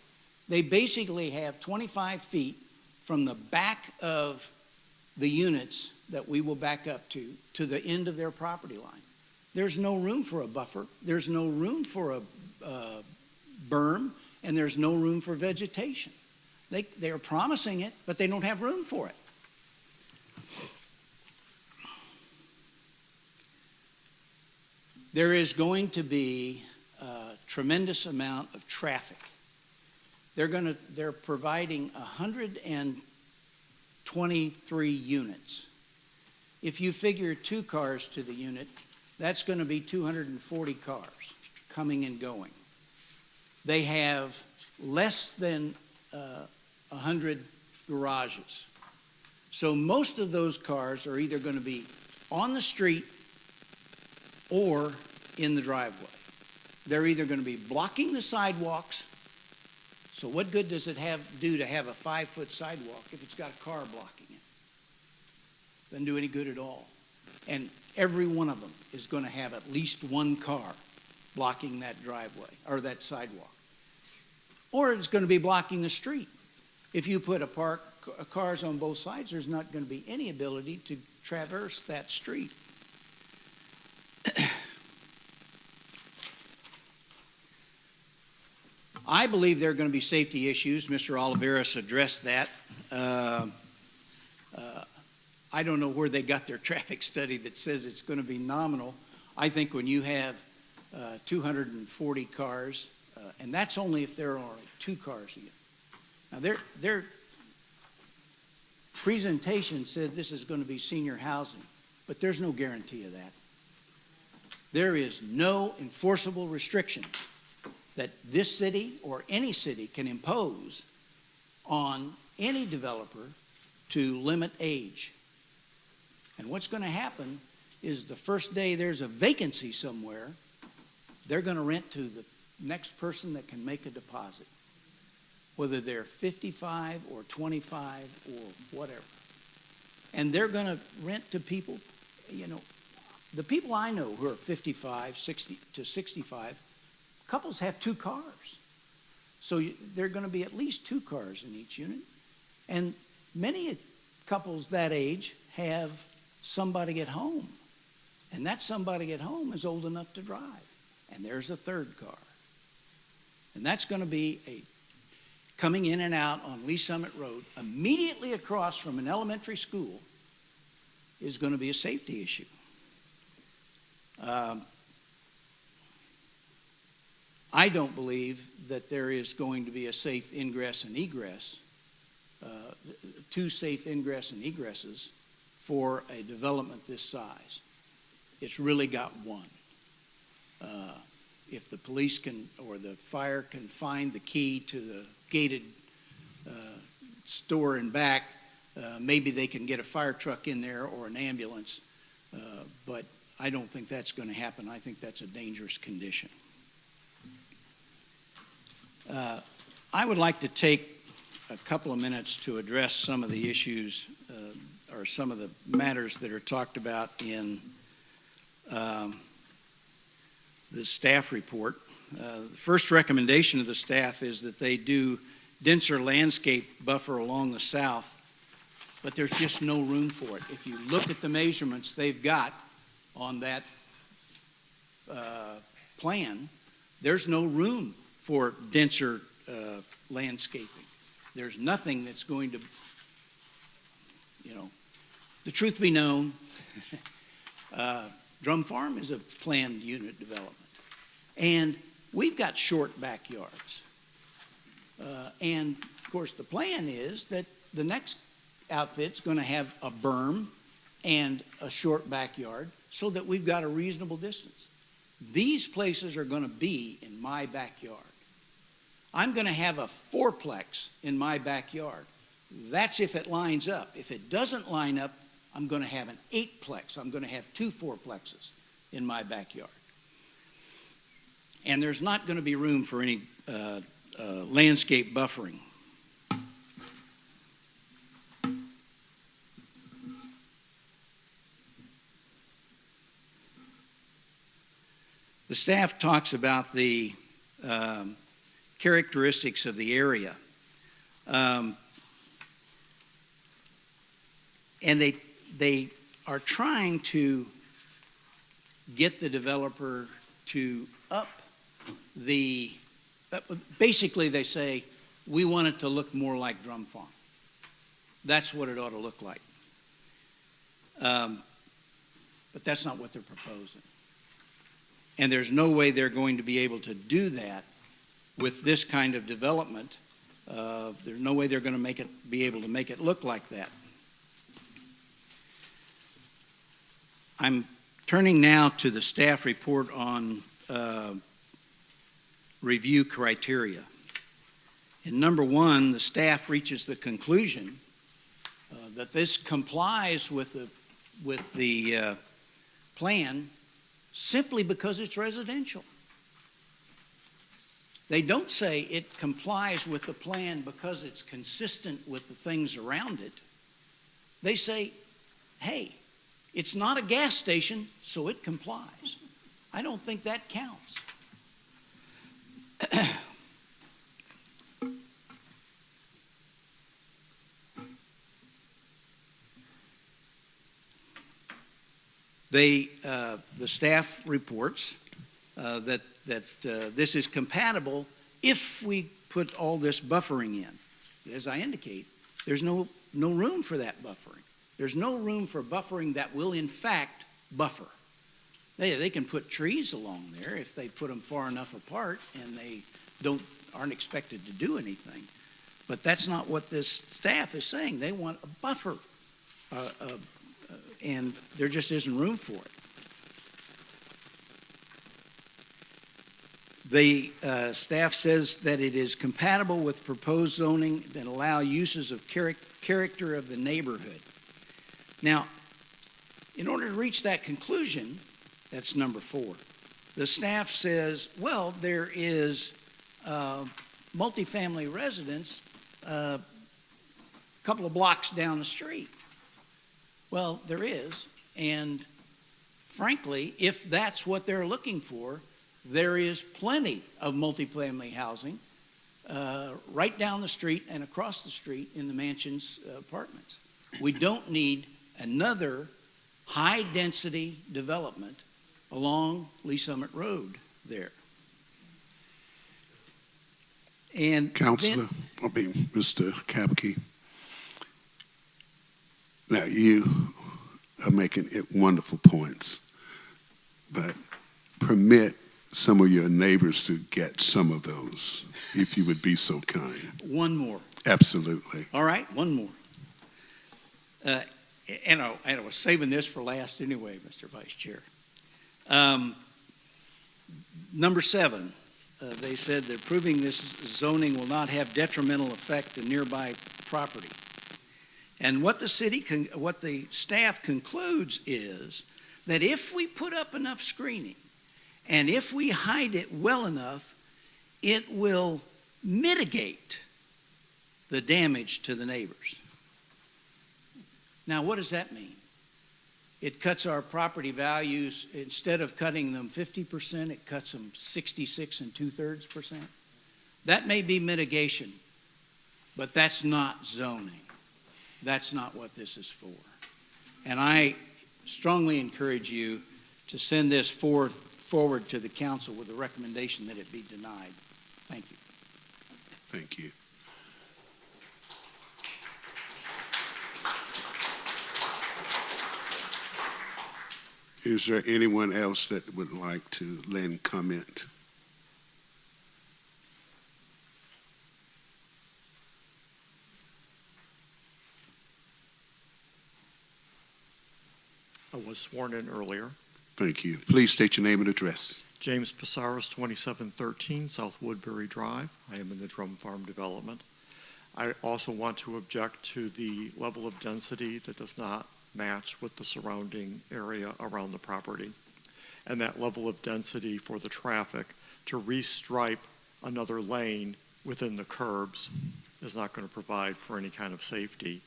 They basically have 25 feet from the back of the units that we will back up to the end of their property line. There's no room for a buffer. There's no room for a berm, and there's no room for vegetation. They are promising it, but they don't have room for it. There is going to be a tremendous amount of traffic. They're providing 123 units. If you figure 2 cars to the unit, that's going to be 240 cars coming and going. They have less than 100 garages. So most of those cars are either going to be on the street or in the driveway. They're either going to be blocking the sidewalks. So what good does it do to have a 5-foot sidewalk if it's got a car blocking it? Doesn't do any good at all. And every one of them is going to have at least 1 car blocking that driveway or that sidewalk. Or it's going to be blocking the street. If you put cars on both sides, there's not going to be any ability to traverse that street. I believe there are going to be safety issues. Mr. Oliveris addressed that. I don't know where they got their traffic study that says it's going to be nominal. I think when you have 240 cars, and that's only if there are only 2 cars again. Now, their presentation said this is going to be senior housing, but there's no guarantee of that. There is no enforceable restriction that this city or any city can impose on any developer to limit age. And what's going to happen is the first day there's a vacancy somewhere, they're going to rent to the next person that can make a deposit, whether they're 55 or 25 or whatever. And they're going to rent to people, you know, the people I know who are 55, 60 to 65, couples have 2 cars. So there are going to be at least 2 cars in each unit. And many couples that age have somebody at home. And that somebody at home is old enough to drive. And there's a 3rd car. And that's going to be coming in and out on Lee Summit Road, immediately across from an elementary school, is going to be a safety issue. I don't believe that there is going to be a safe ingress and egress, 2 safe ingress and egresses for a development this size. It's really got 1. If the police can, or the fire can find the key to the gated store and back, maybe they can get a fire truck in there or an ambulance, but I don't think that's going to happen. I think that's a dangerous condition. I would like to take a couple of minutes to address some of the issues or some of the matters that are talked about in the staff report. The first recommendation of the staff is that they do denser landscape buffer along the south, but there's just no room for it. If you look at the measurements they've got on that plan, there's no room for denser landscaping. There's nothing that's going to, you know, the truth be known, Drum Farm is a planned unit development. And we've got short backyards. And of course the plan is that the next outfit's going to have a berm and a short backyard so that we've got a reasonable distance. These places are going to be in my backyard. I'm going to have a 4-plex in my backyard. That's if it lines up. If it doesn't line up, I'm going to have an 8-plex. I'm going to have 2 4-plexes in my backyard. And there's not going to be room for any landscape buffering. The staff talks about the characteristics of the area. And they are trying to get the developer to up the, basically they say, we want it to look more like Drum Farm. That's what it ought to look like. But that's not what they're proposing. And there's no way they're going to be able to do that with this kind of development. There's no way they're going to be able to make it look like that. I'm turning now to the staff report on review criteria. In number 1, the staff reaches the conclusion that this complies with the plan simply because it's residential. They don't say it complies with the plan because it's consistent with the things around it. They say, hey, it's not a gas station, so it complies. I don't think that counts. The staff reports that this is compatible if we put all this buffering in, as I indicate, there's no room for that buffering. There's no room for buffering that will in fact buffer. They can put trees along there if they put them far enough apart and they aren't expected to do anything. But that's not what this staff is saying. They want a buffer, and there just isn't room for it. The staff says that it is compatible with proposed zoning and allow uses of character of the neighborhood. Now, in order to reach that conclusion, that's number 4. The staff says, well, there is multifamily residence a couple of blocks down the street. Well, there is, and frankly, if that's what they're looking for, there is plenty of multifamily housing right down the street and across the street in the Mansions apartments. We don't need another high-density development along Lee Summit Road there. And Councilor, Mr. Kapke, now you are making wonderful points, but permit some of your neighbors to get some of those, if you would be so kind. One more. Absolutely. All right, one more. And I was saving this for last anyway, Mr. Vice Chair. Number 7, they said that approving this zoning will not have detrimental effect to nearby property. And what the staff concludes is that if we put up enough screening and if we hide it well enough, it will mitigate the damage to the neighbors. Now, what does that mean? It cuts our property values, instead of cutting them 50%, it cuts them 66 2/3%. That may be mitigation, but that's not zoning. That's not what this is for. And I strongly encourage you to send this forward to the council with a recommendation that it be denied. Thank you. Thank you. Is there anyone else that would like to lend comment? I was sworn in earlier. Thank you. Please state your name and address. James Psaros, 2713 South Woodbury Drive. I am in the Drum Farm development. I also want to object to the level of density that does not match with the surrounding area around the property. And that level of density for the traffic to restripe another lane within the curbs is not going to provide for any kind of safety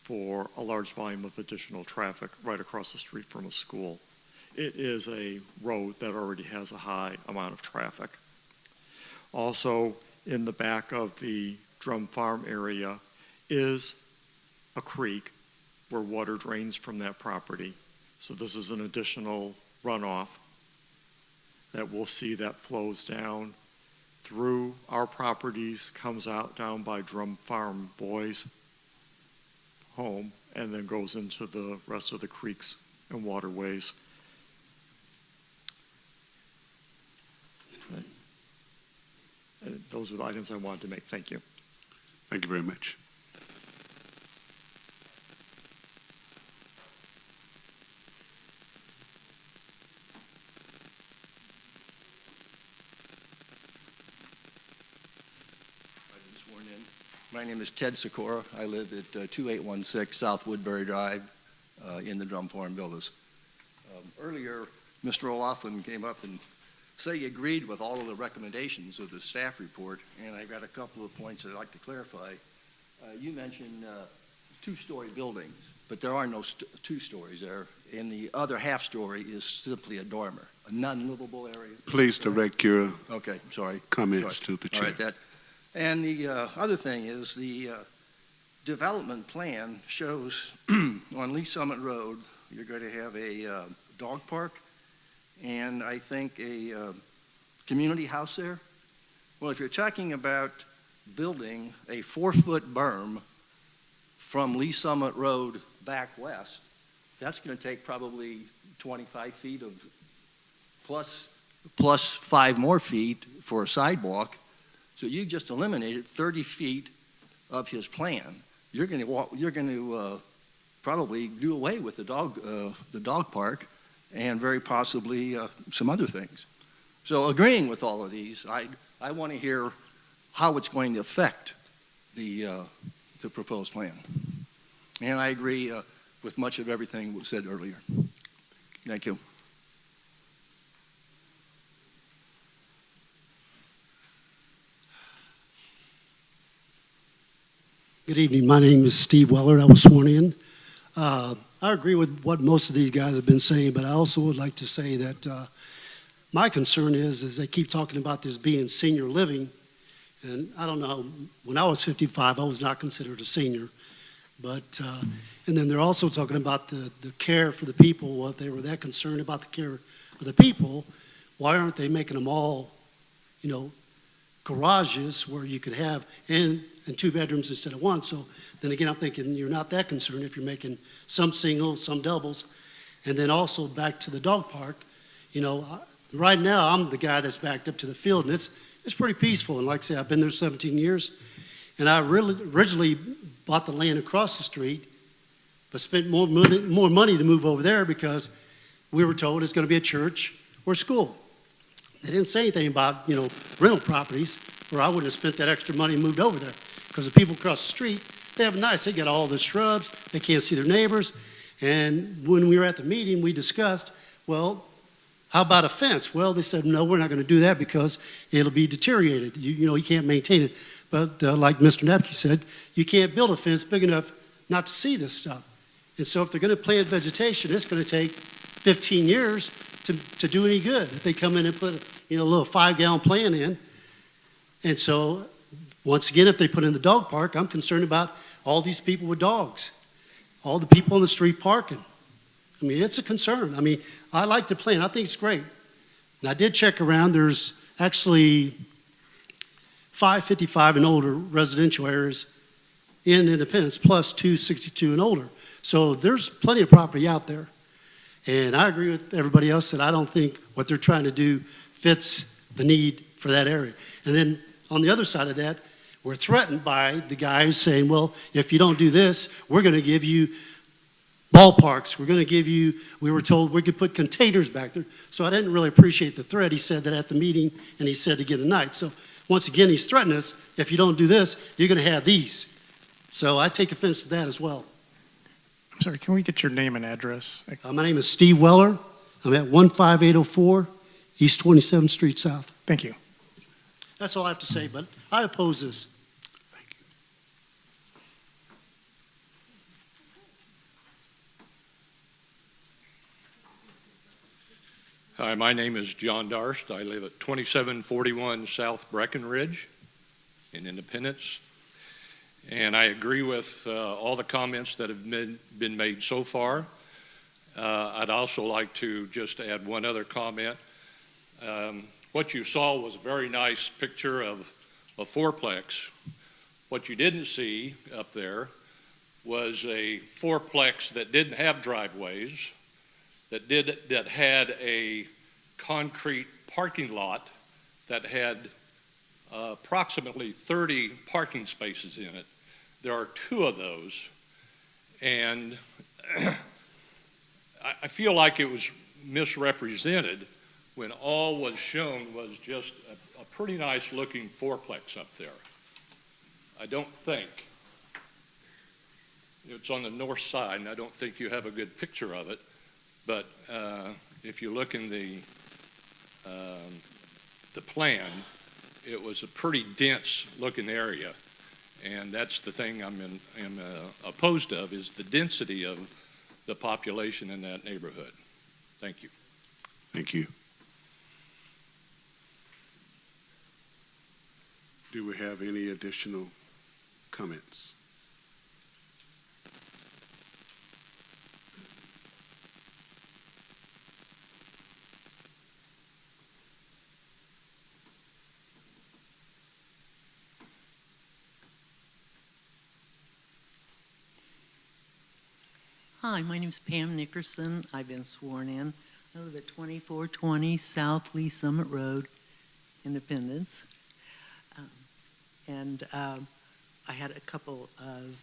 for a large volume of additional traffic right across the street from a school. It is a road that already has a high amount of traffic. Also, in the back of the Drum Farm area is a creek where water drains from that property. So this is an additional runoff that we'll see that flows down through our properties, comes out down by Drum Farm Boys' home, and then goes into the rest of the creeks and waterways. Those are the items I wanted to make. Thank you. Thank you very much. My name is Ted Sikora. I live at 2816 South Woodbury Drive in the Drum Farm Villas. Earlier, Mr. O'Loughlin came up and said he agreed with all of the recommendations of the staff report, and I've got a couple of points that I'd like to clarify. You mentioned 2-story buildings, but there are no 2 stories there, and the other half-story is simply a dormer, a non-livable area. Please direct your comments to the chair. All right, and the other thing is the development plan shows on Lee Summit Road, you're going to have a dog park and I think a community house there. Well, if you're talking about building a 4-foot berm from Lee Summit Road back west, that's going to take probably 25 feet of plus 5 more feet for a sidewalk. So you just eliminated 30 feet of his plan. You're going to probably do away with the dog park and very possibly some other things. So agreeing with all of these, I want to hear how it's going to affect the proposed plan. And I agree with much of everything that was said earlier. Thank you. Good evening. My name is Steve Weller. I was sworn in. I agree with what most of these guys have been saying, but I also would like to say that my concern is they keep talking about this being senior living, and I don't know, when I was 55, I was not considered a senior, but, and then they're also talking about the care for the people. Well, if they were that concerned about the care of the people, why aren't they making them all, you know, garages where you could have, and 2 bedrooms instead of 1. So then again, I'm thinking you're not that concerned if you're making some singles, some doubles. And then also back to the dog park, you know, right now I'm the guy that's backed up to the field, and it's pretty peaceful. And like I say, I've been there 17 years, and I really originally bought the land across the street, but spent more money to move over there because we were told it's going to be a church or school. They didn't say anything about, you know, rental properties, or I wouldn't have spent that extra money and moved over there. Because the people across the street, they have it nice. They got all the shrubs. They can't see their neighbors. And when we were at the meeting, we discussed, well, how about a fence? Well, they said, no, we're not going to do that because it'll be deteriorated. You know, you can't maintain it. But like Mr. Nepke said, you can't build a fence big enough not to see this stuff. And so if they're going to plant vegetation, it's going to take 15 years to do any good. If they come in and put, you know, a little 5-gallon plan in. And so, once again, if they put in the dog park, I'm concerned about all these people with dogs, all the people on the street parking. I mean, it's a concern. I mean, I like the plan. I think it's great. And I did check around. There's actually 555 and older residential areas in Independence, plus 262 and older. So there's plenty of property out there. And I agree with everybody else that I don't think what they're trying to do fits the need for that area. And then on the other side of that, we're threatened by the guy who's saying, well, if you don't do this, we're going to give you ballparks. We're going to give you, we were told we could put containers back there. So I didn't really appreciate the threat. He said that at the meeting, and he said again tonight. So once again, he's threatening us. If you don't do this, you're going to have these. So I take offense to that as well. I'm sorry, can we get your name and address? My name is Steve Weller. I'm at 15804 East 27th Street South. Thank you. That's all I have to say, but I oppose this. Hi, my name is John Darst. I live at 2741 South Breckenridge in Independence. And I agree with all the comments that have been made so far. I'd also like to just add one other comment. What you saw was a very nice picture of a fourplex. What you didn't see up there was a fourplex that didn't have driveways, that had a concrete parking lot that had approximately 30 parking spaces in it. There are 2 of those, and I feel like it was misrepresented when all was shown was just a pretty nice looking fourplex up there. I don't think, it's on the north side, and I don't think you have a good picture of it, but if you look in the plan, it was a pretty dense looking area. And that's the thing I'm opposed of, is the density of the population in that neighborhood. Thank you. Thank you. Do we have any additional comments? Hi, my name's Pam Nickerson. I've been sworn in. I live at 2420 South Lee Summit Road, Independence. I had a couple of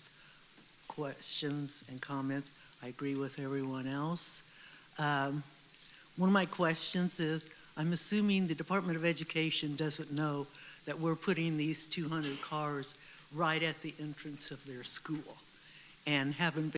questions and comments. I agree with everyone else. One of my questions is, I'm assuming the Department of Education doesn't know that we're putting these 200 cars right at the entrance of their school. And having